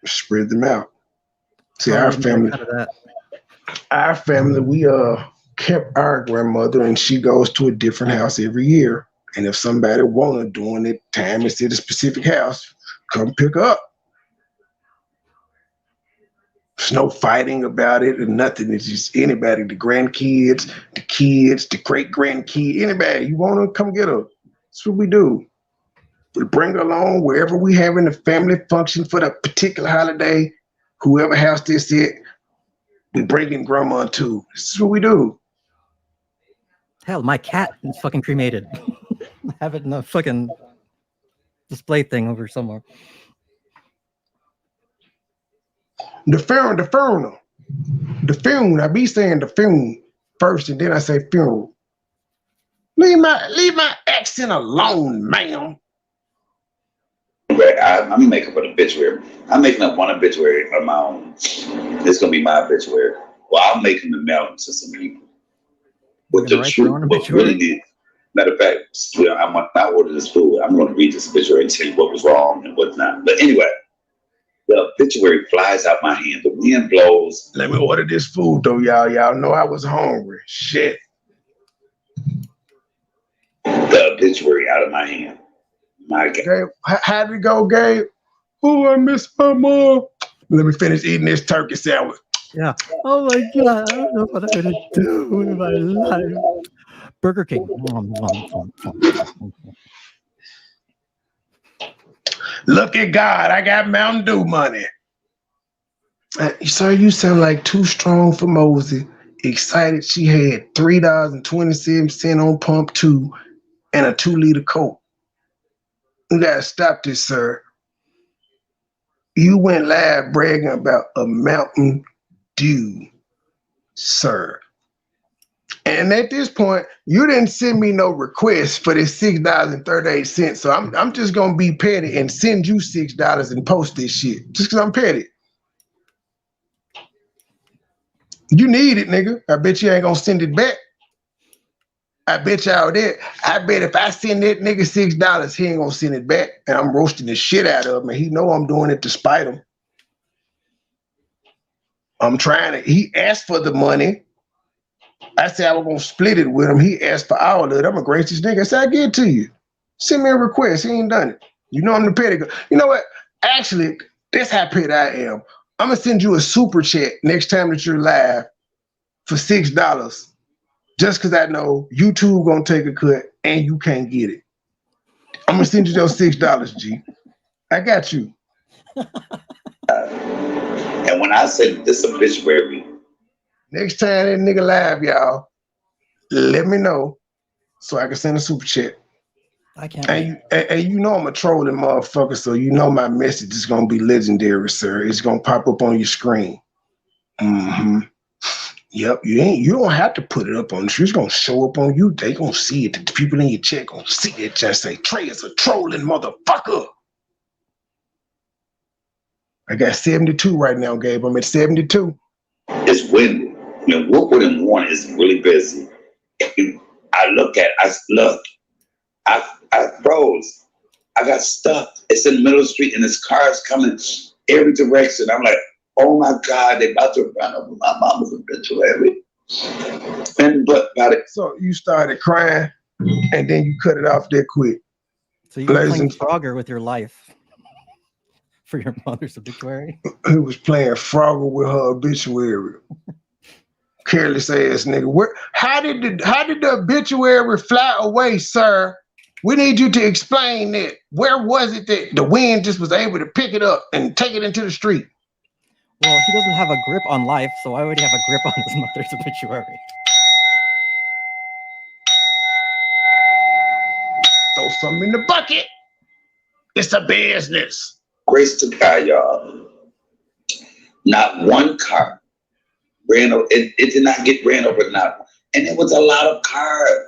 spread them out. See, our family, we kept our grandmother, and she goes to a different house every year. And if somebody wanted during that time it's at a specific house, come pick her up. There's no fighting about it or nothing. It's just anybody, the grandkids, the kids, the great-grandkids, anybody. You want to come get her. That's what we do. We bring her along wherever we having a family function for the particular holiday, whoever house this is, we bring in grandma too. This is what we do. Hell, my cat is fucking cremated. I have it in a fucking display thing over somewhere. The funeral. I be saying the funeral first, and then I say funeral. Leave my accent alone, ma'am. I'm making up an obituary. I'm making up one obituary of my own. It's gonna be my obituary. Well, I'm making the mailing to some people. What the truth, what really is. Matter of fact, I'm not order this food. I'm gonna read this obituary and tell you what was wrong and what's not. But anyway, the obituary flies out my hand. The wind blows. Let me order this food though, y'all. Y'all know I was hungry. Shit. The obituary out of my hand. My God. Gabe, how did it go, Gabe? Oh, I miss my mom. Let me finish eating this turkey sandwich. Yeah. Oh my God. I don't know what I'm gonna do with my life. Burger King. Look at God. I got Mountain Dew money. Sir, you sound like too strong for Mosey. Excited she had $3.27 on pump 2 and a 2-liter Coke. You gotta stop this, sir. You went live bragging about a Mountain Dew, sir. And at this point, you didn't send me no request for this $6.38. So I'm just gonna be petty and send you $6 and post this shit. Just because I'm petty. You need it, nigga. I bet you ain't gonna send it back. I bet y'all that. I bet if I send that nigga $6, he ain't gonna send it back. And I'm roasting the shit out of him. And he know I'm doing it to spite him. I'm trying to, he asked for the money. I said I was gonna split it with him. He asked for all of it. I'm a gracious nigga. I said, I get it to you. Send me a request. He ain't done it. You know I'm the petty. You know what? Actually, that's how petty I am. I'm gonna send you a super chat next time that you're live for $6. Just because I know YouTube gonna take a cut and you can't get it. I'm gonna send you those $6, G. I got you. And when I say this obituary, next time that nigga live, y'all, let me know so I can send a super chat. I can't. And you know I'm a trolling motherfucker, so you know my message is gonna be legendary, sir. It's gonna pop up on your screen. Mm-hmm. Yep, you don't have to put it up on the street. It's gonna show up on you. They gonna see it. The people in your chat gonna see it. Just say Trey is a trolling motherfucker. I got 72 right now, Gabe. I'm at 72. It's windy. Woodward and Warren is really busy. I froze. I got stuck. It's in the middle of the street and this car is coming. every direction. I'm like, oh my God, they about to run over my mama's obituary. And but about it. So you started crying, and then you cut it off that quick. So you were playing Frogger with your life for your mother's obituary? Who was playing Frogger with her obituary? Careless ass nigga. How did the obituary fly away, sir? We need you to explain that. Where was it that the wind just was able to pick it up and take it into the street? Well, he doesn't have a grip on life, so why would he have a grip on his mother's obituary? Throw something in the bucket. It's a business. Grace to God, y'all. Not one car ran over. It did not get ran over, not. And it was a lot of cars.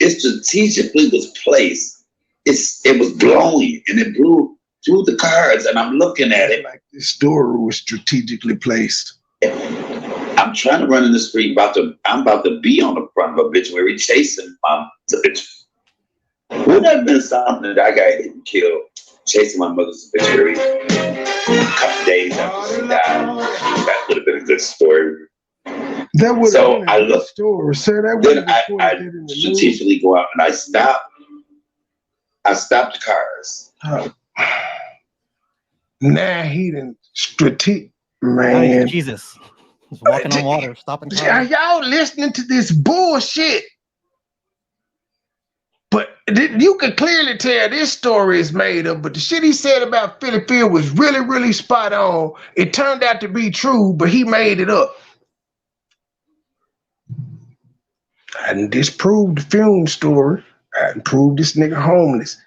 It strategically was placed. It was blowing, and it blew through the cars. And I'm looking at it like this story was strategically placed. I'm trying to run in the street. I'm about to be on the front of obituary chasing my obituary. Would that have been something that I got hit and killed, chasing my mother's obituary a couple days after she died? That would have been a good story. That would so have been I a good looked. story. Sir, that then I strategically go out and I stopped the cars. Now he didn't man. Jesus. He's walking on water, stopping cars. Y'all listening to this bullshit? But you can clearly tell this story is made up, but the shit he said about Philly Phil was really, really spot on. It turned out to be true, but he made it up. I didn't disprove the film story. I didn't prove this nigga homeless.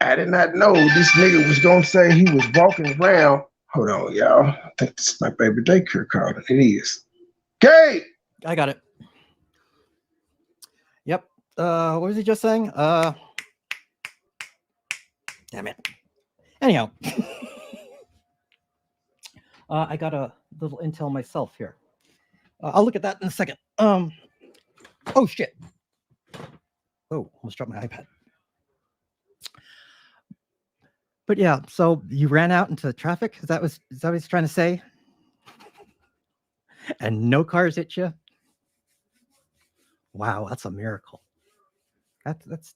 I did not know this nigga was gonna say he was walking around. Hold on, y'all. I think this is my baby daycare calling. It is. Gabe! I got it. Yep. What was he just saying? Damn it. Anyhow. I got a little intel myself here. I'll look at that in a second. Oh shit. Oh, almost dropped my iPad. But yeah, so you ran out into traffic? Is that what he's trying to say? And no cars hit you? Wow, that's a miracle. That's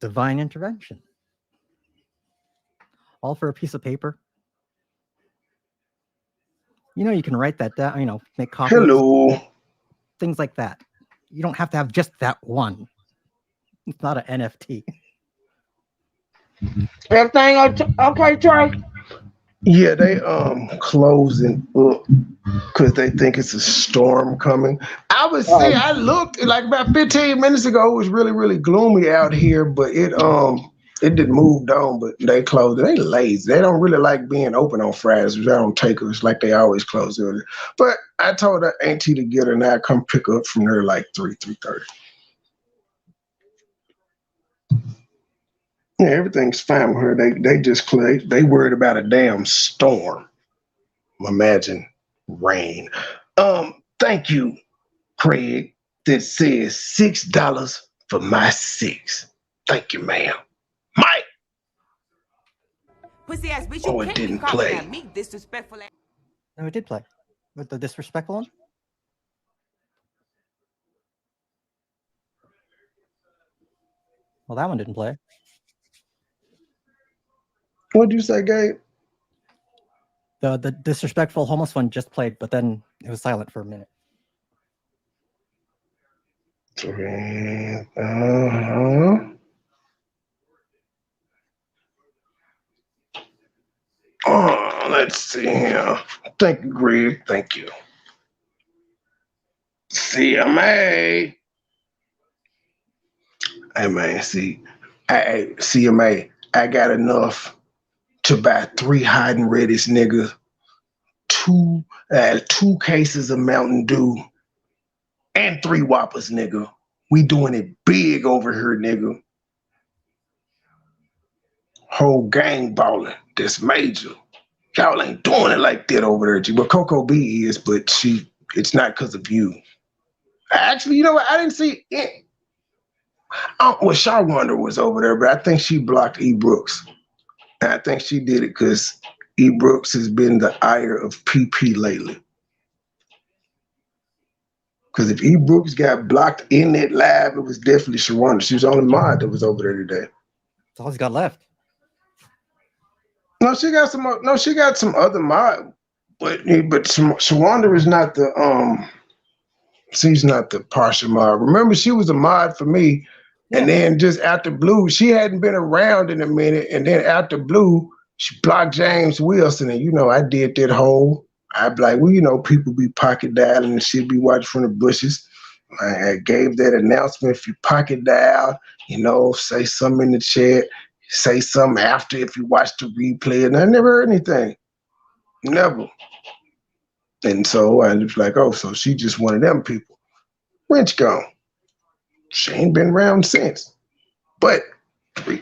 divine intervention. All for a piece of paper. You know, you can write that down, you know, make copies. Hello. Things like that. You don't have to have just that one. It's not an NFT. Everything okay, Trey? Yeah, they closing up because they think it's a storm coming. I would say I looked like about 15 minutes ago. It was really, really gloomy out here, but it didn't move down. But they closed. They lazy. They don't really like being open on Fridays. They don't take us like they always close early. But I told her auntie to get her now. Come pick up from there like 3:30. Yeah, everything's fine with her. They just they worried about a damn storm. Imagine rain. Thank you, Craig. That says $6 for my 6. Thank you, ma'am. Mike. Pussy ass bitch, Oh, you it can't be didn't calling play. at me disrespectful ass. No, it did play. With the disrespectful one? Well, that one didn't play. What'd you say, Gabe? The disrespectful homeless one just played, but then it was silent for a minute. Oh, let's see here. Thank you, Greg. Thank you. CMA. Hey, man, see, CMA, I got enough to buy 3 hot and ready's, nigga. 2 cases of Mountain Dew and 3 Whoppers, nigga. We doing it big over here, nigga. Whole gang balling. That's major. Y'all ain't doing it like that over there, G. Well, Coco B is, but it's not because of you. Actually, you know what? I didn't see it. Well, Shawanda was over there, but I think she blocked E. Brooks. And I think she did it because E. Brooks has been the ire of PP lately. Because if E. Brooks got blocked in that live, it was definitely Sharonda. She was the only mod that was over there today. That's all he's got left. No, she got some. No, she got some other mod, but Sharonda is not the She's not the partial mod. Remember, she was a mod for me, and then just after Blue, she hadn't been around in a minute, and then after Blue, she blocked James Wilson, and you know I did that whole. I'd be like, well, you know, people be pocket dialing and she'd be watching from the bushes. I gave that announcement. If you pocket dial, you know, say something in the chat, say something after if you watch the replay, and I never heard anything. Never. And so I was like, oh, so she just one of them people. Wrench gone. She ain't been around since. But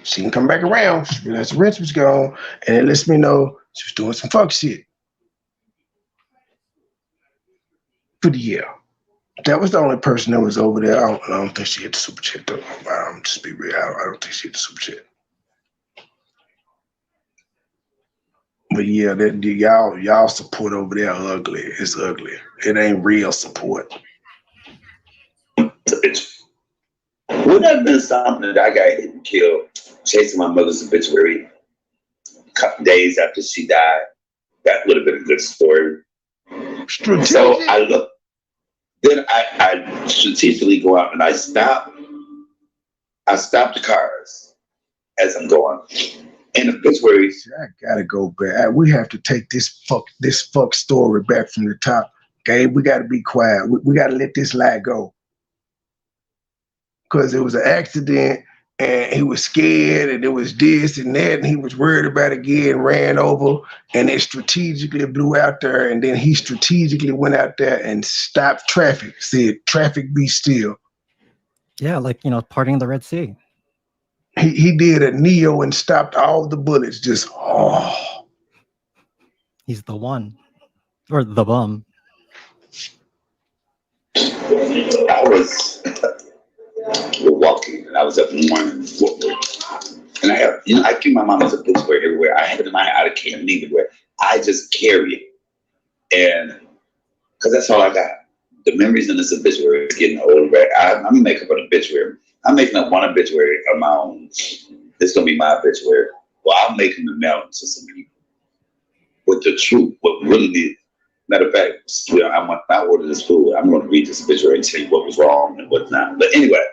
she can come back around. She realized the wrench was gone, and it lets me know she was doing some fuck shit. But yeah, that was the only person that was over there. I don't think she hit the super chat though. Just be real. I don't think she hit the super chat. But yeah, that y'all support over there ugly. It's ugly. It ain't real support. Would that have been something that I got hit and killed, chasing my mother's obituary a couple days after she died? That would have been a good story. Strategic. So I look. Then I strategically go out and I stop the cars as I'm going. And the obituaries. I gotta go back. We have to take this fuck story back from the top. Okay, we gotta be quiet. We gotta let this lie go. Cause it was an accident and he was scared and it was this and that and he was worried about it again, ran over, and it strategically blew out there, and then he strategically went out there and stopped traffic, said traffic be still. Yeah, like, you know, parting the Red Sea. He did a Neo and stopped all the bullets. Just He's the one. Or the bum. I was walking and I was up in the morning and I have, you know, I keep my mama's obituary everywhere. I have it in my head. I can't leave it where I just carry it. And because that's all I got. The memories in this obituary is getting older. I'm making up an obituary. I'm making up one obituary of my own. It's going to be my obituary. Well, I'm making the mail to some people with the truth, what really did. Matter of fact, I ordered this food. I'm going to read this obituary and tell you what was wrong and what's not. But anyway,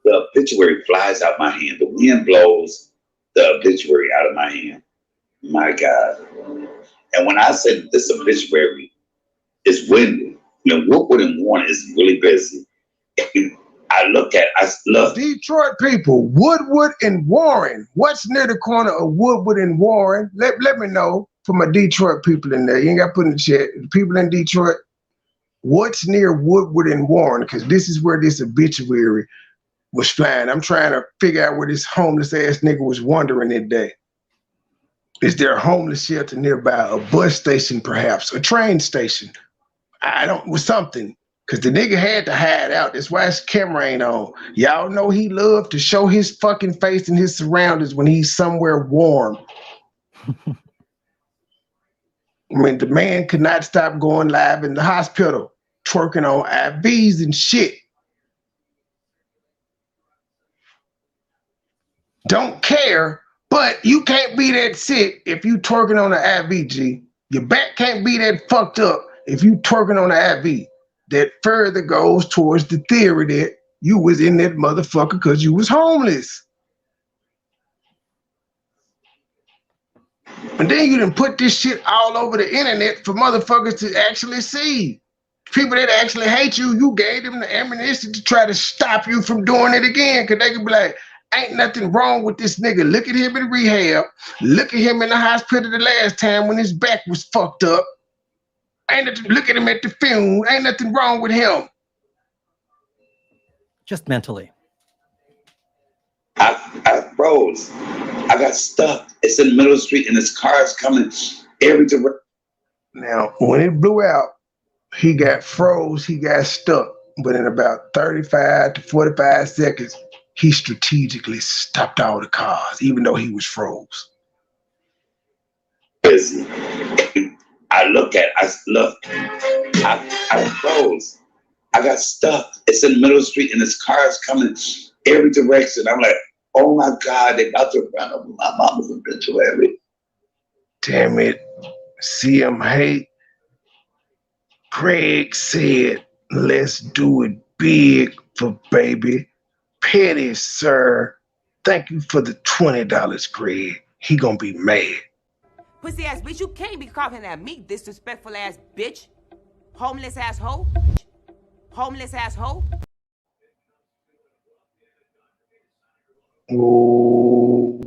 the obituary flies out my hand. The wind blows the obituary out of my hand. My God. And when I said this obituary is windy, you know, Woodward and Warren is really busy. I love Detroit people, Woodward and Warren. What's near the corner of Woodward and Warren? Let me know for my Detroit people in there. You ain't got to put in the chat. The people in Detroit, what's near Woodward and Warren? Because this is where this obituary was flying. I'm trying to figure out where this homeless ass nigga was wandering that day. Is there a homeless shelter nearby? A bus station, perhaps? A train station? With something. Because the nigga had to hide out. That's why his camera ain't on. Y'all know he loved to show his fucking face and his surroundings when he's somewhere warm. I mean, the man could not stop going live in the hospital, twerking on IVs and shit. Don't care, but you can't be that sick if you twerking on an IV, G. Your back can't be that fucked up if you twerking on an IV. That further goes towards the theory that you was in that motherfucker because you was homeless. And then you done put this shit all over the internet for motherfuckers to actually see. People that actually hate you, you gave them the ammunition to try to stop you from doing it again. Cause they could be like, ain't nothing wrong with this nigga. Look at him in rehab. Look at him in the hospital the last time when his back was fucked up. Ain't nothing, look at him at the funeral. Ain't nothing wrong with him. Just mentally. I froze. I got stuck. It's in the middle of the street and this car is coming every direction. Now, when it blew out, he got froze, he got stuck. But in about 35 to 45 seconds, he strategically stopped all the cars, even though he was froze. busy. I froze. I got stuck. It's in the middle of the street and this car's coming every direction. I'm like, oh my God, they about to run over my mama's obituary. Damn it. CMHate. Craig said, let's do it big for baby. Petty, sir. Thank you for the $20, Greg. He gonna be mad. Pussy ass bitch, you can't be coughing at me, disrespectful ass bitch. Homeless asshole. Homeless asshole. Oh,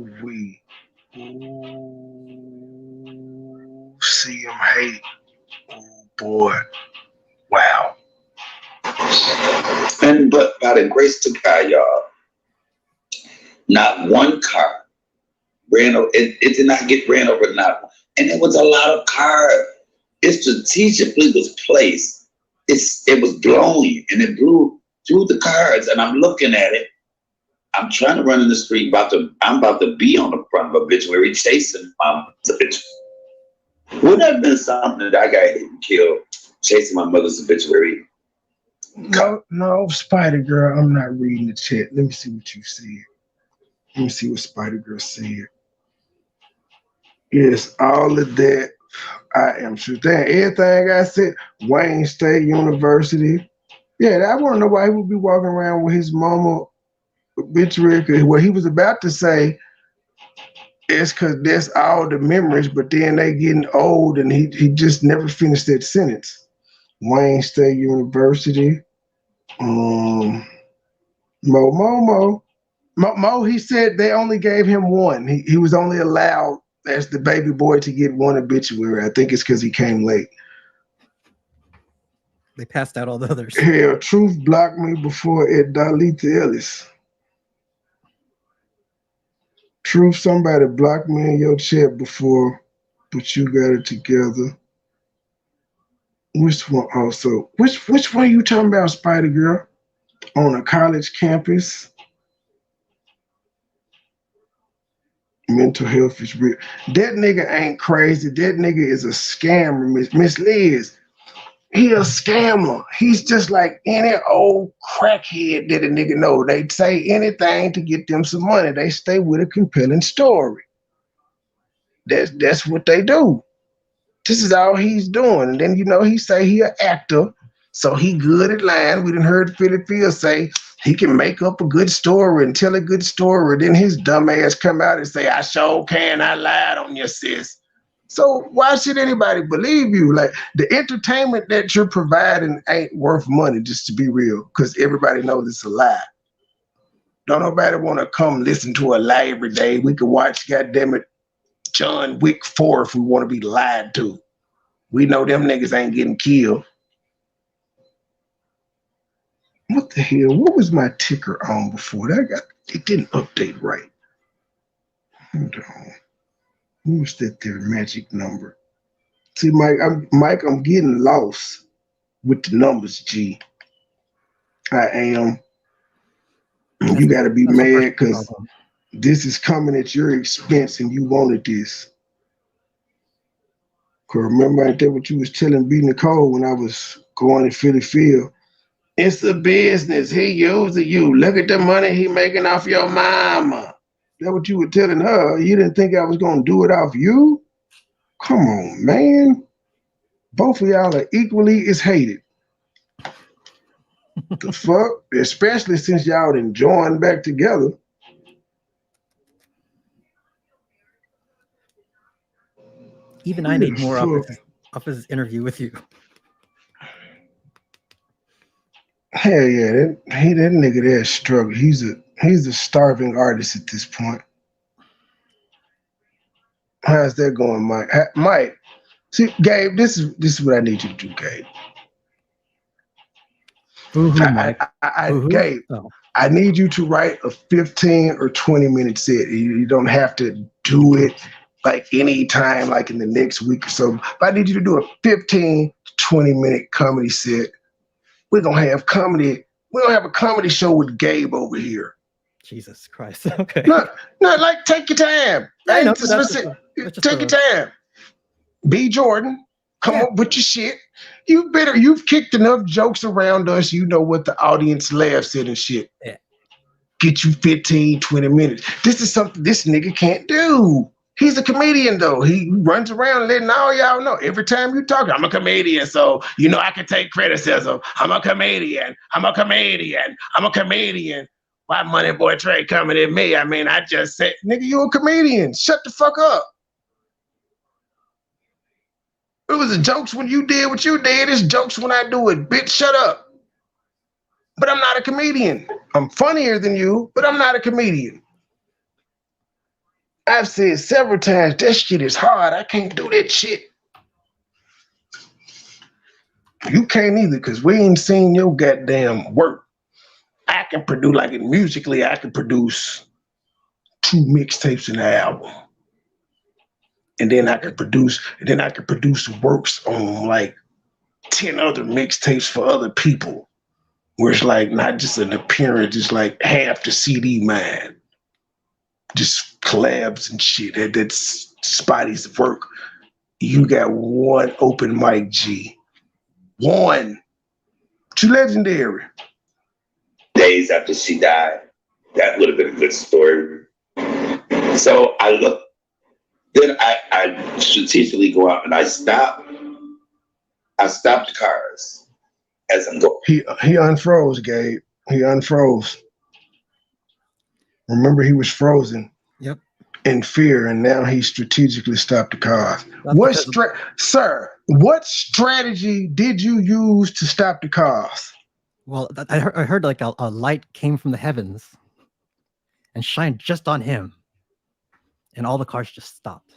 CMHate. Oh boy. Wow. And but by the grace of God, y'all, not one car ran over. It did not get ran over, not one. And it was a lot of cars. It strategically was placed. It was blowing, and it blew through the cars. And I'm looking at it. I'm trying to run in the street. I'm about to be on the front of obituary chasing my mother's obituary. Wouldn't that have been something that I got hit and killed chasing my mother's obituary? No, Spider Girl, I'm not reading the chat. Let me see what you said. Let me see what Spider Girl said. Yes, all of that. I am sure. Everything I said, Wayne State University. Yeah, I want to know why he would be walking around with his mama obituary. Cause what he was about to say is because that's all the memories, but then they getting old and he just never finished that sentence. Wayne State University. Mo, he said they only gave him one. He was only allowed as the baby boy to get one obituary. I think it's because he came late. They passed out all the others. Hell, Truth blocked me before it Dalita Ellis. Truth, somebody blocked me in your chat before, but you got it together. Which one also? Which one you talking about, Spider Girl? On a college campus? Mental health is real. That nigga ain't crazy. That nigga is a scammer, Miss Liz. He a scammer. He's just like any old crackhead that a nigga know. They say anything to get them some money. They stay with a compelling story. That's what they do. This is all he's doing. And then, he say he an actor, so he good at lying. We done heard Philly Phil say he can make up a good story and tell a good story. Then his dumb ass come out and say, I sure can, I lied on you, sis. So why should anybody believe you? Like, the entertainment that you're providing ain't worth money, just to be real, because everybody knows it's a lie. Don't nobody want to come listen to a lie every day. We can watch, goddammit, John Wick 4 if we want to be lied to. We know them niggas ain't getting killed. What the hell? What was my ticker on before that? It didn't update right. Hold on. What was that there magic number? See, Mike, I'm getting lost with the numbers, G. I am. And you got to be mad because this is coming at your expense and you wanted this. Cause remember, ain't that what you was telling B. Nicole when I was going to Philly Phil? It's a business. He using you. Look at the money he making off your mama. That what you were telling her? You didn't think I was gonna do it off you? Come on, man. Both of y'all are equally as hated. The fuck? Especially since y'all done joined back together. Even I need more off his interview with you. Hell yeah, that nigga there struggle. He's a starving artist at this point. How's that going, Mike? Mike, see, Gabe, this is what I need you to do, Gabe. Mike. Gabe, I need you to write a 15 or 20-minute set. You don't have to do it like any time, like in the next week or so. But I need you to do a 15 to 20-minute comedy set. We're gonna have comedy. We're gonna have a comedy show with Gabe over here. Jesus Christ. Okay. No, like take your time. I know, take your time. B. Jordan, come up with your shit. You've kicked enough jokes around us. You know what the audience laughs at and shit. Yeah. Get you 15, 20 minutes. This is something this nigga can't do. He's a comedian though. He runs around letting all y'all know every time you talk, I'm a comedian. So, you know, I can take criticism. I'm a comedian. I'm a comedian. I'm a comedian. Why MoneyBoy Trey coming at me? I mean, I just said, nigga, you a comedian. Shut the fuck up. It was jokes when you did what you did. It's jokes when I do it. Bitch, shut up. But I'm not a comedian. I'm funnier than you, but I'm not a comedian. I've said several times, that shit is hard. I can't do that shit. You can't either, because we ain't seen your goddamn work. I can produce, like musically, I can produce 2 mixtapes in an album. And then I could produce, works on like 10 other mixtapes for other people. Where it's like not just an appearance, it's like half the CD mine. Just collabs and shit. That's Spotty's work. You got 1 open mic, G. 1. Too legendary. Days after she died, that would have been a good story. So I look, then I strategically go out and I stop the cars as I'm going. He unfroze, Gabe. He unfroze. Remember, he was frozen. Yep. In fear, and now he strategically stopped the cars. What strategy did you use to stop the cars? Well, I heard like a light came from the heavens and shined just on him, and all the cars just stopped.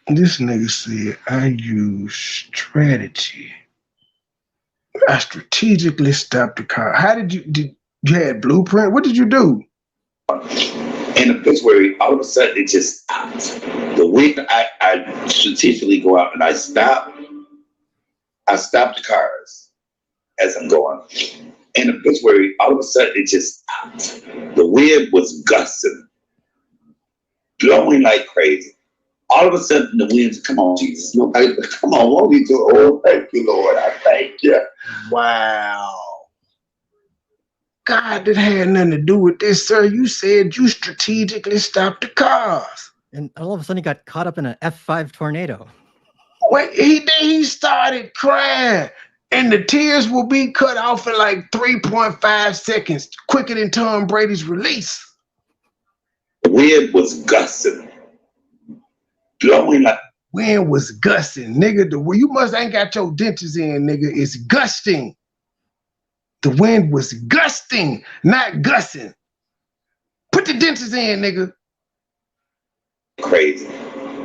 This nigga said, I use strategy. I strategically stopped the car. How did you had blueprint? What did you do? In the obituary, all of a sudden it just stopped. The week I strategically go out and I stop the cars as I'm going. In the obituary, all of a sudden it just stopped. The wind was gusting, blowing like crazy. All of a sudden the winds, come on, Jesus. Come on, won't you do? Oh, thank you, Lord. I thank you. Wow. God, that had nothing to do with this, sir. You said you strategically stopped the cars. And all of a sudden he got caught up in an F5 tornado. Wait, he started crying. And the tears will be cut off in like 3.5 seconds, quicker than Tom Brady's release. The wind was gusting, blowing like. Wind was gusting, nigga. You must ain't got your dentures in, nigga. It's gusting. The wind was gusting, not gussing. Put the dentures in, nigga. Crazy.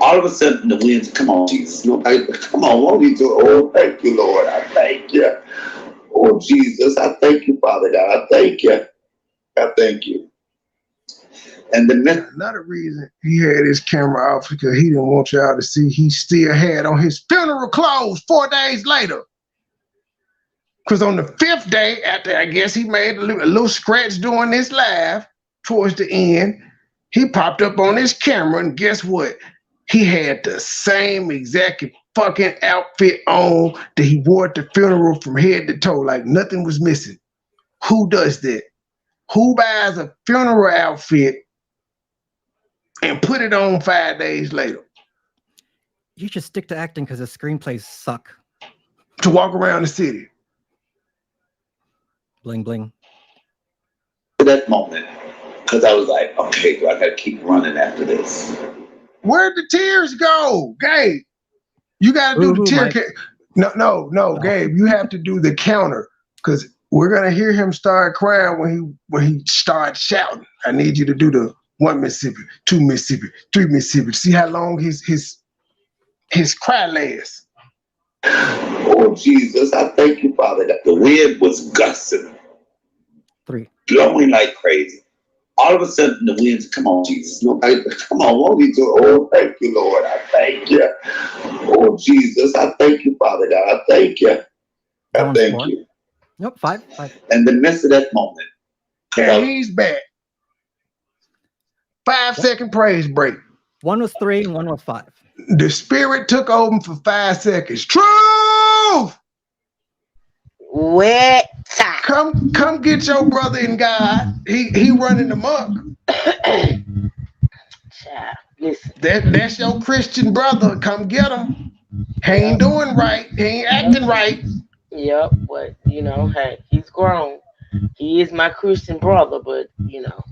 All of a sudden, the winds, come on, Jesus. Come on, won't you do? Oh, thank you, Lord. I thank you. Oh, Jesus, I thank you, Father God. I thank you. I thank you. And another reason he had his camera off because he didn't want y'all to see he still had on his funeral clothes 4 days later. Because on the 5th day, after I guess he made a little scratch doing this live towards the end, he popped up on his camera and guess what? He had the same exact fucking outfit on that he wore at the funeral from head to toe, like nothing was missing. Who does that? Who buys a funeral outfit and put it on 5 days later? You should stick to acting because the screenplays suck. To walk around the city. Bling, bling. At that moment, because I was like, okay, I got to keep running after this. Where'd the tears go, Gabe? You got to do the tear. No, Gabe. You have to do the counter because we're gonna hear him start crying when he starts shouting. I need you to do the 1 Mississippi, 2 Mississippi, 3 Mississippi. See how long his cry lasts. Oh Jesus, I thank you, Father. The wind was gusting, 3, blowing like crazy. All of a sudden, the winds, come on, Jesus. Come on, won't you do? Oh, thank you, Lord. I thank you. Oh, Jesus, I thank you, Father God. I thank you. I thank you. Nope, 5. In the midst of that moment. And he's back. 5 second praise break. One was 3 and one was 5. The spirit took over for 5 seconds. Truth! What? Come get your brother in God. He running amok. Child, listen. That's your Christian brother. Come get him. He ain't doing right. He ain't acting right. Yep, but you know, hey, he's grown. He is my Christian brother, but you know,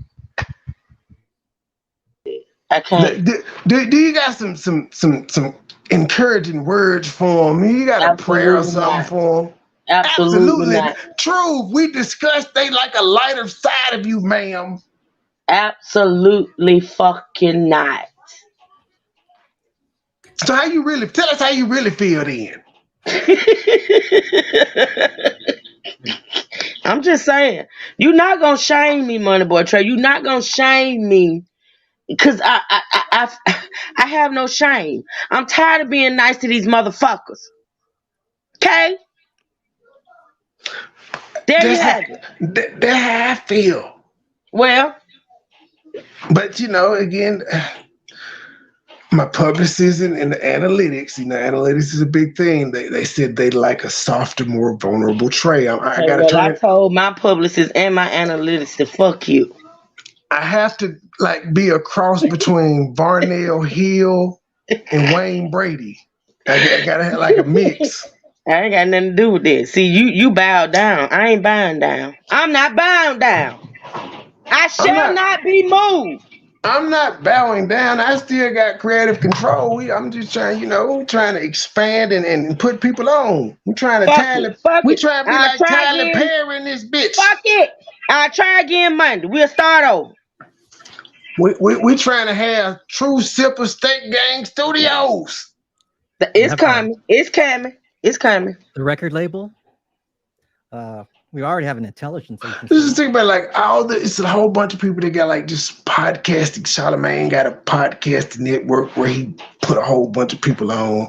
I can't. Do you got some encouraging words for him? You got a prayer or something for him? Absolutely not. True. We discussed they like a lighter side of you, ma'am. Absolutely fucking not. So tell us how you really feel then. I'm just saying, you're not gonna shame me, MoneyBoy Trey. You're not gonna shame me because I have no shame. I'm tired of being nice to these motherfuckers. Okay? There you have it. That's how I feel. Well, but you know, again, my publicists and the analytics, analytics is a big thing. They said they like a softer, more vulnerable Trey. I told my publicists and my analytics to fuck you. I have to be a cross between Varnell Hill and Wayne Brady. I gotta have like a mix. I ain't got nothing to do with this. See, you bowed down. I ain't bowing down. I'm not bowing down. I shall not be moved. I'm not bowing down. I still got creative control. I'm just trying, trying to expand and put people on. We're trying to we trying to be like Tyler Perry in this bitch. Fuck it. I'll try again Monday. We'll start over. We trying to have True Sipper Steak Gang Studios. It's coming. It's coming. It's coming. The record label. We already have an intelligence agency. Just think about it's a whole bunch of people that got just podcasting. Charlamagne got a podcasting network where he put a whole bunch of people on.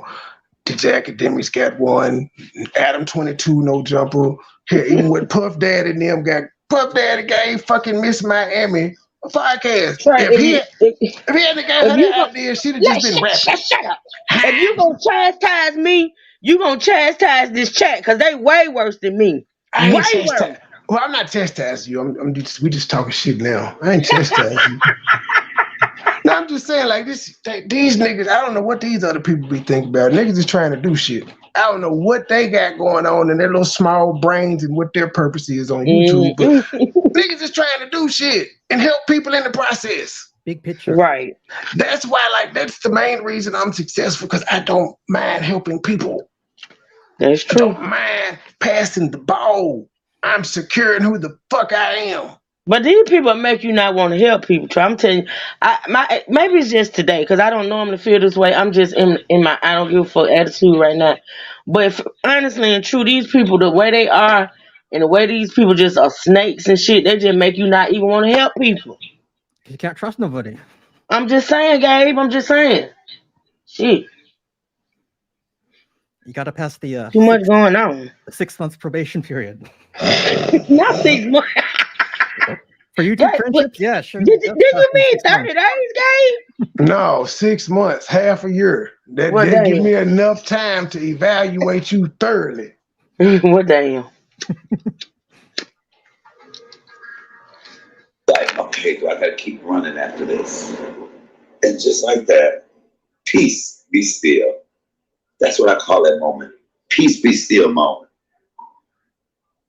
DJ Academics got one. Adam 22 No Jumper. Here, even with Puff Daddy and them got Puff Daddy gave fucking Miss Miami a podcast. Right. If he hadn't got her idea, she'd have just been rapping. Shut up. If you gonna chastise me, you gonna chastise this chat because they way worse than me. Way worse. Well, I'm not chastising you. We just talking shit now. I ain't chastising you. No, I'm just saying these niggas, I don't know what these other people be thinking about. Niggas is trying to do shit. I don't know what they got going on in their little small brains and what their purpose is on YouTube. But niggas is trying to do shit and help people in the process. Big picture. Right. That's why, that's the main reason I'm successful, because I don't mind helping people. That's true. I don't mind passing the ball. I'm securing who the fuck I am. But these people make you not want to help people. I'm telling you, maybe it's just today because I don't normally feel this way. I'm just in my I don't give a fuck attitude right now. But honestly and true, these people, the way they are and the way these people just are snakes and shit, they just make you not even want to help people. You can't trust nobody. I'm just saying, Gabe. I'm just saying. Shit. You got to pass the too much going on. The 6 months probation period. Not 6 months. For YouTube friendships, yeah, sure. Did you mean 30 days, Gabe? No, 6 months, half a year. That give me enough time to evaluate you thoroughly. What damn? Okay, do I gotta keep running after this? And just like that, peace, be still. That's what I call that moment. Peace, be still moment.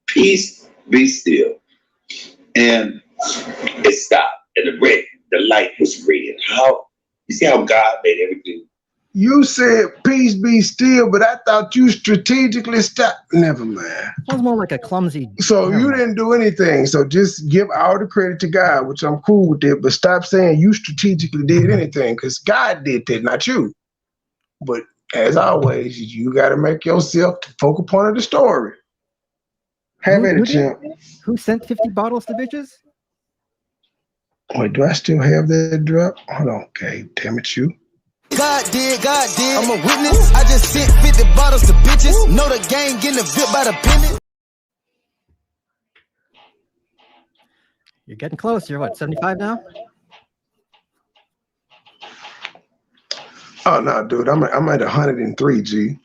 Peace, be still. And it stopped. And the light was red. You see how God made everything? You said peace be still, but I thought you strategically stopped. Never mind. Sounds more like a clumsy. So you didn't do anything. So just give all the credit to God, which I'm cool with it. But stop saying you strategically did anything, because God did that, not you. But as always, you got to make yourself the focal point of the story. Who sent 50 bottles to bitches? Wait, do I still have that drop? Hold on, okay. Damn it, you. God did. I'm a witness. I just sent 50 bottles to bitches. Know the gang getting VIP by the penny. You're getting close. You're what, 75 now? Oh no, dude, I'm at 103. G.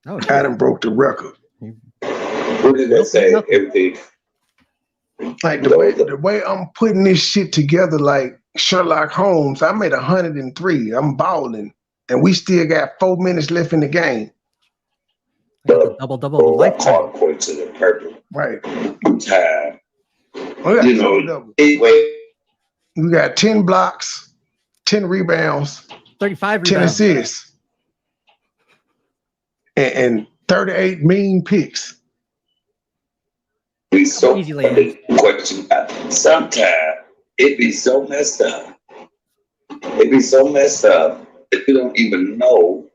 Oh, I done broke the record. What did that say? Everything. Like the way I'm putting this shit together, like Sherlock Holmes, I'm at 103. I'm balling, and we still got 4 minutes left in the game. Double the lifetime. According to the purple. Right. I'm tired. You know, anyway. We got 10 blocks, 10 rebounds, 35 10 rebounds. assists, and 38 mean picks. Be so question. Sometimes it be so messed up. It be so messed up that you don't even know.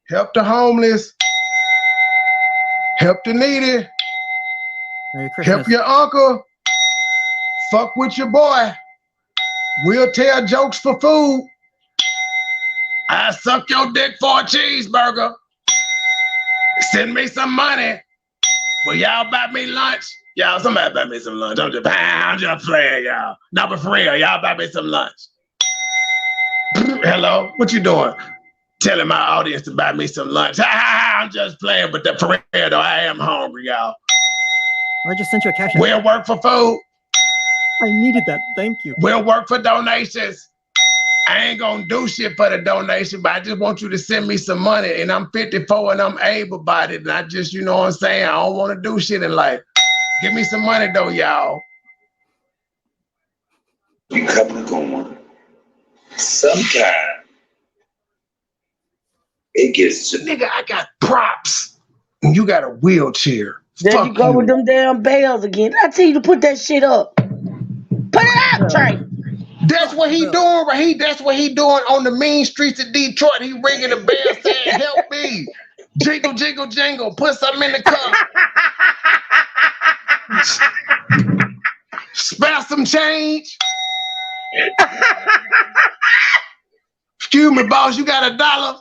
Help the homeless. Help the needy. Help your uncle. Fuck with your boy. We'll tell jokes for food. I suck your dick for a cheeseburger. Send me some money. Will y'all buy me lunch? Y'all, somebody buy me some lunch. I'm just playing, y'all. No, but for real, y'all buy me some lunch. Hello, what you doing? Telling my audience to buy me some lunch. I'm just playing, but for real though, I am hungry, y'all. I just sent you a cash. We'll work for food. I needed that. Thank you. We'll work for donations. I ain't gonna do shit for the donation, but I just want you to send me some money. And I'm 54 and I'm able-bodied. And I just, you know what I'm saying? I don't want to do shit in life. Give me some money though, y'all. You coming and going. Sometimes it gets to nigga, I got props. And you got a wheelchair. There Fuck you go with them damn bells again. I tell you to put that shit up. Put it out, Trey. That's what he doing, right? That's what he doing on the mean streets of Detroit. He ringing the bell saying, help me. Jingle, jingle, jingle. Put something in the cup. Spare some change. Excuse me, boss, you got $1?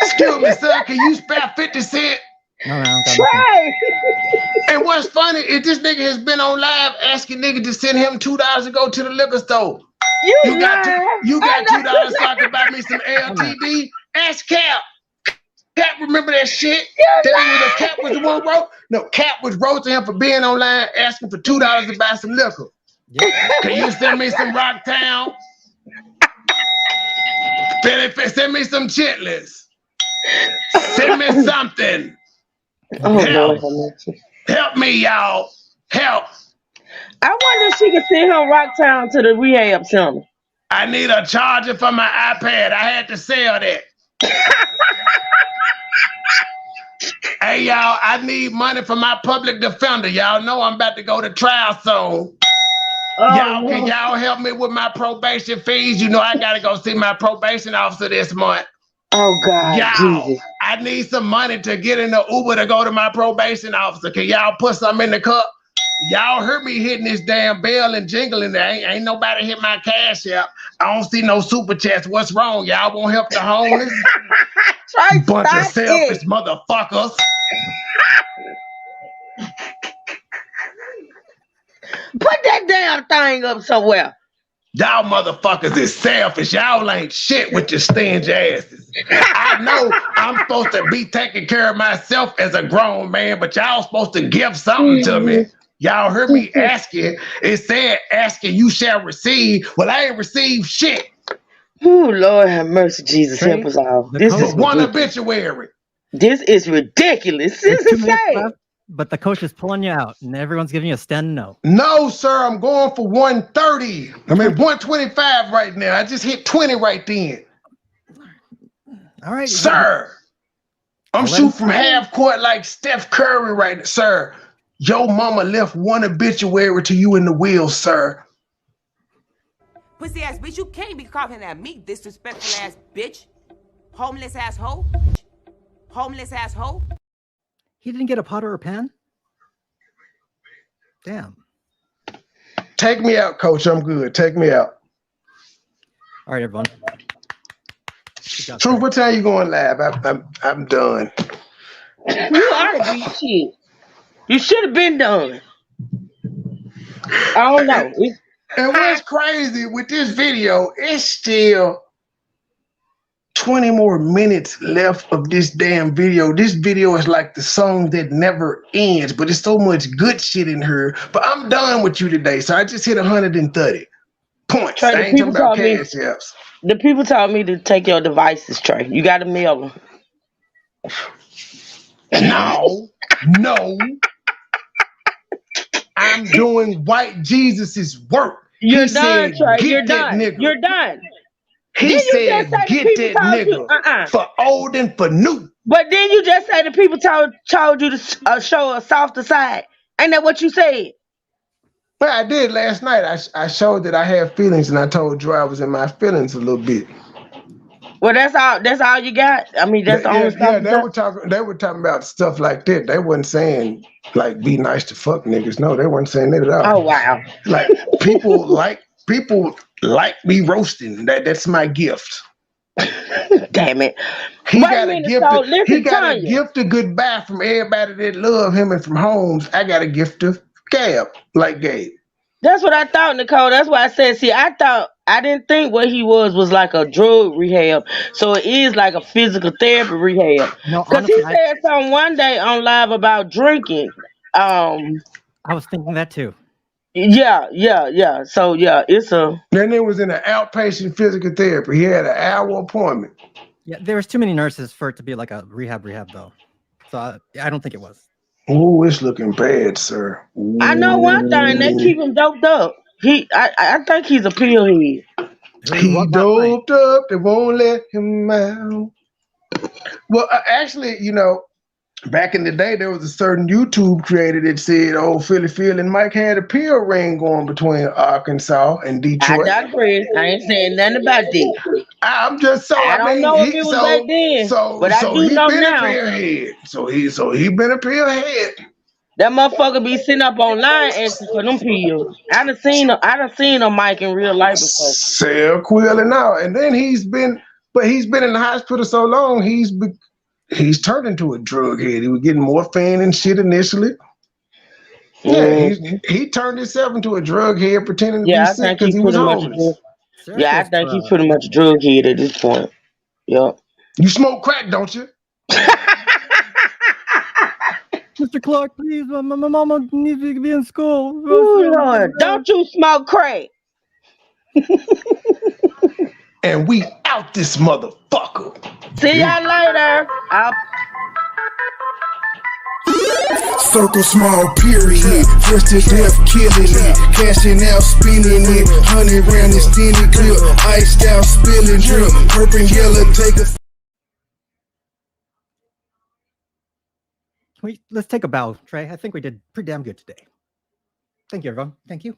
Excuse me, sir, can you spare 50 cents? No, Try. And what's funny is this nigga has been on live asking niggas to send him $2 to go to the liquor store. You got $2 so I can buy me some LTD. Ask Cap. Cap, remember that shit? Cap was the one wrote. No, Cap was wrote to him for being online asking for $2 to buy some liquor. Yeah. Can you send me some Rocktown? Send me some chitlins. Send me something. Help me, y'all. Help. I wonder if she can send him Rocktown to the rehab center. I need a charger for my iPad. I had to sell that. Hey, y'all, I need money for my public defender. Y'all know I'm about to go to trial soon. Can y'all help me with my probation fees? You know I got to go see my probation officer this month. Oh, God, y'all, Jesus. I need some money to get in the Uber to go to my probation officer. Can y'all put something in the cup? Y'all heard me hitting this damn bell and jingling. Ain't nobody hit my cash app. I don't see no super chats. What's wrong? Y'all won't help the homeless? Bunch of selfish motherfuckers. Put that damn thing up somewhere. Y'all motherfuckers is selfish. Y'all ain't shit with your stingy asses. I know I'm supposed to be taking care of myself as a grown man, but y'all supposed to give something to me. Y'all heard me asking. It said, asking you shall receive. Well, I ain't received shit. Oh, Lord have mercy, Jesus. Help us all. This is one obituary. This is ridiculous. This is sad. But the coach is pulling you out, and everyone's giving you a stand no. No, sir. I'm going for 130. I'm at 125 right now. I just hit 20 right then. All right. Sir. I'm shooting from half court like Steph Curry right now. Sir, your mama left one obituary to you in the will, sir. Pussy ass bitch, you can't be coughing at me, disrespectful ass bitch. Homeless asshole. Homeless asshole. He didn't get a pot or a pan? Damn. Take me out, coach. I'm good. Take me out. All right, everyone. Truth, what time you going live? I'm done. You ought to be shit. You should have been done. I don't know. And what's crazy with this video, it's still 20 more minutes left of this damn video. This video is like the song that never ends, but there's so much good shit in here. But I'm done with you today, so I just hit 130 points. Trey, I ain't talking about cash the apps. people told me to take your devices, Trey. You got to mail them. No. I'm doing white Jesus's work. You're done, Trey. You're done. You're done. He said, get that nigga for old and for new. But then you just say the people told you to show a softer side. Ain't that what you said? Well, I did last night. I showed that I have feelings, and I told Drew I was in my feelings a little bit. Well, that's all you got. I mean, that's the only stuff. Yeah, they were talking about stuff like that. They wasn't saying like be nice to fuck niggas. No, they weren't saying that at all. Oh wow. Like people like me roasting. That's my gift. Damn it. He got a gift of goodbye from everybody that love him, and from Holmes, I got a gift of Gab, like Gabe. That's what I thought, Nicole. That's why I said, see, I didn't think what he was like a drug rehab. So it is like a physical therapy rehab. Because he said something one day on live about drinking. I was thinking that too. Yeah. So yeah, Then it was in an outpatient physical therapy. He had an hour appointment. Yeah, there was too many nurses for it to be like a rehab though. So I don't think it was. Oh, it's looking bad, sir. Ooh. I know one thing, they keep him doped up. I think he's a pill head. He doped up, they won't let him out. Well, actually, back in the day, there was a certain YouTube creator that said, "Oh, Phil and Mike had a pill ring going between Arkansas and Detroit." I digress. I ain't saying nothing about that. I'm just saying. I don't know if it was back then, but I do know now. So he been a pill head. That motherfucker be sitting up online asking for them pills. I done seen a Mike in real life before. Sell Quill and all, and then he's been in the hospital so long. He's turned into a drug head. He was getting morphine and shit initially. Yeah, he turned himself into a drug head, pretending to be sick because he was homeless. Yeah, I think he's pretty much a drug head at this point. Yep. You smoke crack, don't you? Mr. Clark, please, my mama needs to be in school. Ooh, Lord, don't you smoke crack. And we out this motherfucker. See y'all later. Circle small period, just to death killing it, cashing out spinning it, 100 round extended clip, iced out spilling drip, purple and yellow take a. Let's take a bow, Trey. I think we did pretty damn good today. Thank you, everyone. Thank you.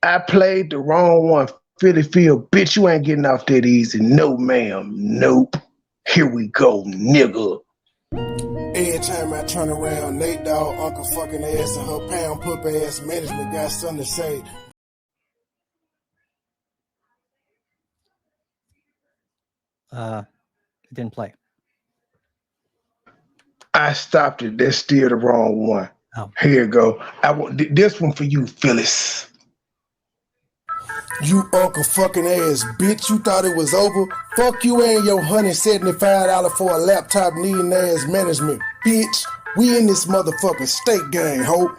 I played the wrong one. Philly Phil, bitch, you ain't getting off that easy. No, ma'am. Nope. Here we go, nigga. Every time I turn around, Nate Dogg, Uncle fucking ass, and her pound pup ass management got something to say. It didn't play. I stopped it. That's still the wrong one. Oh. Here you go. I want this one for you, Phyllis. You uncle fucking ass bitch, you thought it was over? Fuck you and your $175 for a laptop needing ass management, bitch. We in this motherfucking state gang, ho.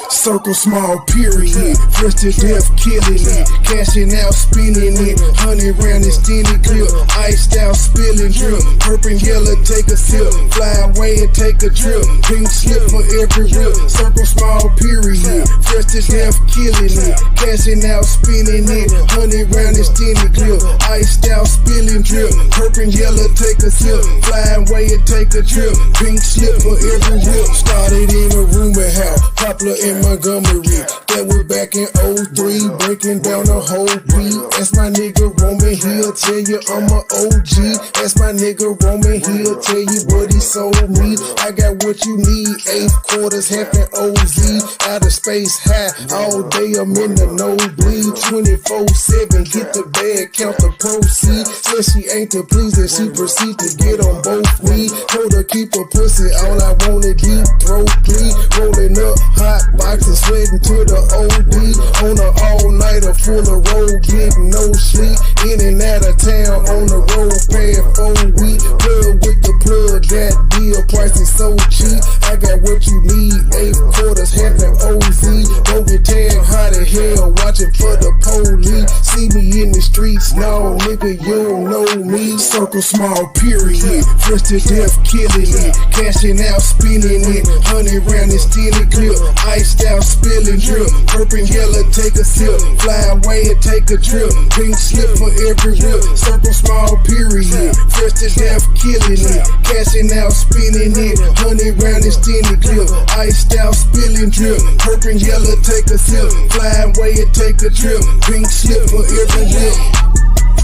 Circle small period, just to death killing it, cashing out spinning it, 100 round extended clip, iced out spilling drip, purple and yellow take a sip, fly away and take a trip, pink slip for every rip. Circle small period, just to death killing it, cashing out spinning it, 100 round extended clip, iced out spilling drip, purple and yellow take a sip, fly away and take a trip, pink slip for every rip. Started in a rumor house, Poplar in Montgomery, that was back in 03, breaking down the whole beat. That's my nigga Roman, he'll tell you I'm a OG. That's my nigga Roman, he'll tell you what he sold me. I got what you need, 8 quarters, half an OZ. Out of space high, all day I'm in the nosebleed. 24/7, get the bag, count the proceeds. Said she ain't to please and she proceed to get on both knees. Told her keep her pussy, all I wanted deep throat clean. Rolling up hot boxes, sweating to the OD on an all-night Rider full of road, getting no sleep. In and out of town on the road, paying 4 weeks. Plug with the plug, that deal price is so cheap. I got what you need, 8 quarters, half an OZ. Don't get tagged hot as hell, watching for the police. See me in the streets, no nigga, you don't know me. Circle small, period. Fresh to death, killing it. Cashing out, spinning it. 100 round and stealing clip. Iced out, spilling drip. Purple yellow, take a sip. Fly away and take a trip. Pink slip for every whip. Circle small, period. Fresh to death, killing it. Cashing out, spinning it. 100 round and stealing clip. Iced out, spilling drip. Purple yellow, take a sip. Fly away and take a trip. Pink slip for every whip.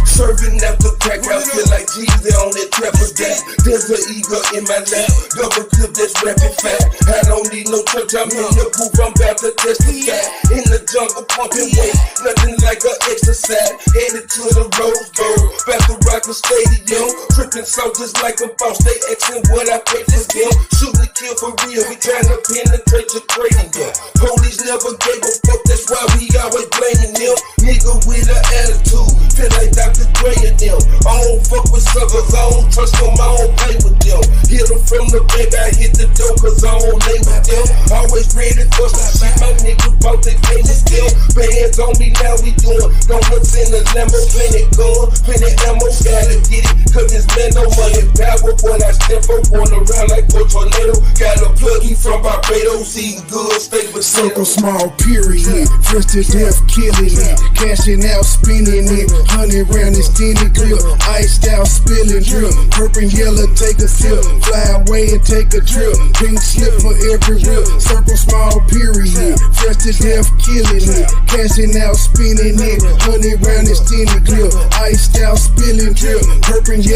Serving after crack, I feel like Jesus on that trapper day. There's an eagle in my lap, double clip that's rapid fat. I don't need no church, I'm in the booth, I'm about to testify. In the jungle, pumping weight, nothing like an exercise. Headed to the Rose Bowl, about to rock the stadium. Tripping soldiers like a boss, they asking what I pay for them. Shoot and kill for real, we trying to penetrate your cranium. Police never gave a fuck, that's why we always blaming them. Nigga with an attitude, feel like Dr. Dre and them. I don't fuck with suckers, I don't trust them, I don't play with them. Hit them from the back, I hit the door cause I don't lay with them. Always ready for some shit, my niggas bout they pay me still. Bands on me, now we doing donuts in the Lambo, plenty gun, plenty ammo, gotta get it, cause this man no money power. What I step up, going around like a tornado. Got a plug, he from Barbados, eating good, stay with Circle small, period. Fresh to death, killing it. Cashing out, spinning it. 100 round and stealing clip. Iced out, spilling drip. Purple yellow, take a sip. Fly away and take a trip. Pink slip for every whip. Circle small, period. Fresh to death, killing it. Cashing out, spinning it. 100 round and stealing clip. Iced out, spilling drip. Purple yellow.